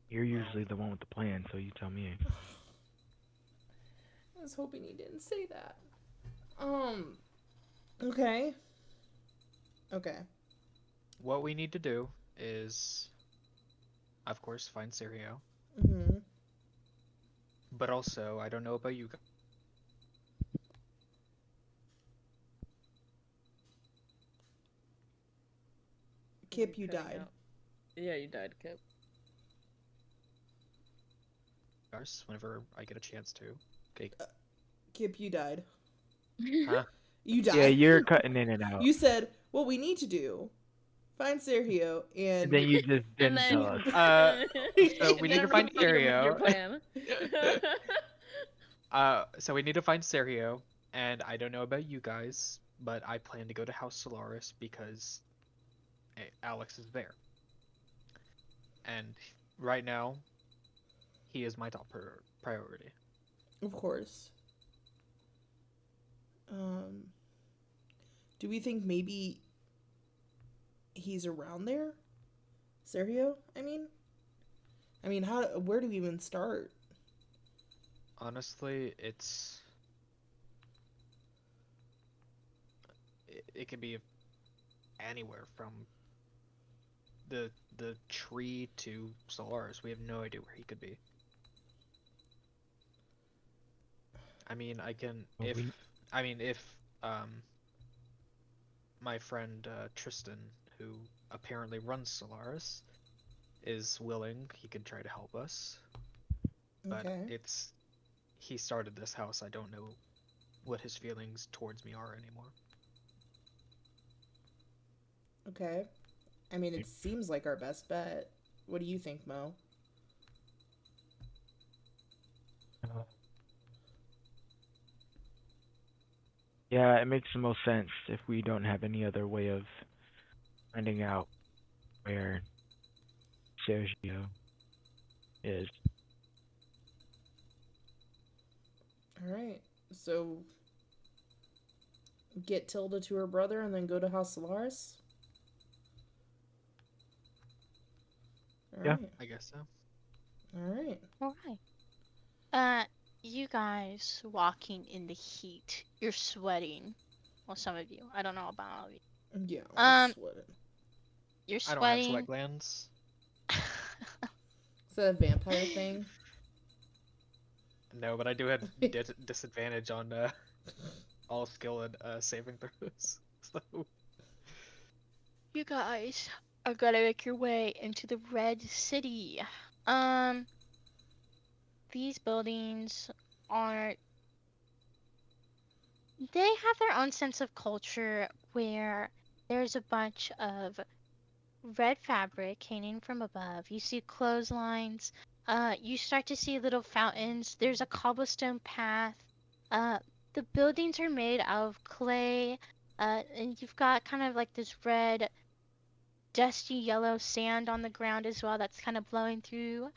You're usually the one with the plan, so you tell me. I was hoping he didn't say that. Um. Okay. Okay. What we need to do is, of course, find Sirio. Mhm. But also, I don't know about you guys. Kip, you Cutting died. out. Yeah, you died, Kip. Whenever I get a chance to. Okay. Kip, you died. Huh? You Yeah, died. you're cutting in and out. You said what we need to do. Find Sergio And and then you just And didn't tell then us. So we need to then find repeat your Sirio. plan. So we need to find Sirio, and I don't know about you guys, but I plan to go to House Solaris because Alex is there. And right now, he is my top priority. of course. Um. Do we think maybe he's around there? Sergio? I mean, how? Where do we even start? Honestly, it can be anywhere from the tree to Solaris. We have no idea where he could be. I mean, Well, we if my friend Tristan, who apparently runs Solaris, is willing, he can try to help us. But Okay. he started this house. I don't know what his feelings towards me are anymore. Okay. I mean, it seems like our best bet. What do you think, Mo? uh, yeah, it makes the most sense if we don't have any other way of finding out where Sergio is. All right. So get Tilda to her brother and then go to House Solaris. All Yeah. right. I guess so. All right. All right. Uh, you guys walking in the heat. You're sweating. Well, some of you. I don't know about all of you. Yeah, I'm Um, sweating. you're I don't have sweat sweating. glands. Is that a vampire thing? No, but I do have disadvantage on all skill and saving throws. So You guys are gonna make your way into the Red City. Um, these buildings are they have their own sense of culture where there's a bunch of red fabric hanging from above. You see clotheslines. You start to see little fountains. There's a cobblestone path. Uh, the buildings are made out of clay. And you've got kind of like this red dusty yellow sand on the ground as well that's kind of blowing through.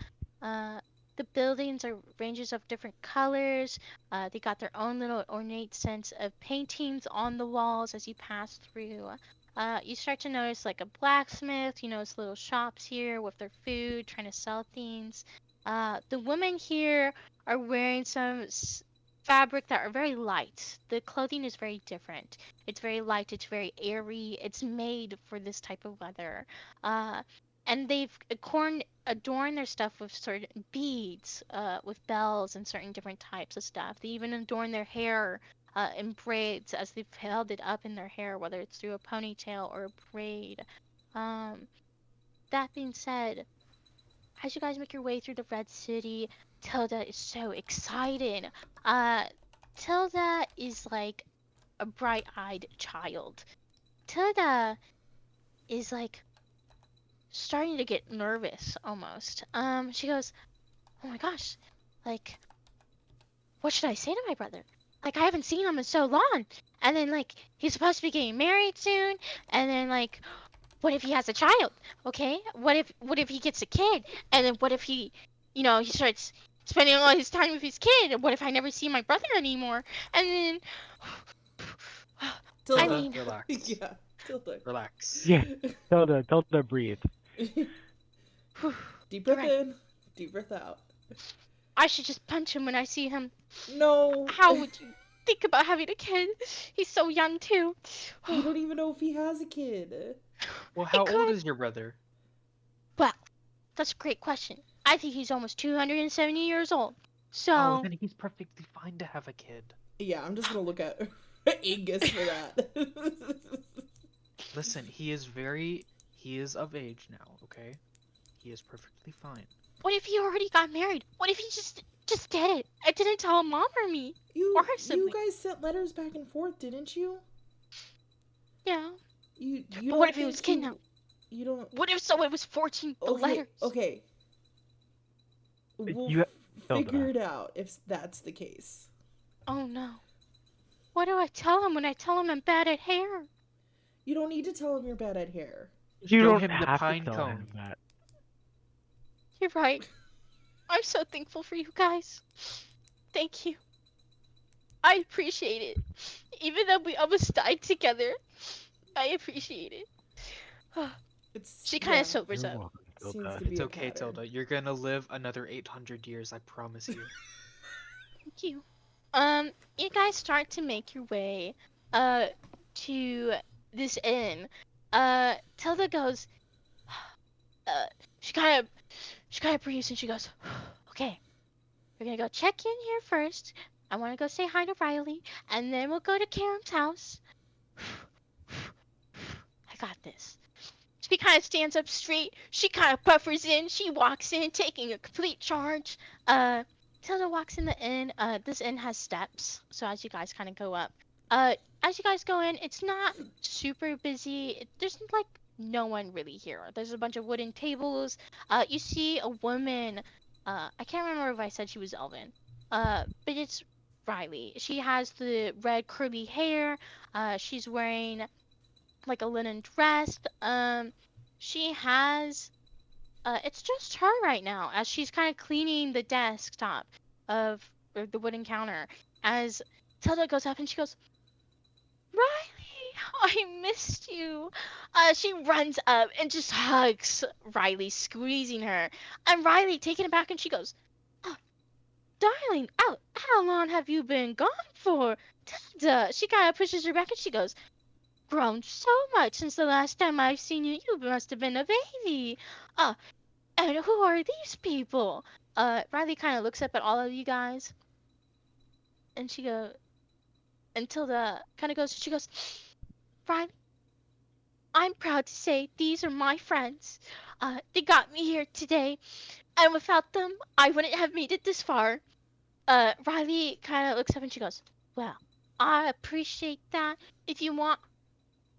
Uh, the buildings are ranges of different colors. They got their own little ornate sense of paintings on the walls as you pass through. You start to notice like a blacksmith, you notice little shops here with their food, trying to sell things. The women here are wearing fabric that are very light. The clothing is very different. It's very light, it's very airy, it's made for this type of weather. Uh, and they've adorned their stuff with certain beads, with bells and certain different types of stuff. They even adorn their hair in braids as they've held it up in their hair, whether it's through a ponytail or a braid. Um, that being said, as you guys make your way through the Red City, Tilda is so excited. Uh, Tilda is like a bright-eyed child. Tilda is like starting to get nervous almost. She goes, "Oh my gosh, like, what should I say to my brother? Like, I haven't seen him in so long. And then like he's supposed to be getting married soon. And then like, what if he has a child? Okay, what if he gets a kid? And then what if he starts spending all his time with his kid? And what if I never see my brother anymore? And then, I Tilda. Tilda, mean, relax, Yeah, Tilda. relax. Yeah, Tilda, breathe. Deep you're breath right. in, deep breath out. I should just punch him when I see him. No. How would you think about having a kid? He's so young too. You don't even know if he has a kid. Well, I how old could. is your brother? Well, that's a great question. I think he's almost 270 years old. Oh, So, then he's perfectly fine to have a kid. Yeah, I'm just gonna look at Angus for that. Listen, he is of age now, okay? He is perfectly fine. what if he already got married? What if he just did it? I didn't tell mom or me or you her you sibling. guys sent letters back and forth, didn't you? Yeah. You But what don't if he think was kidnapped? you don't What if so it was 14 the okay, letters? okay. We'll You figure Tilda. it out if that's the case. Oh no. What do I tell him when I tell him I'm bad at hair? You don't need to tell him you're bad at hair. You Show don't him the have to pine tell him cone. that. You're right. I'm so thankful for you guys. Thank you. I appreciate it. Even though we almost died together, I appreciate it. It's She kind yeah, of sobers You're up. welcome, seems Tilda. to be It's a okay, pattern. Tilda. You're gonna live another 800 years, I promise you. Thank you. You guys start to make your way, to this inn. Tilda goes, uh, she kind of, she kind of breathes and she goes, okay, we're gonna go check in here first. I want to go say hi to Riley, and then we'll go to Karen's house. I got this. She kind of stands up straight. She kind of buffers in. She walks in, taking a complete charge. Uh, Tilda walks in the inn. This inn has steps, so as you guys kind of go up, uh, as you guys go in, it's not super busy. There's like no one really here. There's a bunch of wooden tables. You see a woman. I can't remember if I said she was Elven. But it's Riley. She has the red curly hair. She's wearing like a linen dress. She has it's just her right now as she's kind of cleaning the desktop of or the wooden counter. As Tilda goes up and she goes, Riley, I missed you. She runs up and just hugs Riley, squeezing her. And Riley, taken aback, and she goes, oh, darling, how long have you been gone for? Duh. She kind of pushes her back and she goes, grown so much since the last time I've seen you. You must have been a baby. Uh, and who are these people? Riley kind of looks up at all of you guys and she goes, and Tilda kind of goes, she goes, Riley, I'm proud to say these are my friends. They got me here today, and without them, I wouldn't have made it this far. Riley kind of looks up and she goes, well, I appreciate that. If you want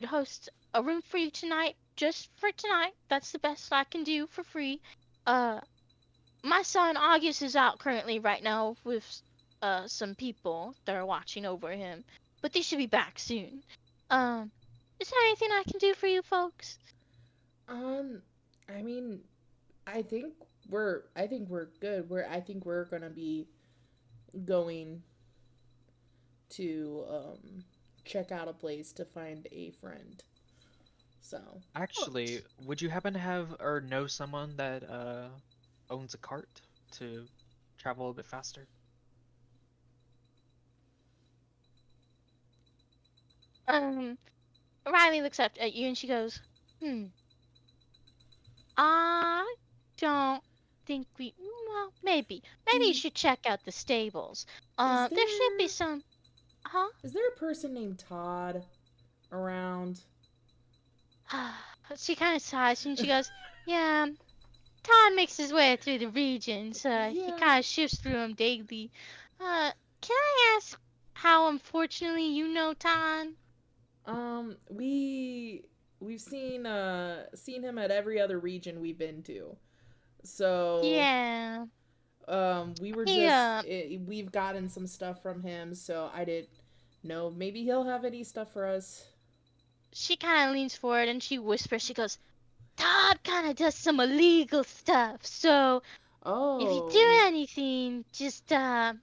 to host a room for you tonight, just for tonight, that's the best I can do for free. Uh, my son August is out currently right now with some people that are watching over him, but they should be back soon. Um, is there anything I can do for you folks? Um, I mean, I think we're good. I think we're gonna be going to check out a place to find a friend. So, Actually, would you happen to have or know someone that owns a cart to travel a bit faster? Um, Riley looks up at you and she goes, I don't think well, do maybe you you, should check out the stables. is There should be there some, huh? is there a person named Todd around? She kind of sighs and she goes, yeah, Todd makes his way through the regions. He Yeah. kind of shifts through them daily. Can I ask how unfortunately you know Todd? We've seen him at every other region we've been to. So, Yeah, we were he, we've gotten some stuff from him, so I didn't know maybe he'll have any stuff for us. she kind of leans forward and she whispers, she goes, Todd kind of does some illegal stuff. So if you do Oh. anything, just, we're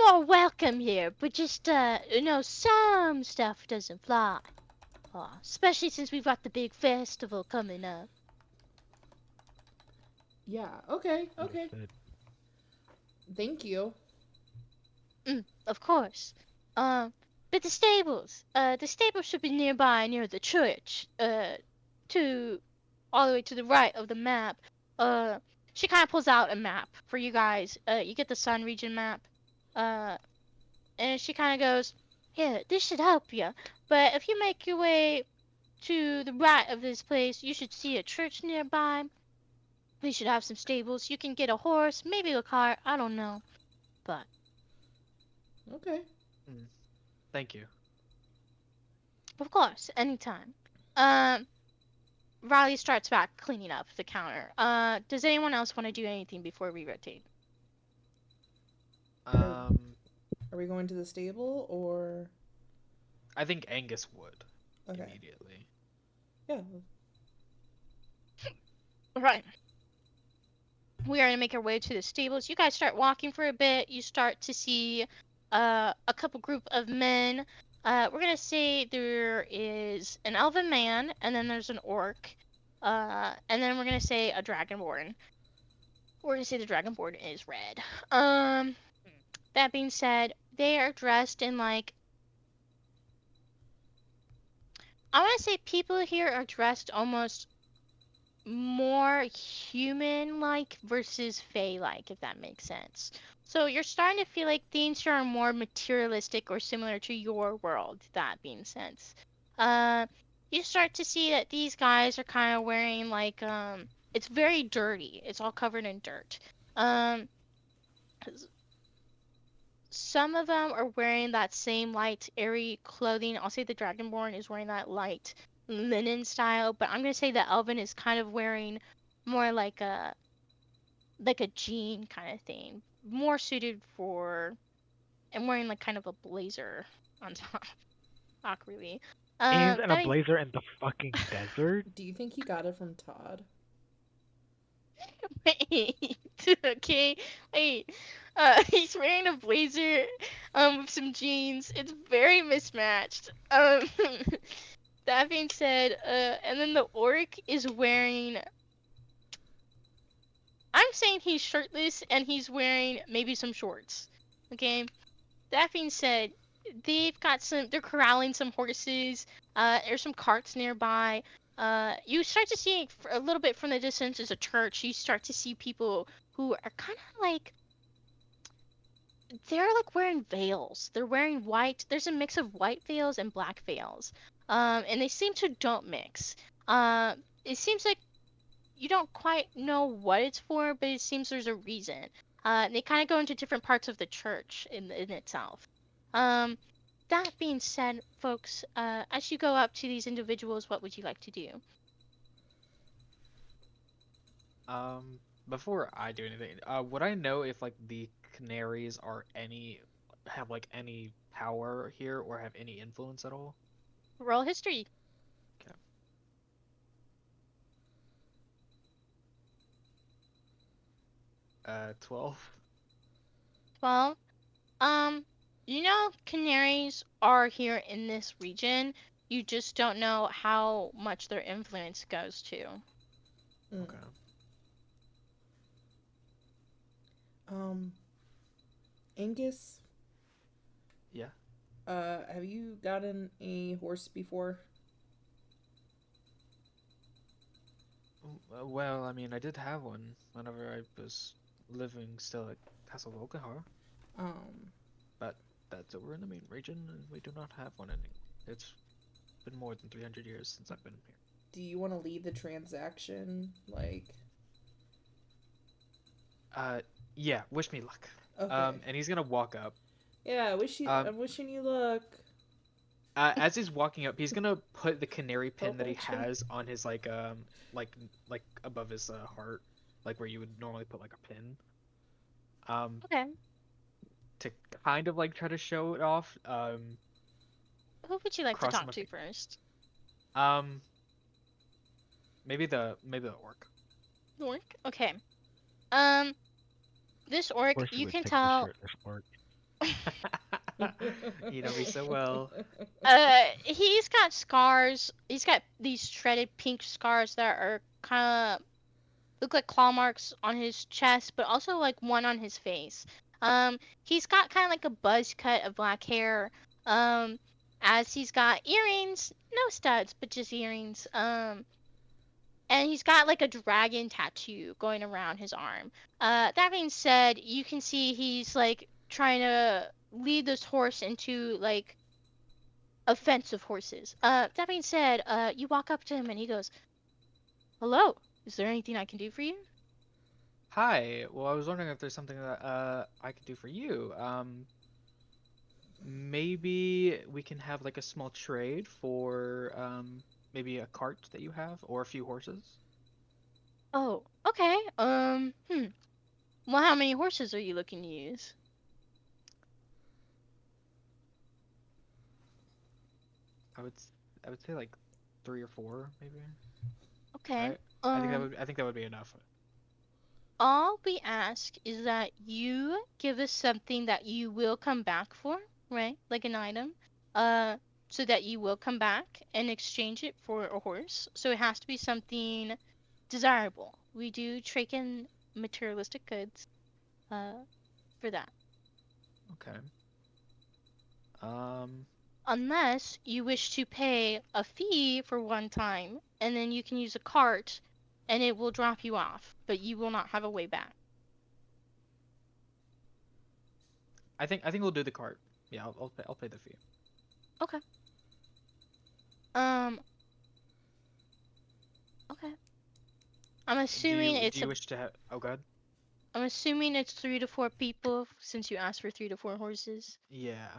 more welcome here. But just, some stuff doesn't fly. Especially since we've got the big festival coming up. Yeah. Okay. Okay. Understood. Thank you. Of course. Um, but the stables should be nearby near the church. To all the way to the right of the map. Uh, she kind of pulls out a map for you guys. You get the Sun region map. Uh, and she kind of goes, "Here, this should help you. But if you make your way to the right of this place, you should see a church nearby. We should have some stables. You can get a horse, maybe a cart. I don't know, but Okay. Hmm, thank you. of course, anytime." Um, Riley starts back cleaning up the counter. Does anyone else want to do anything before we rotate? Are Um, are we going to the stable or I think Angus would okay? immediately. Yeah. Right. We are gonna make our way to the stables. You guys start walking for a bit. You start to see a couple group of men. We're gonna say there is an elven man, and then there's an orc, and then we're gonna say a dragonborn. We're gonna say the dragonborn is red. That being said, they are dressed in like I want to say people here are dressed almost more human like versus fae like, if that makes sense. So you're starting to feel like things here are more materialistic or similar to your world, that being sense. Uh, you start to see that these guys are kind of wearing like it's very dirty. It's all covered in dirt. Um, some of them are wearing that same light, airy clothing. I'll say the Dragonborn is wearing that light linen style, but I'm gonna say the Elven is kind of wearing more like a jean kind of thing, more suited for and wearing like kind of a blazer on top. Awkwardly. Ames and a That blazer in the fucking desert? Do you think he got it from Todd? wait, okay, wait. He's wearing a blazer, with some jeans. It's very mismatched. That being said, and then the orc is wearing I'm saying he's shirtless and he's wearing maybe some shorts. Okay. That being said, they're corralling some horses. There's some carts nearby. You start to see a little bit from the distance is a church. You start to see people who are kind of like they're like wearing veils. They're wearing white. There's a mix of white veils and black veils. And they seem to don't mix. It seems like you don't quite know what it's for, but it seems there's a reason. And they kind of go into different parts of the church in itself. Um, that being said, folks, as you go up to these individuals, what would you like to do? Um, Before I do anything, would I know if like the canaries are any have like any power here or have any influence at all? Roll history. Okay. 12. Well, um, you know, canaries are here in this region. You just don't know how much their influence goes to. Mm. Okay. Um, Angus, Yeah. have you gotten a horse before? Well, I mean, I did have one whenever I was living still at Castle Volkenhar, Um, but that's we're in the main region and we do not have one anymore. It's been more than 300 years since I've been here. do you want to lead the transaction? Like, Uh, yeah, wish me luck. okay. And he's gonna walk up. Yeah, I wish you. Um, I'm wishing you luck. as he's walking up, he's gonna put the canary pin Help that he action. has on his like above his heart, like where you would normally put like a pin. Um, Okay. to kind of like try to show it off. Who would you like to Crossing talk my to fingers. first? Um, maybe the orc. Orc? Okay. Um, this Of orc, course, you you would can pick the tell. shirtless orc. You know me so well. He's got scars. He's got these shredded pink scars that are kind of look like claw marks on his chest, but also like one on his face. He's got kind of like a buzz cut of black hair. Um, as he's got earrings, no studs, but just earrings. And he's got like a dragon tattoo going around his arm. That being said, you can see he's like trying to lead this horse into like offensive horses. That being said, you walk up to him and he goes, "Hello, is there anything I can do for you?" Hi. Well, I was wondering if there's something that I could do for you. Maybe we can have like a small trade for maybe a cart that you have or a few horses. Oh, okay. Well, how many horses are you looking to use? I would I would say like 3 or 4 maybe. Okay. Right? Um, I think that would be enough. all we ask is that you give us something that you will come back for, right? Like an item. Uh, so that you will come back and exchange it for a horse. So it has to be something desirable. We do trade in materialistic goods, uh, for that. Okay. Um, Unless you wish to pay a fee for one time, and then you can use a cart, and it will drop you off, but you will not have a way back. I think we'll do the cart. Yeah, I'll pay the fee. Okay. Um. Okay. I'm assuming Do it's you a. wish to have? Oh God. I'm assuming it's 3 to 4 people since you asked for 3 to 4 horses. Yeah.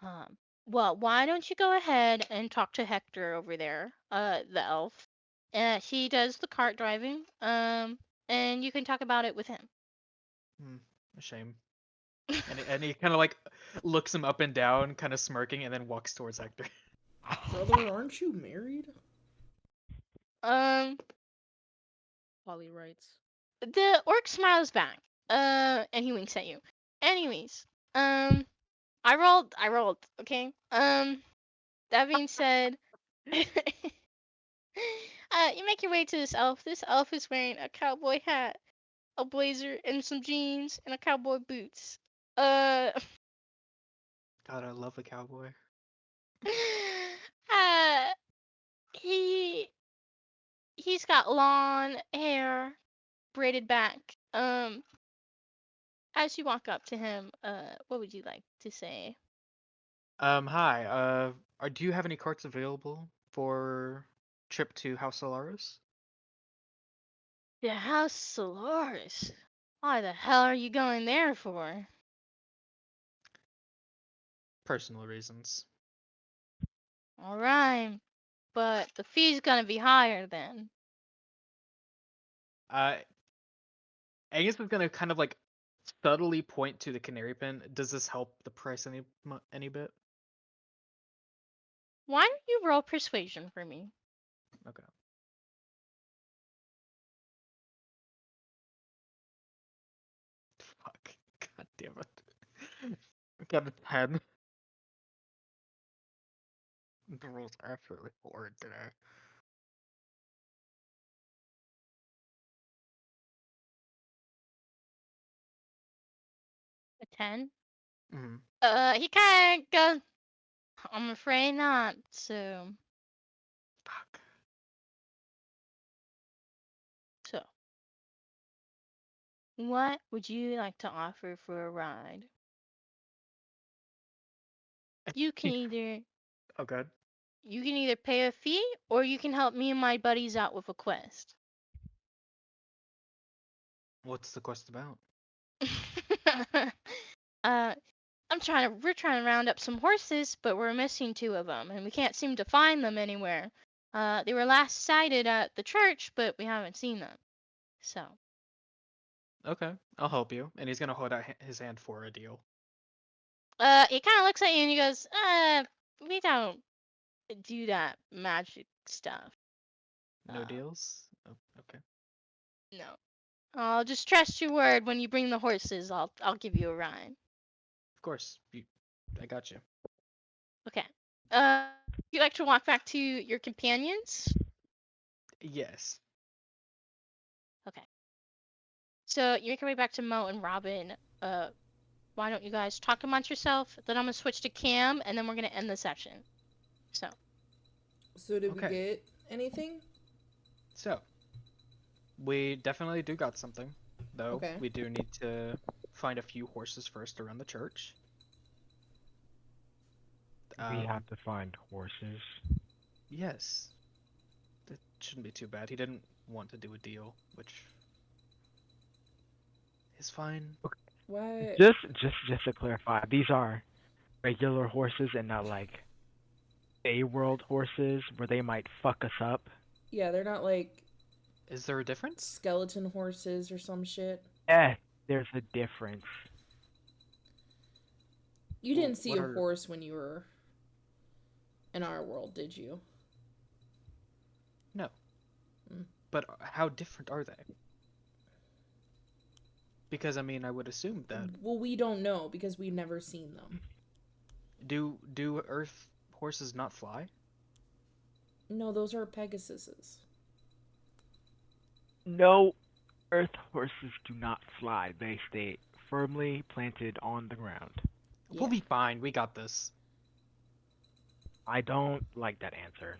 Um. Well, why don't you go ahead and talk to Hector over there, the elf. He does the cart driving. And you can talk about it with him. Hmm. A shame. And he kind of like looks him up and down, kind of smirking, and then walks towards Hector. Brother, aren't you married? Um. Polly writes. The orc smiles back. And he winks at you. Anyways, um, I rolled. Okay. That being said, I You make your way to this elf. This elf is wearing a cowboy hat, a blazer, and some jeans, and a cowboy boots. Uh, God, I love a cowboy. uh, he he's got long hair braided back. As you walk up to him, what would you like to say? Hi. Do you have any carts available for trip to House Solaris? The House Solaris. Why the hell are you going there for? Personal reasons. All right, but the fee's gonna be higher then. Uh, Angus is gonna kind of like subtly point to the canary pin. Does this help the price any bit? Why don't you roll persuasion for me? Okay. Fuck. God damn it. I got a 10. The rules are absolutely horrid today. A 10? Mm-hmm. He kind of goes, I'm afraid not, so. Fuck. So, what would you like to offer for a ride? You can either Oh, good. you can either pay a fee or you can help me and my buddies out with a quest. What's the quest about? uh we're trying to round up some horses, but we're missing two of them and we can't seem to find them anywhere. They were last sighted at the church, but we haven't seen them. So, Okay, I'll help you. And he's gonna hold out his hand for a deal. he kind of looks at you and he goes, we don't do that magic stuff. No Uh, deals? Oh, okay. no. I'll just trust your word. When you bring the horses, I'll give you a ride. Of course. I got you. Okay. You like to walk back to your companions? Yes. Okay. So you make your way back to Mo and Robin. Uh, why don't you guys talk amongst yourself? Then I'm gonna switch to Cam, and then we're gonna end the session. So. So did we Okay. get anything? So, we definitely do got something, though. Okay. We do need to find a few horses first around the church. We Um, have to find horses. yes. That shouldn't be too bad. He didn't want to do a deal, which is fine. What? Just to clarify, these are regular horses and not like a world horses where they might fuck us up. Yeah, they're not like Is there a difference? skeleton horses or some shit. There's a difference. You Well, didn't see what a are... horse when you were in our world, did you? No. Mm. But how different are they? Because, I mean, I would assume that... Well, we don't know because we've never seen them. Do Earth horses not fly? No, those are Pegasuses. No, Earth horses do not fly. They stay firmly planted on the ground. Yeah. We'll be fine. We got this. I don't like that answer.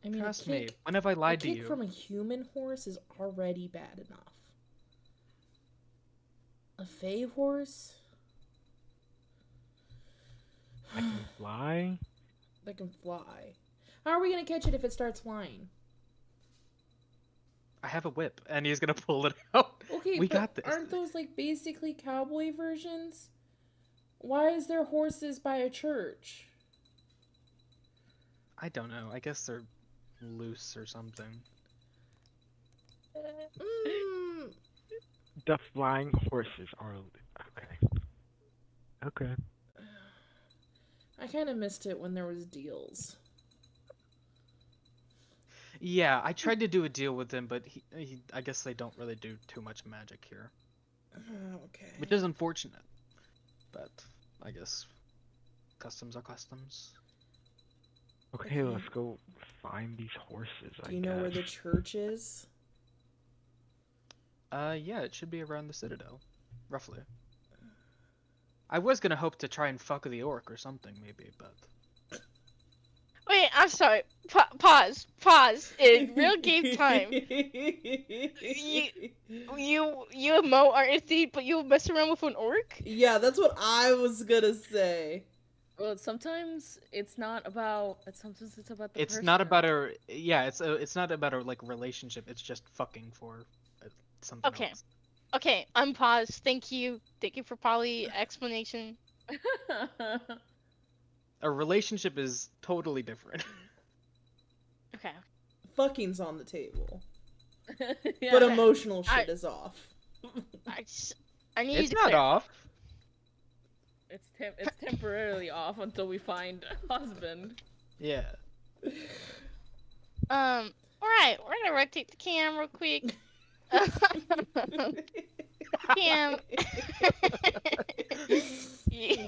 I mean, Trust me. When have I a lied to kick you? from a human horse is already bad enough. A Fey horse? I can fly. That can fly. How are we gonna catch it if it starts flying? I have a whip, and he's gonna pull it out. Okay, We but got this. aren't those like basically cowboy versions? Why is there horses by a church? I don't know. I guess they're loose or something. Mm, The flying horses are okay. Okay. I kind of missed it when there was deals. Yeah, I tried to do a deal with him, but I guess they don't really do too much magic here, Okay. which is unfortunate. But I guess customs are customs. Okay, Okay. let's go find these horses, Do I you know where guess. the church is? Yeah, it should be around the Citadel, roughly. I was gonna hope to try and fuck the orc or something, maybe, but Wait, I'm sorry. Pause. Pause. In real game time, you you emote artsy, but you mess around with an orc. Yeah, that's what I was gonna say. Well, sometimes it's not about. Sometimes it's about the it's not about person. a yeah, it's not about a like relationship. It's just fucking for something Okay. else. Okay. Unpause. Thank you. Thank you for poly explanation. A relationship is totally different. Okay. Fucking's on the table, but Yeah. Okay. emotional I shit is off. I just, I need you It's to not clarify. off. It's temporarily off until we find a husband. Yeah. All right. We're gonna rotate the cam real quick. Cam.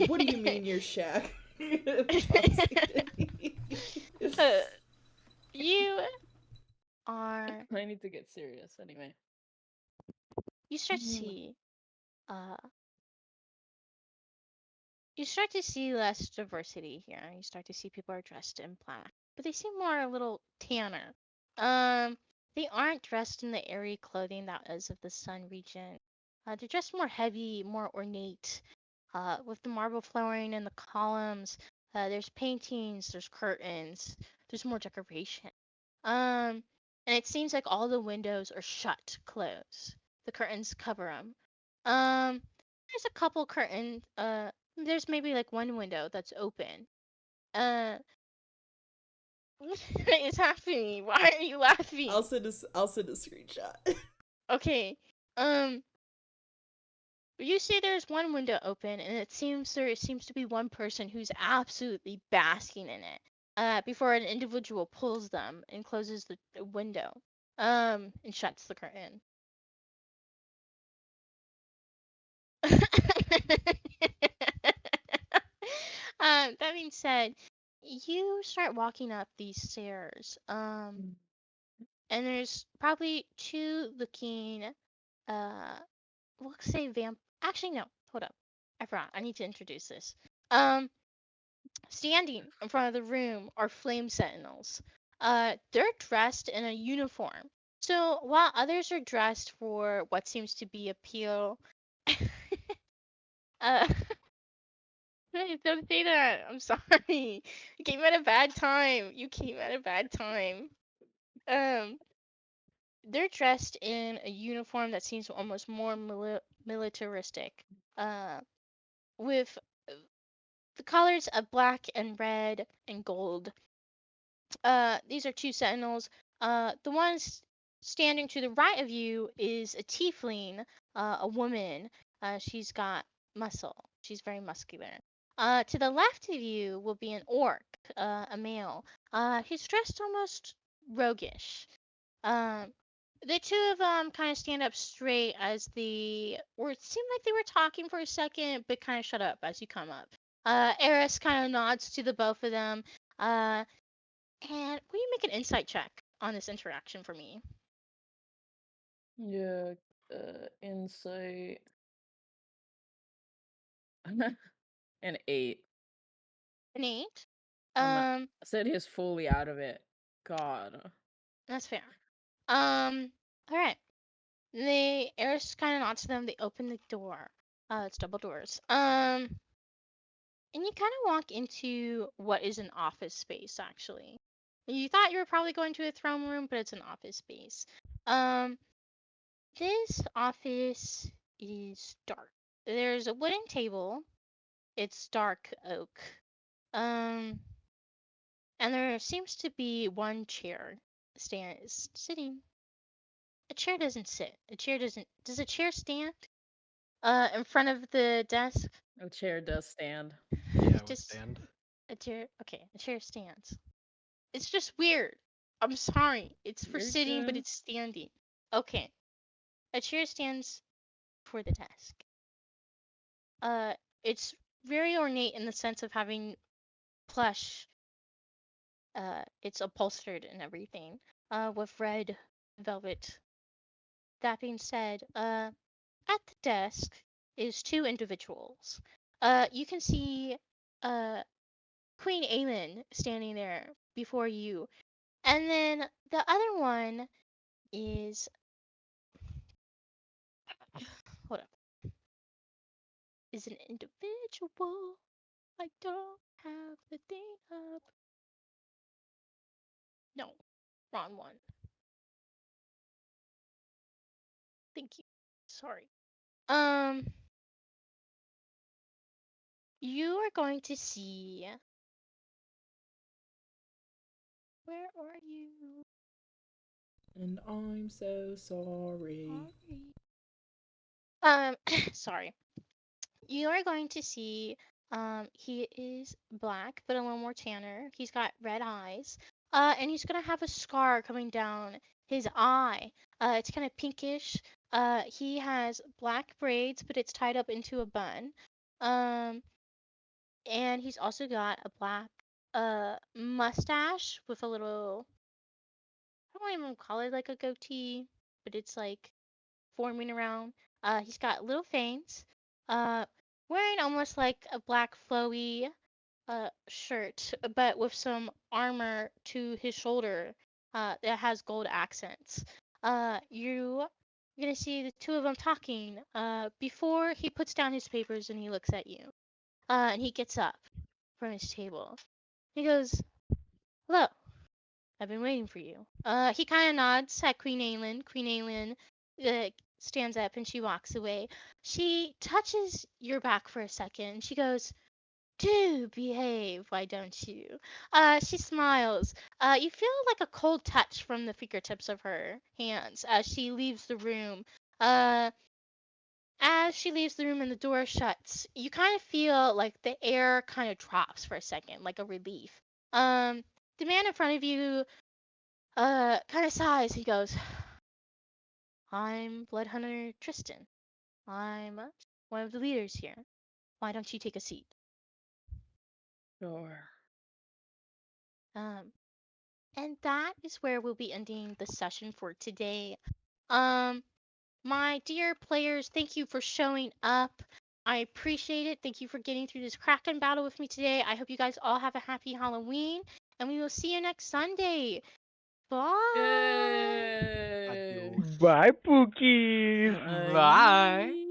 What do you mean you're Shaq? Toxic. uh, you are. I need to get serious anyway. You start to see. Uh, you start to see less diversity here. You start to see people are dressed in black, but they seem more a little tanner. Um, they aren't dressed in the airy clothing that is of the sun region. They're dressed more heavy, more ornate, with the marble flooring and the columns. There's paintings, there's curtains, there's more decoration. And it seems like all the windows are shut, closed. The curtains cover them. There's a couple curtains. There's maybe like one window that's open. Uh, what is happening? Why are you laughing? I'll send a screenshot. Okay. You see there's one window open, and it seems to be one person who's absolutely basking in it. Before an individual pulls them and closes the window. And shuts the curtain. That being said, you start walking up these stairs. And there's probably two looking, we'll say vamp. Actually, no. Hold up. I forgot. I need to introduce this. Um, Standing in front of the room are flame sentinels. They're dressed in a uniform. So while others are dressed for what seems to be appeal, uh, don't say that. I'm sorry. You came at a bad time. You came at a bad time. Um, they're dressed in a uniform that seems almost more militaristic. Uh, with the colors of black and red and gold. These are two sentinels. The one standing to the right of you is a tiefling, a woman. She's got muscle. She's very muscular. To the left of you will be an orc, a male. He's dressed almost roguish. Um, the two of them kind of stand up straight as or it seemed like they were talking for a second, but kind of shut up as you come up. Eris kind of nods to the both of them. Uh, and will you make an insight check on this interaction for me? Yeah. Insight. An 8. An eight. I'm not. Um, Said he's fully out of it. God. that's fair. All right. Eris kind of nods to them. They open the door. It's double doors. And you kind of walk into what is an office space, actually. You thought you were probably going to a throne room, but it's an office space. Um, this office is dark. There's a wooden table. It's dark oak. Um, and there seems to be one chair sitting. A chair doesn't sit. A chair doesn't. Does a chair stand? In front of the desk. A chair does stand. Yeah, I would Just stand. a chair. Okay, a chair stands. It's just weird. I'm sorry. It's for You're sitting, but good. it's standing. Okay. A chair stands for the desk. Uh, it's very ornate in the sense of having plush It's upholstered and everything, with red velvet. That being said, at the desk is two individuals. You can see uh Queen Aelin standing there before you, and then the other one is hold up, is an individual. I don't have the thing up. No, wrong one. Thank you. Sorry. Um, you are going to see. Where are you? And I'm so sorry. Sorry. Sorry. You are going to see. He is black, but a little more tanner. He's got red eyes. And he's gonna have a scar coming down his eye. It's kind of pinkish. He has black braids, but it's tied up into a bun. Um, and he's also got a black mustache with a little, I don't even call it like a goatee, but it's like forming around. He's got little fangs. Uh, wearing almost like a black flowy shirt, but with some armor to his shoulder that has gold accents. You're gonna see the two of them talking before he puts down his papers and he looks at you. And he gets up from his table. He goes, "Hello, I've been waiting for you." He kind of nods at Queen Aelin. Queen Aelin stands up and she walks away. She touches your back for a second. She goes, "Do behave, why don't you?" She smiles. You feel like a cold touch from the fingertips of her hands as she leaves the room. Uh, as she leaves the room and the door shuts, you kind of feel like the air kind of drops for a second, like a relief. The man in front of you, kind of sighs. He goes, "I'm Blood Hunter Tristan. I'm one of the leaders here. Why don't you take a seat?" Sure. Um, And that is where we'll be ending the session for today. Um, my dear players, thank you for showing up. I appreciate it. Thank you for getting through this Kraken battle with me today. I hope you guys all have a happy Halloween, and we will see you next Sunday. Bye. Yay. Adios. Bye, Pookies. Bye. Bye.